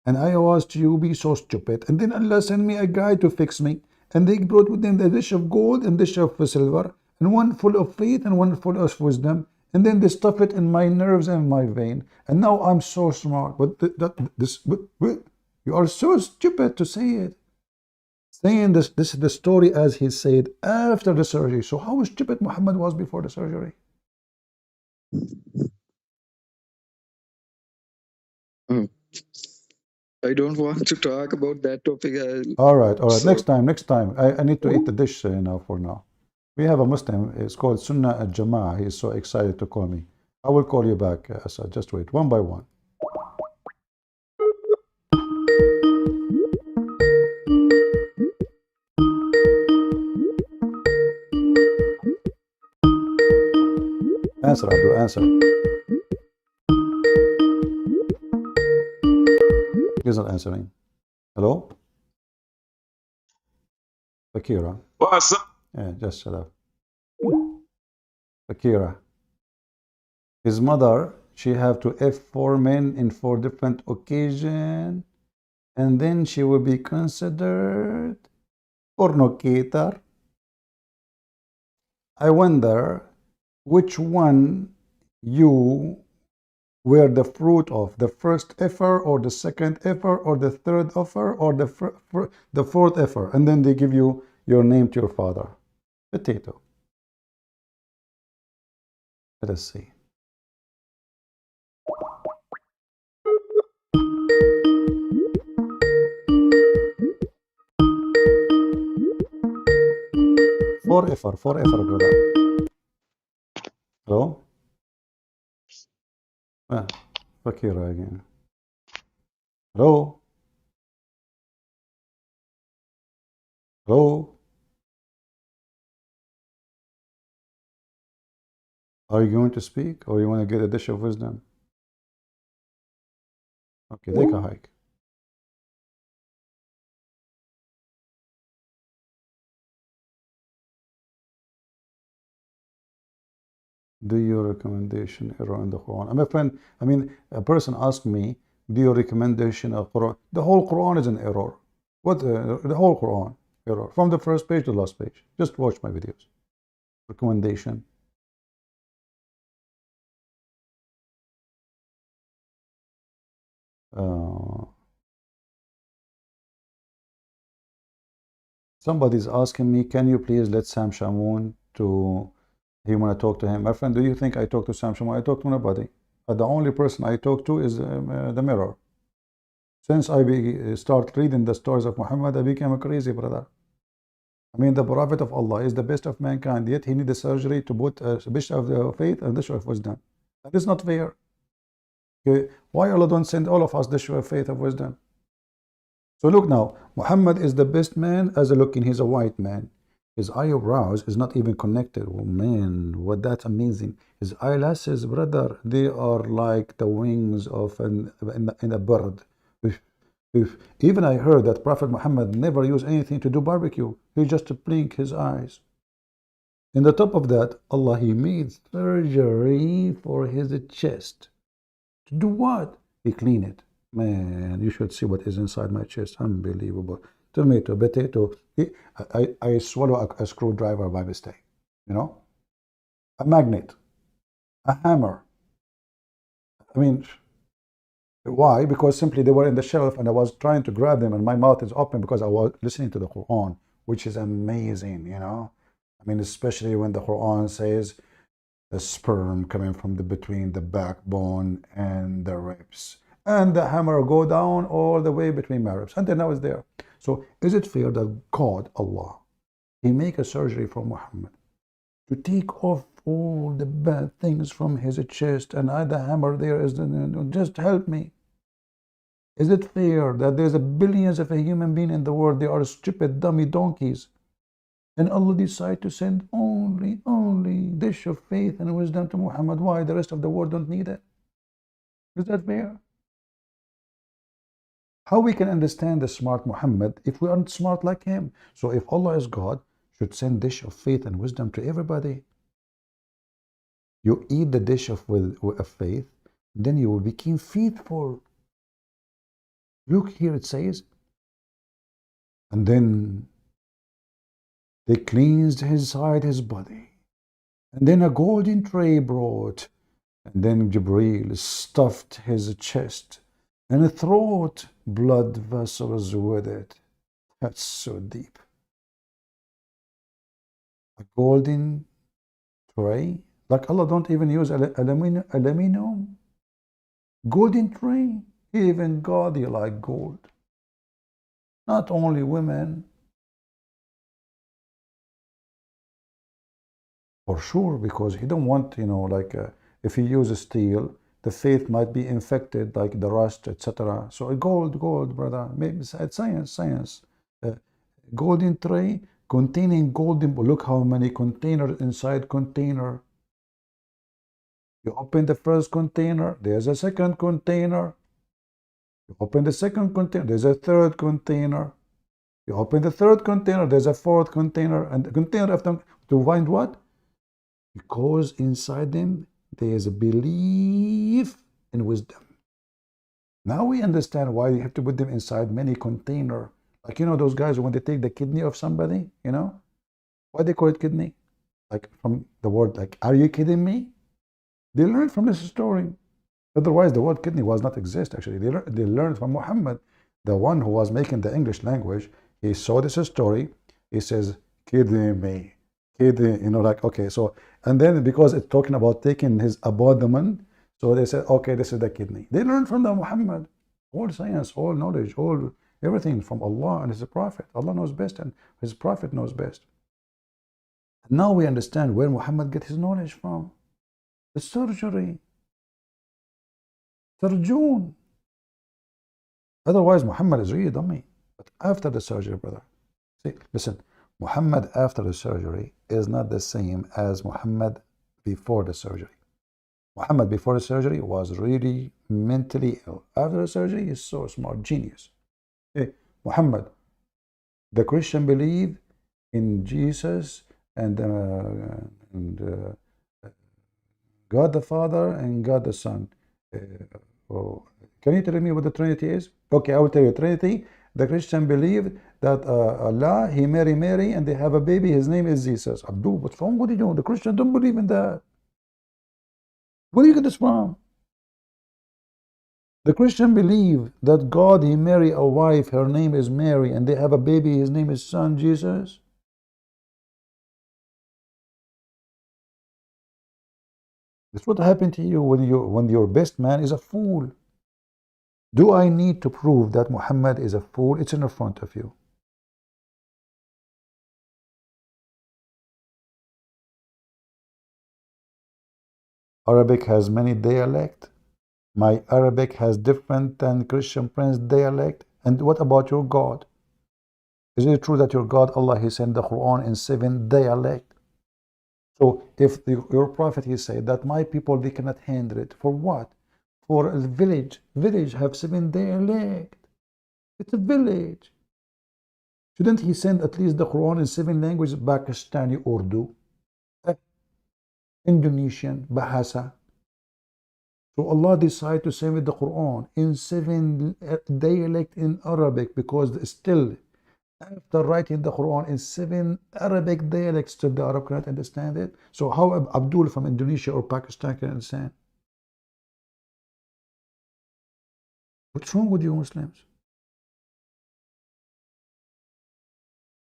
and I was to be so stupid, and then Allah sent me a guy to fix me, and they brought with them the dish of gold and dish of silver, and one full of faith and one full of wisdom, and then they stuff it in my nerves and my vein, and now I'm so smart. But you are so stupid to say it. Saying this is the story as he said after the surgery. So how stupid Muhammad was before the surgery? I don't want to talk about that topic. All right. So, Next time. I need to eat the dish now for now. We have a Muslim. It's called Sunnah al-Jama'ah. He's so excited to call me. I will call you back, Asad. Just wait. One by one. Answer, Abdul. Answer. He's not answering. Hello? Zakira. What's up? Yeah, just shut up. Zakira. His mother, she have to F 4 men in 4 different occasions, and then she will be considered fornicator. I wonder which one you were the fruit of, the first effer or the second effer or the third effer or the fourth effer, and then they give you your name to your father. Potato. Let us see. Four effer, brother. Hello? Fakira again. Hello? Hello? Are you going to speak or you want to get a dish of wisdom? Okay, take a hike. Do your recommendation error in the Quran? My friend, a person asked me, do your recommendation of Quran? The whole Quran is an error. What? The whole Quran error from the first page to the last page. Just watch my videos. Recommendation. Somebody's asking me, can you please let Sam Shamoun to, he want to talk to him. My friend, do you think I talk to Sam Shamoun? I talk to nobody. The only person I talk to is the mirror. Since I start reading the stories of Muhammad, I became a crazy brother. The Prophet of Allah is the best of mankind, yet he needed surgery to put a dish of the faith and dish of wisdom. That is not fair. Okay. Why Allah don't send all of us dish of faith of wisdom? So look now, Muhammad is the best man as a looking. He's a white man. His eyebrows is not even connected. Oh man, what that's amazing. His eyelashes, brother, they are like the wings of in a bird. Even I heard that Prophet Muhammad never used anything to do barbecue. He just blink his eyes. In the top of that, Allah, he made surgery for his chest. To do what? He clean it. Man, you should see what is inside my chest. Unbelievable. Tomato, potato. I swallow a screwdriver by mistake. A magnet, a hammer. Why? Because simply they were in the shelf and I was trying to grab them and my mouth is open because I was listening to the Quran, which is amazing, especially when the Quran says the sperm coming from between the backbone and the ribs. And the hammer go down all the way between my ribs. And then I was there. So is it fair that God, Allah, he make a surgery for Muhammad to take off all the bad things from his chest and the hammer there is, just help me. Is it fair that there's a billions of a human being in the world, they are stupid, dummy donkeys, and Allah decide to send only dish of faith and wisdom to Muhammad? Why? The rest of the world don't need it. Is that fair? How we can understand the smart Muhammad if we aren't smart like him? So if Allah is God, should send dish of faith and wisdom to everybody. You eat the dish of faith, then you will become faithful. Look here, it says, and then they cleansed his side, his body, and then a golden tray brought, and then Jibreel stuffed his chest and throat, blood vessels with it. That's so deep. A golden tray, like Allah don't even use aluminum. Golden tray, even God, he like gold. Not only women, for sure, because he don't want, like if he uses steel, the faith might be infected, like the rust, etc. So gold, brother. Maybe it's science. Golden tray containing golden. Look how many containers inside container. You open the first container, there's a second container. You open the second container, there's a third container. You open the third container, there's a fourth container, and the container after to find what? Because inside them there is a belief in wisdom. Now we understand why you have to put them inside many containers. Like those guys when they take the kidney of somebody, why they call it kidney? Like from the word like, are you kidding me? They learned from this story. Otherwise, the word kidney was not exist. Actually, they learned from Muhammad, the one who was making the English language. He saw this story. He says, "Kidney me, kidney." Like okay. So and then because it's talking about taking his abdomen, so they said, okay, this is the kidney. They learned from the Muhammad, all science, all knowledge, all everything from Allah and His Prophet. Allah knows best, and His Prophet knows best. Now we understand where Muhammad get his knowledge from. The surgery. Surgeon. Otherwise, Muhammad is really dummy. But after the surgery, brother. See, listen, Muhammad after the surgery is not the same as Muhammad before the surgery. Muhammad before the surgery was really mentally ill. After the surgery, he's so smart, genius. Hey, Muhammad, the Christian believe in Jesus and God the Father and God the Son. Can you tell me what the Trinity is? Okay, I will tell you. Trinity, the Christian believe that Allah, He marry Mary and they have a baby, his name is Jesus. Abdul, what's wrong with you? The Christian don't believe in that. Where do you get this from? The Christian believe that God, He marry a wife, her name is Mary, and they have a baby, his name is Son Jesus. That's what happened to you when your best man is a fool. Do I need to prove that Muhammad is a fool? It's in front of you. Arabic has many dialects. My Arabic has different than Christian Prince dialect. And what about your God? Is it true that your God, Allah, He sent the Quran in 7 dialects? So if your prophet, he said that my people, they cannot handle it. For what? For a village have 7 dialects. It's a village. Shouldn't he send at least the Quran in 7 languages? Pakistani Urdu, Indonesian Bahasa. So Allah decided to send the Quran in 7 dialects in Arabic, because still after writing the Quran in 7 Arabic dialects, still the Arab cannot understand it. So how Abdul from Indonesia or Pakistan can understand? What's wrong with you Muslims?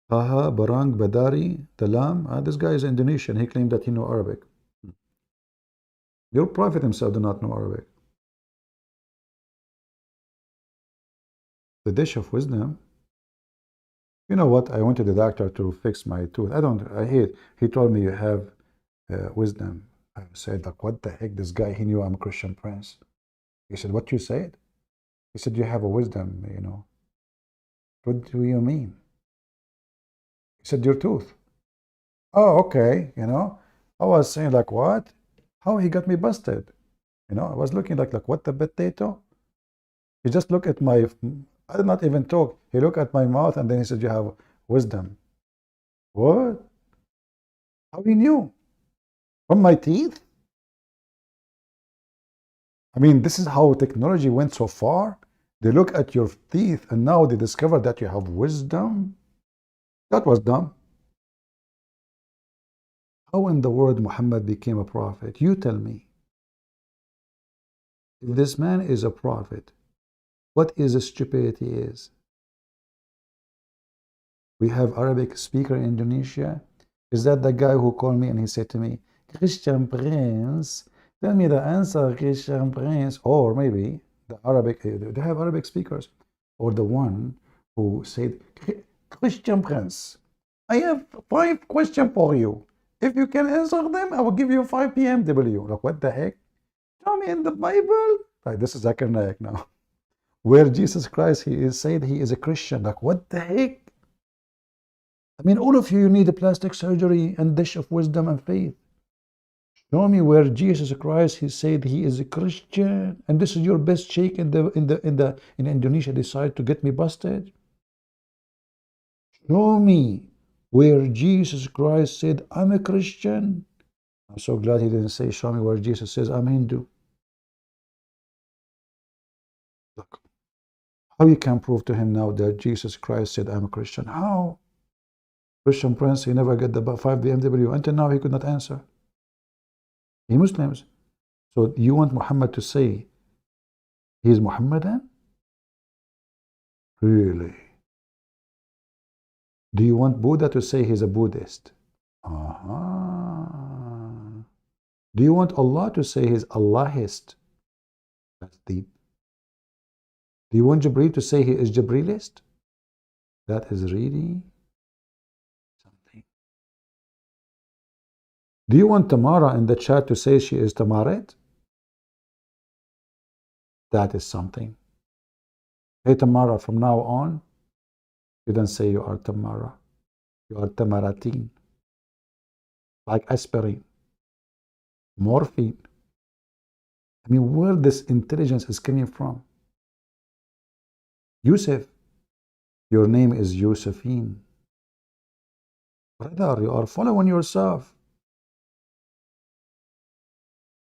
Taha, Barang, Badari, Talam. This guy is Indonesian. He claimed that he knows Arabic. Your prophet himself did not know Arabic. The dish of wisdom. You know what? I went to the doctor to fix my tooth. I hate. He told me you have wisdom. I said, like, what the heck? This guy, he knew I'm a Christian Prince. He said, what you said? He said, you have a wisdom, you know. What do you mean? He said, your tooth. Oh, okay, you know. I was saying like, what? How he got me busted? You know, I was looking like what the potato? He just looked at my, I did not even talk. He looked at my mouth and then he said, you have wisdom. What? How he knew? From my teeth? I mean, this is how technology went so far. They look at your teeth and now they discover that you have wisdom. That was dumb. How in the world Muhammad became a prophet? You tell me. If this man is a prophet, what is a stupidity is? We have Arabic speaker in Indonesia. Is that the guy who called me and he said to me, Christian Prince, tell me the answer, Christian Prince. Or maybe the Arabic, they have Arabic speakers. Or the one who said, Christian Prince, I have 5 questions for you. If you can answer them, I will give you 5 PMW. Like, what the heck? Show me in the Bible. Like, this is Zakir Naik now. Where Jesus Christ, he is said he is a Christian. Like, what the heck? I mean, all of you need a plastic surgery and dish of wisdom and faith. Show me where Jesus Christ, he said he is a Christian, and this is your best sheikh in Indonesia decide to get me busted. Show me where Jesus Christ said I'm a Christian. I'm so glad he didn't say show me where Jesus says I'm Hindu. Look, how you can prove to him now that Jesus Christ said I'm a Christian? How? Christian Prince, he never got the 5 BMW. Until now, he could not answer. He Muslims. So you want Muhammad to say he's Muhammadan? Really? Do you want Buddha to say he's a Buddhist? Do you want Allah to say he's Allahist? That's deep. Do you want Jibreel to say he is Jibreelist? That is really something. Do you want Tamara in the chat to say she is Tamaret? That is something. Hey Tamara, from now on, you don't say you are Tamara. You are Tamaratin. Like aspirin, morphine. I mean, where this intelligence is coming from? Yusuf, your name is Josephine. Brother, you are following yourself.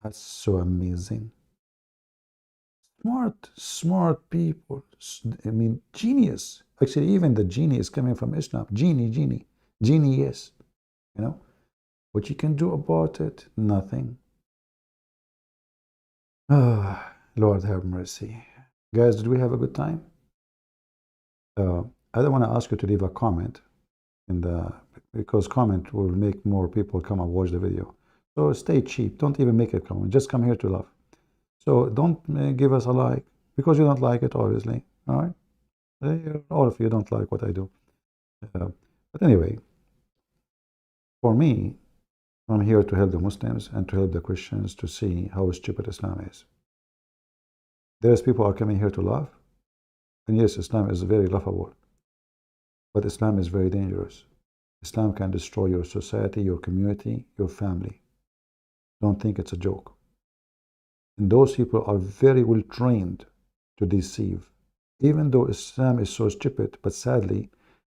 That's so amazing. Smart people. I mean, genius. Actually, even the genie is coming from Islam. Genie, yes. You know, what you can do about it? Nothing. Lord have mercy. Guys, did we have a good time? I don't want to ask you to leave a comment because comment will make more people come and watch the video. So stay cheap. Don't even make a comment. Just come here to love. So don't give us a like because you don't like it, obviously. All right? All of you don't like what I do. But anyway, for me, I'm here to help the Muslims and to help the Christians to see how stupid Islam is. There's people are coming here to laugh. And yes, Islam is very laughable. But Islam is very dangerous. Islam can destroy your society, your community, your family. Don't think it's a joke. And those people are very well trained to deceive. Even though Islam is so stupid, but sadly,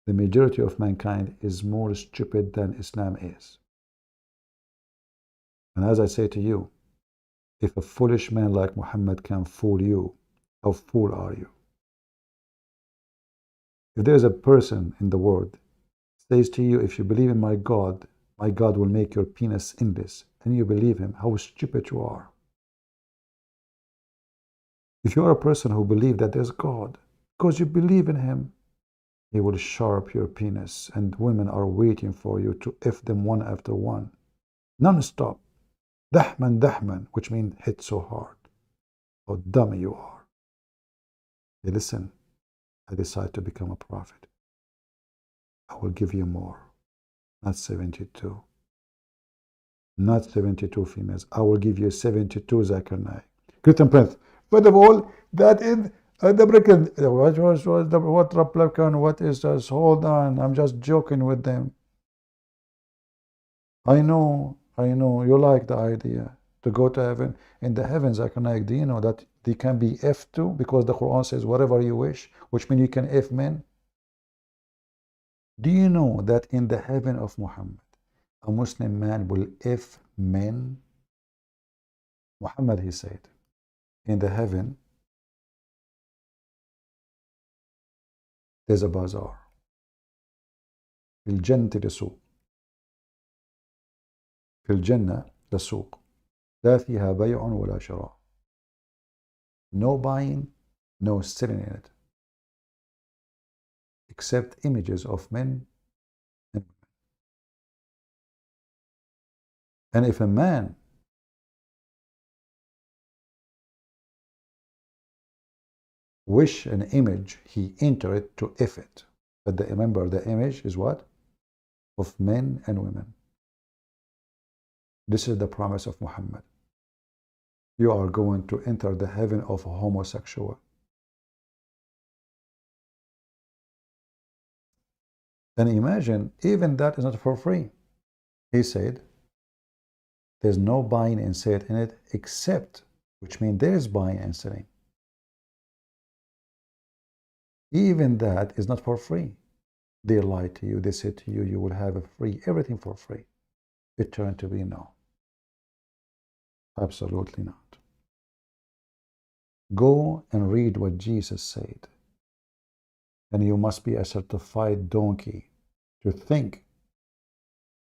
the majority of mankind is more stupid than Islam is. And as I say to you, if a foolish man like Muhammad can fool you, how fool are you? If there is a person in the world says to you, if you believe in my God will make your penis endless, and you believe him, how stupid you are. If you are a person who believes that there's God, because you believe in him, he will sharp your penis, and women are waiting for you to F them one after one, non-stop. Dahman, which means hit so hard. How dumb you are. Hey, listen. I decide to become a prophet. I will give you more, not 72. Not 72 females. I will give you 72 Zakir Naik. Christian Prince. First of all, that is The Bricken, what Republican, what is this? Hold on, I'm just joking with them. I know, you like the idea to go to heaven. In the heavens, Naik, do you know that they can be F2 because the Quran says whatever you wish, which means you can F men? Do you know that in the heaven of Muhammad, a Muslim man will F men? Muhammad, he said, in the heaven, there's a bazaar. في الجنة لسوق. في الجنة لسوق. لا فيها بيع ولا شراء. No buying, no selling in it. Except images of men and women. And if a man wish an image, he enter it to F it. But remember, the image is what? Of men and women. This is the promise of Muhammad. You are going to enter the heaven of homosexual. And imagine, even that is not for free. He said, there's no buying and selling in it except, which means there is buying and selling. Even that is not for free. They lie to you, they say to you, you will have a free, everything for free. It turned to be no. Absolutely not. Go and read what Jesus said. And you must be a certified donkey to think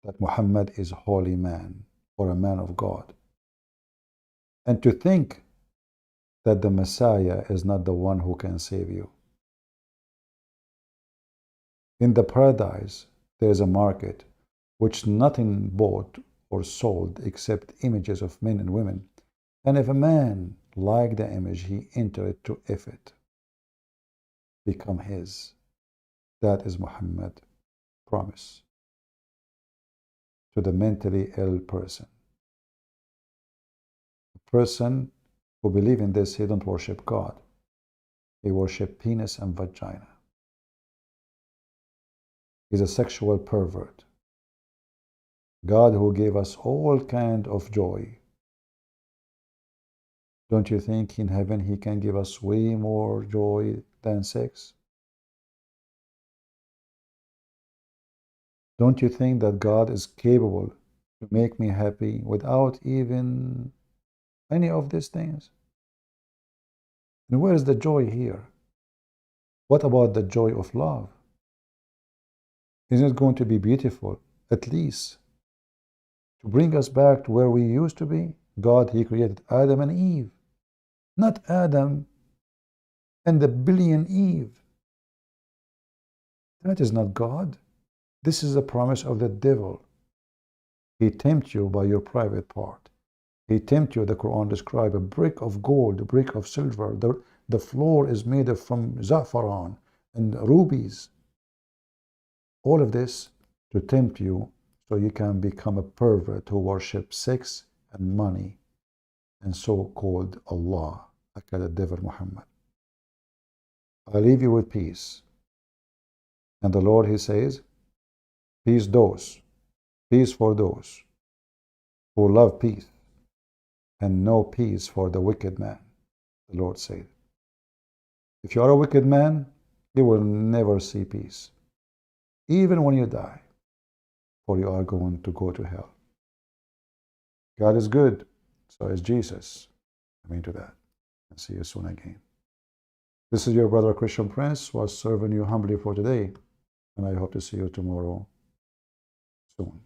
that Muhammad is a holy man or a man of God. And to think that the Messiah is not the one who can save you. In the paradise, there is a market which nothing bought or sold except images of men and women. And if a man like the image, he enter it to F it, become his. That is Muhammad's promise to the mentally ill person. A person who believes in this, he don't worship God. He worship penis and vagina. He's a sexual pervert. God who gave us all kind of joy. Don't you think in heaven he can give us way more joy than sex? Don't you think that God is capable to make me happy without even any of these things? And where is the joy here? What about the joy of love? Isn't it going to be beautiful, at least, to bring us back to where we used to be? God, he created Adam and Eve, not Adam and the billion Eve. That is not God. This is a promise of the devil. He tempts you by your private part. He tempts you, the Quran describes, a brick of gold, a brick of silver. The floor is made from zafaran and rubies. All of this to tempt you so you can become a pervert who worships sex and money and so-called Allah, like the devil Muhammad. I leave you with peace. And the Lord, he says, peace for those who love peace, and no peace for the wicked man, the Lord said. If you are a wicked man, you will never see peace, even when you die, for you are going to go to hell. God is good, so is Jesus. Amen to that. And see you soon again. This is your brother Christian Prince, was serving you humbly for today, and I hope to see you tomorrow soon.